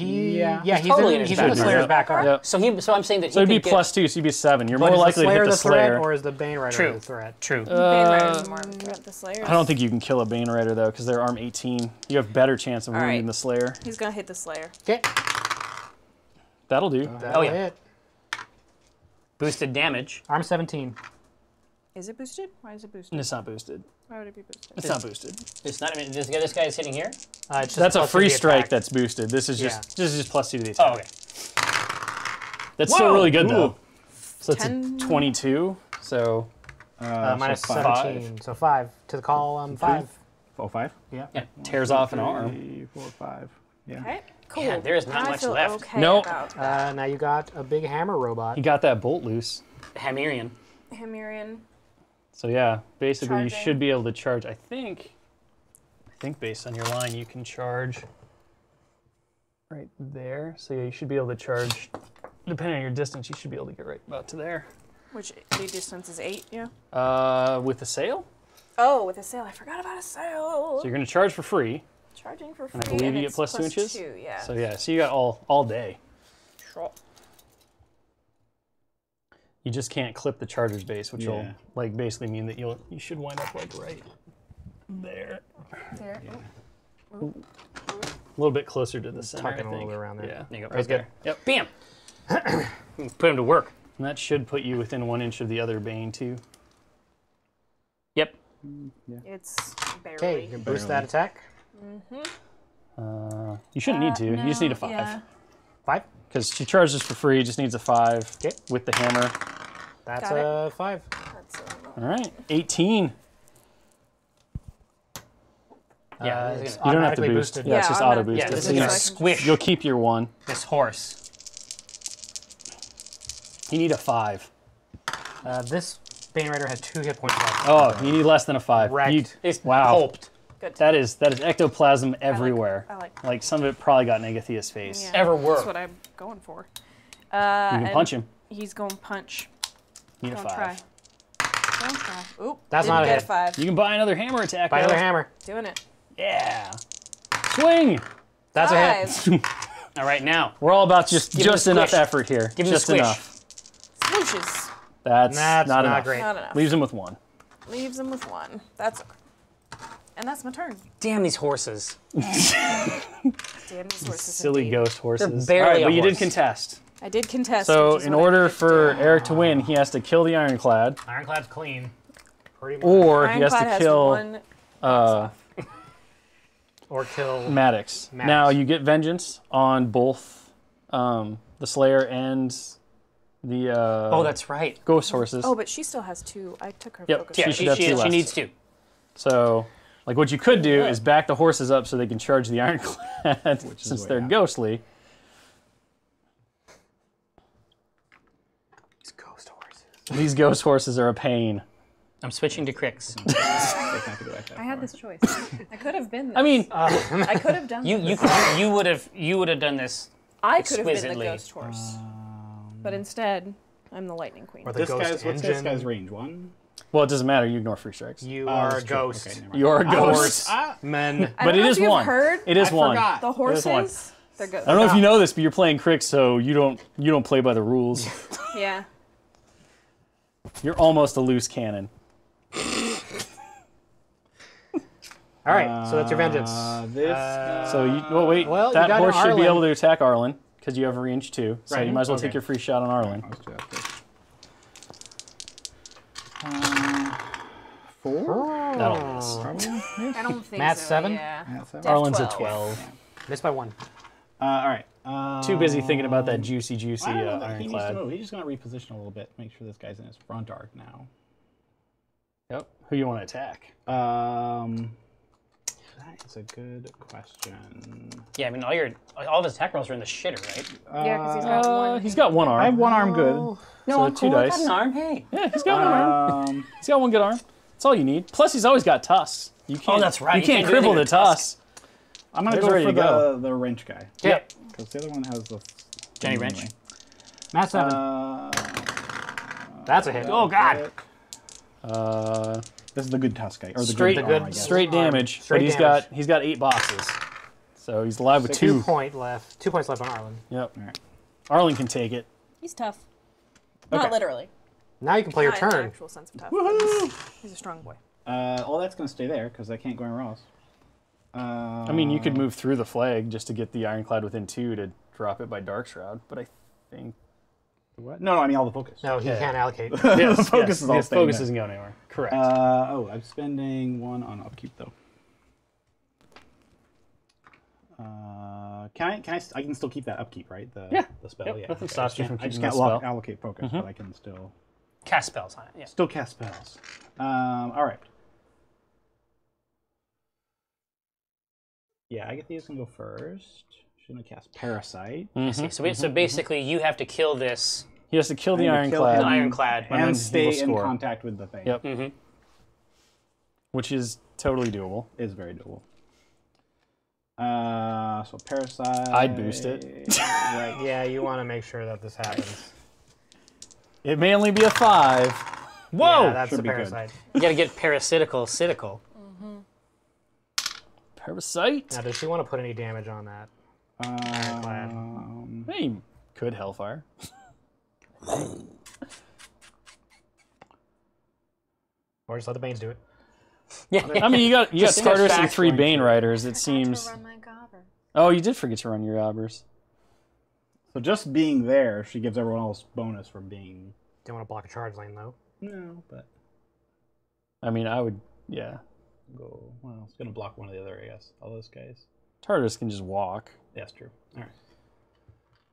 he's totally in in, his he's in the back. Slayer's Yep. back arm. Yep. So I'm saying that So he it'd be could get, +2, so you'd be 7. You're But more is likely the to Slayer hit the the threat, Slayer. or is the Bane Rider True. the threat? True. Bane Rider's more of a threat. The Slayer's. I don't think you can kill a Bane Rider, though, because they're arm 18. You have better chance of All wounding right. the Slayer. He's gonna hit the Slayer. Okay. That'll do. That'll yeah. hit. Boosted damage. Arm 17. Is it boosted? Why is it boosted? It's not boosted. Why would it be boosted? It's not boosted. It's not. I mean, this guy is hitting here. It's just That's a plus free to the strike attack. that's boosted. This is Yeah. just +2 to the attack. Oh, okay. That's still really good though. Ooh. So it's 10. a 22. So Minus so five. 17. So 5. To the call, 5. Oh, 5? Yeah. Yeah. tears off an arm. 3, 4, 5. Yeah. Okay, cool. Yeah, there is not I much feel left. Okay Nope. about that. Now you got a big hammer robot. He got that bolt loose. Hamirian. Himerian. So yeah, basically you Charging. should be able to charge. I think based on your line you can charge right there. So yeah, you should be able to charge. Depending on your distance, you should be able to get right about to there. Which the distance is 8, yeah? With the sail, Oh, with a sail. I forgot about a sail. so you're going to charge for free. Charging for free. And I believe you get it's plus 2 inches. 2, yeah. So yeah, so you got all day. Sure. You just can't clip the charger's base, which will Yeah. like basically mean that you should wind up like right there, There. a little bit closer to the center. Tuck it I a little think. bit around there. Yeah, There you go. right Right there. there. Yep. Bam. Put him to work. And that should put you within 1 inch of the other Bane too. Yep. It's barely. Okay, you can boost that attack. You shouldn't need to. You just need a 5. Yeah. 5. Because she charges for free, just needs a 5 Okay. with the hammer. That's Got a 5. That's All right, 18. Yeah. It's this is gonna- You don't have to automatically boost. boosted. Yeah, it's Yeah, just auto automatic- boost. yeah, this So is you gonna know, squish You'll keep your 1. this horse. You need a 5. This Bane Rider has 2 hit points left. Oh, you need less than a 5. Wrecked. It's Wow. pulped. good. That is ectoplasm everywhere. I like Like some of it probably got in Agathia's face. Yeah. Ever That's work. what I'm going for. You can punch him. He's going punch. You need a Don't 5. try. Don't try. Oop. That's didn't not a get hit. a 5. You can buy another hammer attack. Buy though. another hammer. Doing it. Yeah. Swing. That's a hit. 5. All right, now. We're all about just Give him a enough squish. effort here. Give him a just squish. enough. Swooshes. That's That's not not enough. great. Not enough. Leaves him with 1. Leaves him with 1. That's okay. And that's my turn. Damn these horses. Damn these horses. Silly indeed. ghost horses. barely All right, a but you did horse. contest. I did contest. So which is in what I order did for do. Eric to win, he has to kill the Ironclad, Ironclad's clean. Pretty much. or he has Ironclad to has kill 1. Or kill. Maddox. Maddox. Now you get vengeance on both the Slayer and the Oh, that's right. ghost horses. Oh, but she still has 2. I took her Yep. focus. Yeah, She she, should have she, two she left. needs 2. So, like, what you could do is back the horses up so they can charge the Ironclad, since way they're out. ghostly. These ghost horses. These ghost horses are a pain. I'm switching to Crix. They can't have to go back that I had far. this choice. I could have been. This. I mean, I could have done. You would have done this. I could have been the exquisitely. ghost horse, but instead, I'm the lightning queen. Or the This ghost guy's, what's this engine. guy's range? 1? well, it doesn't matter. You ignore free strikes. You Oh, are a that's true. ghost. Okay, never mind. You are a ghost. Men. I But don't it know is if you've one. Heard It is I one. forgot. the is one. horses. They're ghosts. I don't know if you know this, but you're playing Crick, so you don't play by the rules. Yeah. You're almost a loose cannon. All right, so that's your vengeance. This So wait, well, you that got horse should be Arlen. able to attack Arlen because you have a range 2. So Right. you might as well Okay. take your free shot on Arlen. Let's do that first. 4? That'll miss. Probably. I don't think Matt's so. 7? Yeah. That's it. Arlen's a 12. 12. Missed by 1. All right. Too busy thinking about that juicy I don't know that he needs to Ironclad. move. He's just going to reposition a little bit. Make sure this guy's in his front arc now. Yep. Who you want to attack? That is a good question. Yeah, I mean all of his attack rolls are in the shitter, right? Yeah, because he's got one. He's got one arm. I have one arm good. No, So I'm 2 cool. I got dice. an arm. Hey. Yeah, he's got one arm. Um, He's got one good arm. That's all you need. Plus, he's always got tusks. You can't. that's right. You You can't can't do cripple anything the with tusks. I'm going to There's go ready for to go. the wrench guy. Yep. Because the other one has the Jenny Wrench. Matt 7. That's a hit. Oh God. This is the good tusk guy. Or the Straight, good, good- arm, I guess. straight damage. Straight but damage. he's got 8 boxes. So he's alive with 2 2. point left. 2 points left on Arlen. Yep. All right. Arlen can take it. He's tough. Not Okay. literally. Now you can play your Not in the turn. actual sense of tough. But he's a strong boy. All that's going to stay there because I can't go anywhere else. I mean, you could move through the flag just to get the Ironclad within 2 to drop it by Dark Shroud, but I think What? No, I mean all the focus. No, he can't allocate. The focus is all his staying focus there. isn't going anywhere. Correct. Oh, I'm spending 1 on upkeep though. Can I can still keep that upkeep, right? The spell. Yep, Yeah. nothing Okay, stops you from I just keeping can't that spell. allocate focus, but I can still Cast spells on it. Yeah. still cast spells. All right. Yeah, Agathia's gonna go first. She's gonna cast Parasite I see. So basically, you have to kill this He has to kill the I need to kill Ironclad, him. ironclad. then and he stay will in score. contact with the thing. Yep. Which is totally doable. Is very doable. So Parasite. I'd boost it. Right. Yeah, you want to make sure that this happens. It may only be a 5. Whoa! Yeah, that's should the be good. parasite. You got to get parasitical. Parasite? Now, does she want to put any damage on that? Ironclad. Hey, could Hellfire. Or just let the Banes do it. I mean, you got Just Tartarus and fast 3 going Bane through. Riders. It I seems. have to run my gobber. Oh, you did forget to run your Jobbers. So just being there, she gives everyone else bonus for being. Don't want to block a charge lane, though. No, but I mean, I would. Yeah. go. Well, it's gonna block one of the other, I guess. All those guys. Tartarus can just walk. That's true. All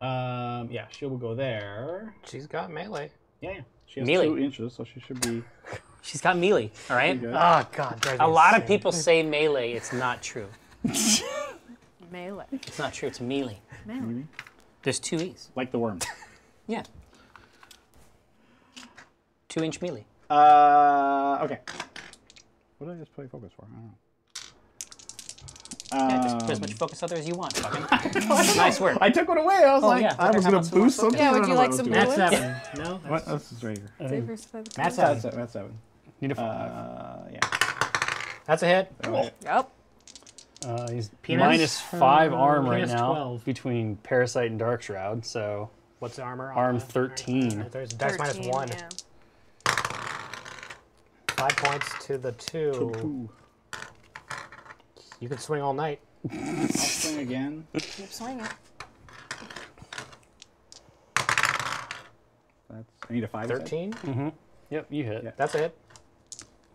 right. Yeah, she will go there. She's got melee. Yeah. She has Melee. 2 inches, so she should be She's got melee. All right. good. Oh, God. drives me A lot of insane. people say melee. It's not true. Melee. It's not true. It's melee. Melee. There's 2 E's. like the worm. Yeah. 2-inch melee. Okay. What did I just play focus for? I don't know. Yeah, just put as much focus out there as you want. Fucking. Nice work. I took one away. I was like, yeah. I was How gonna about some more boost something. Yeah, I would don't you know like what I some was doing. blue? Matt 7. No? What? This is right here. Savers by the Matt time. 7. That's 7. Need a 5. Yeah. That's a hit. Yep. He's Penis? minus 5 arm right Penis now 12. between Parasite and Dark Shroud, so What's the armor? arm 13. There's dice minus 13, 1. yeah. 5 points to the 2. Ooh. You can swing all night. I'll swing again. Keep swinging. That's, I need a 5. you said? 13? Yep, you hit. Yeah. That's a hit.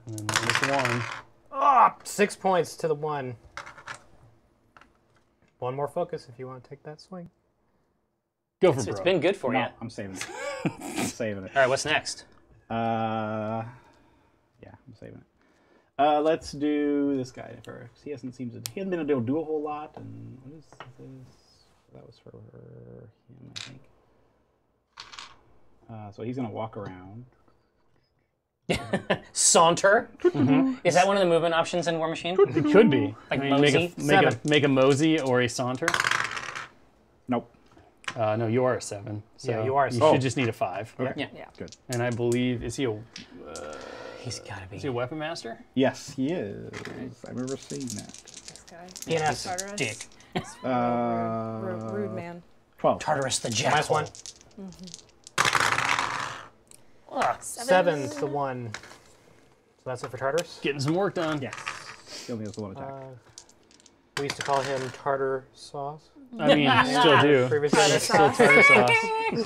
And then minus 1. Oh, 6 points to the 1. 1 more focus if you want to take that swing. Go for It's broke. been good for you. No, I'm saving it. I'm saving it. All right. What's next? Yeah, I'm saving it. Let's do this guy first. He hasn't been able to do a whole lot. And what is this? That was for him, I think. So he's gonna walk around. Saunter. Is that one of the movement options in Warmachine? It could be. Like make mosey? make a mosey or a saunter. Nope. No, you are a 7. So Yeah, you are a You 7. should just need a 5. Okay. Yeah. Yeah. Good. And I believe is he a He's got to is he a be. weapon master? Yes, he is. I remember seeing that. This guy. PNS. Tartarus. Dick. Rude man. 12. Tartarus the Minus Jackal. 1. Ugh. 7 to the 1. So that's it for Tartarus. Getting some work done. Yes. He only has the one attack. We used to call him Tartar Sauce. I mean, still do. Previously, Still tartar sauce.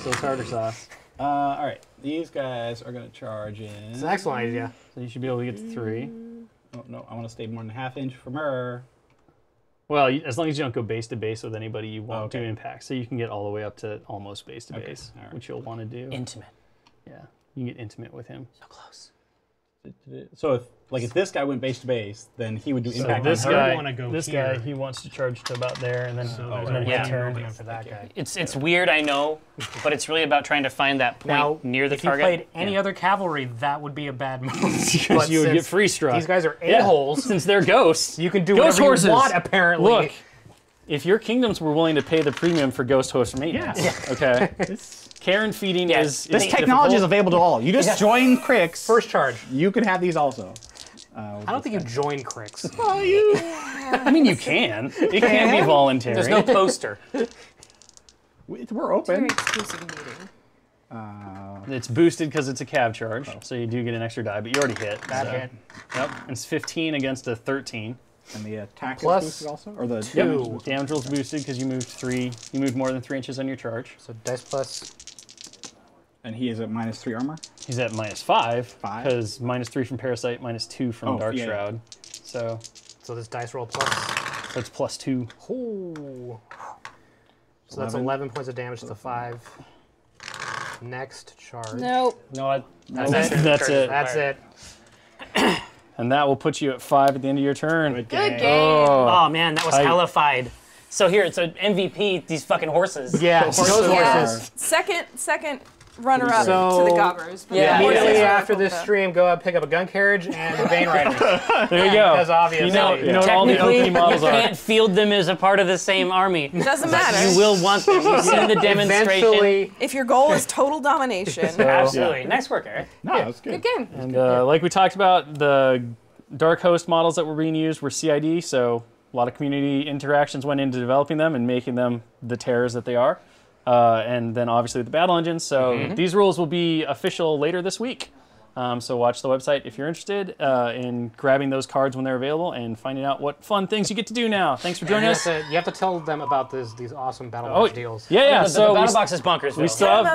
Still tartar sauce. All right. These guys are gonna charge in. it's an excellent idea. So you should be able to get to 3. Oh, no, I want to stay more than a half inch from her. Well, as long as you don't go base to base with anybody you want to Okay. impact, so you can get all the way up to almost base to base, all right. which you'll want to do. Intimate. Yeah, you can get intimate with him. So close. So if this guy went base to base, then he would do So impact this on her. guy, wanna go this here. guy, he wants to charge to about there, and then Yeah. turn. For that guy. It's weird, I know, but it's really about trying to find that point Now, near the if target. you played any other cavalry, that would be a bad move. Because you would get free struck. These guys are Yeah. a-holes. Since they're ghosts, You can do Ghost whatever horses. you want, apparently. Look, if your kingdoms were willing to pay the premium for ghost host maintenance, okay, care and feeding is This technology is available to all. You just join Crix. First charge. You could have these also. I don't think you join Crix. I mean, you can. It can be voluntary. There's no poster. We're Very open. exclusive meeting. It's boosted because it's a cav charge, so you do get an extra die, but you already hit. Bad so. hit. Yep, it's 15 against a 13. And the attack Plus is boosted also? Or the 2. damage? Damage roll's boosted because you moved 3. You moved more than 3 inches on your charge. So dice plus. And he is at -3 armor? He's at -5 5? because -3 from Parasite, -2 from Dark yeah. Shroud. So So this dice roll plus. that's +2. Ooh. So that's 11 points of damage to the 5. Next charge. Nope. No, That's it. it. That's it. And that will put you at 5 at the end of your turn. Good Good game. game. Oh man, that was I- hellified. So here, it's an MVP. These fucking horses. Yeah, those Yeah. horses. Second runner-up So- to the Gobbers. But Yeah, the horses Immediately are after cool this though. stream, go out, pick up a gun carriage and a Bane Rider. There you go. Because obviously. You know what all the Technically, OP you models are. can't field them as a part of the same army. Doesn't matter. You will want them. You've seen the demonstration. Eventually, If your goal is total domination. Absolutely. Nice work, Eric. No, that's good. Good game. And like we talked about, the Dark Host models that were being used were CID, so a lot of community interactions went into developing them and making them the terrors that they are. And then obviously the battle engines. So these rules will be official later this week. So watch the website if you're interested in grabbing those cards when they're available and finding out what fun things you get to do now. Thanks for joining us. you have to tell them about these awesome battle box deals. Yeah. The So battle box is bonkers. we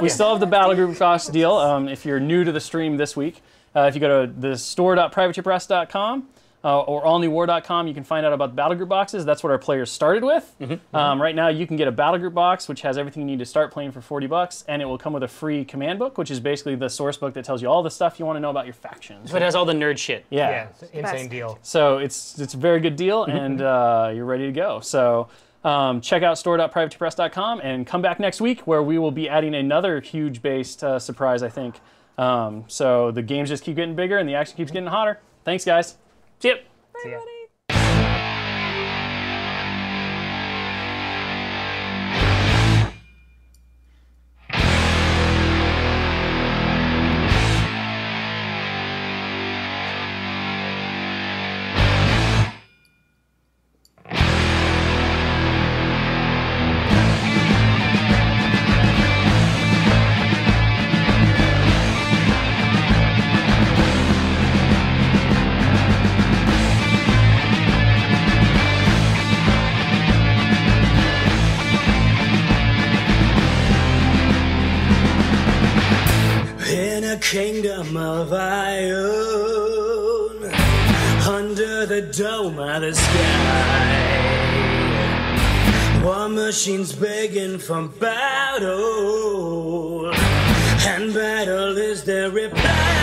still have the Battle Group Box deal. If you're new to the stream this week, if you go to the store.privateshippress.com or allnewwar.com, you can find out about the Battle Group boxes. That's what our players started with. Right now, you can get a Battle Group box, which has everything you need to start playing for $40, and it will come with a free command book, which is basically the source book that tells you all the stuff you want to know about your factions. But it has all the nerd shit. Yeah, it's an insane Best. deal. So it's a very good deal, and you're ready to go. So check out store.privateshippress.com and come back next week where we will be adding another huge based surprise, I think. So the games just keep getting bigger and the action keeps getting hotter. Thanks, guys. Yep. See ya. In a kingdom of iron, under the dome of the sky, Warmachine's begging for battle, and battle is their reply.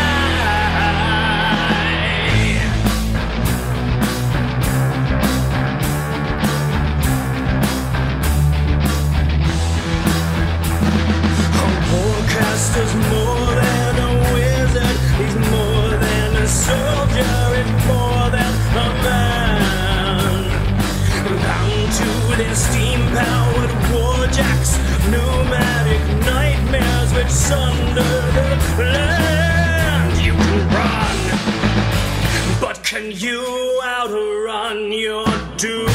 Warcaster's more than a wizard, he's more than a soldier, and more than a man. Bound to their steam-powered warjacks, pneumatic nightmares which sunder the land. You can run, but can you outrun your doom?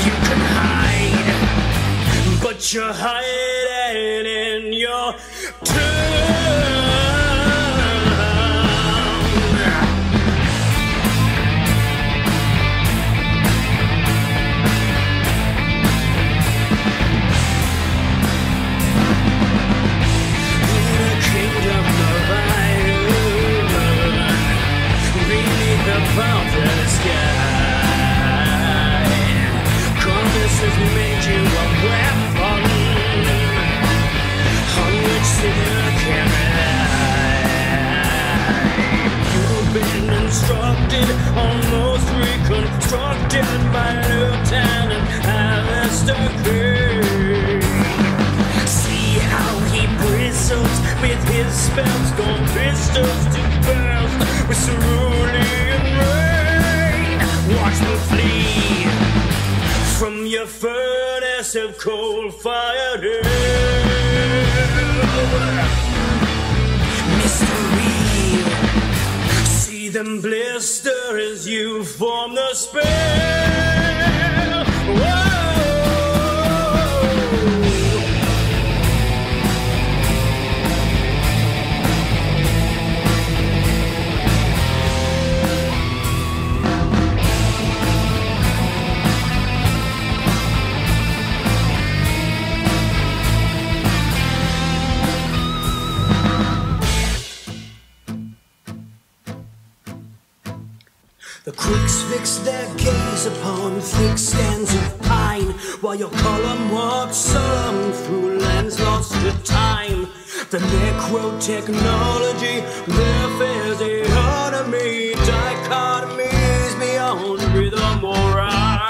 You can hide, but you're hiding in your tomb. In a kingdom of iron, beneath the vaulted sky, Columbus made you a weapon on which Cygnar can rely. You've been instructed, almost reconstructed by Lieutenant Alistair King. See how he bristles with his spells, gone pistols to burst with cerulean rain. Watch me flee from your furnace of coal-fired mystery. See them blister as you form the spell. Whoa. The crooks fix their gaze upon thick stands of pine, while your column walks along through lands lost to time. The necro-technology, their fears the enemy, dichotomies beyond rhythm or rhyme.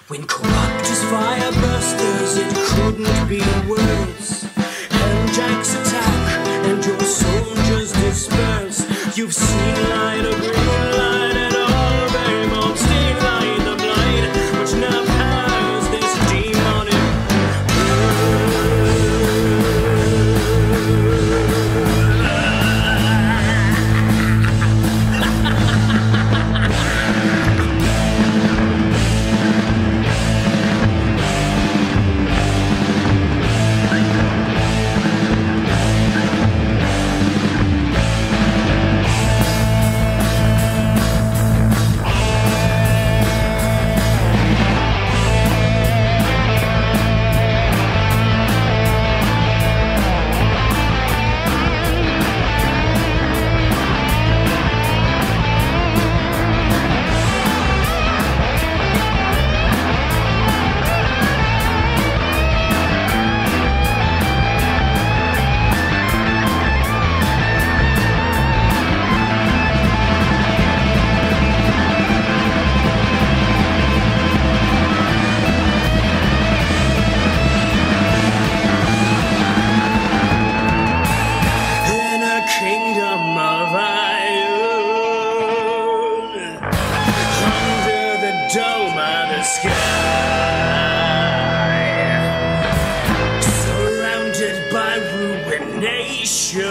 When corrupt as fire bursters, it couldn't be words. Jack's attack and your soldiers disperse. You've seen light, a green light, and all behemoths deny the blight, which now powers this demonic surrounded by ruination.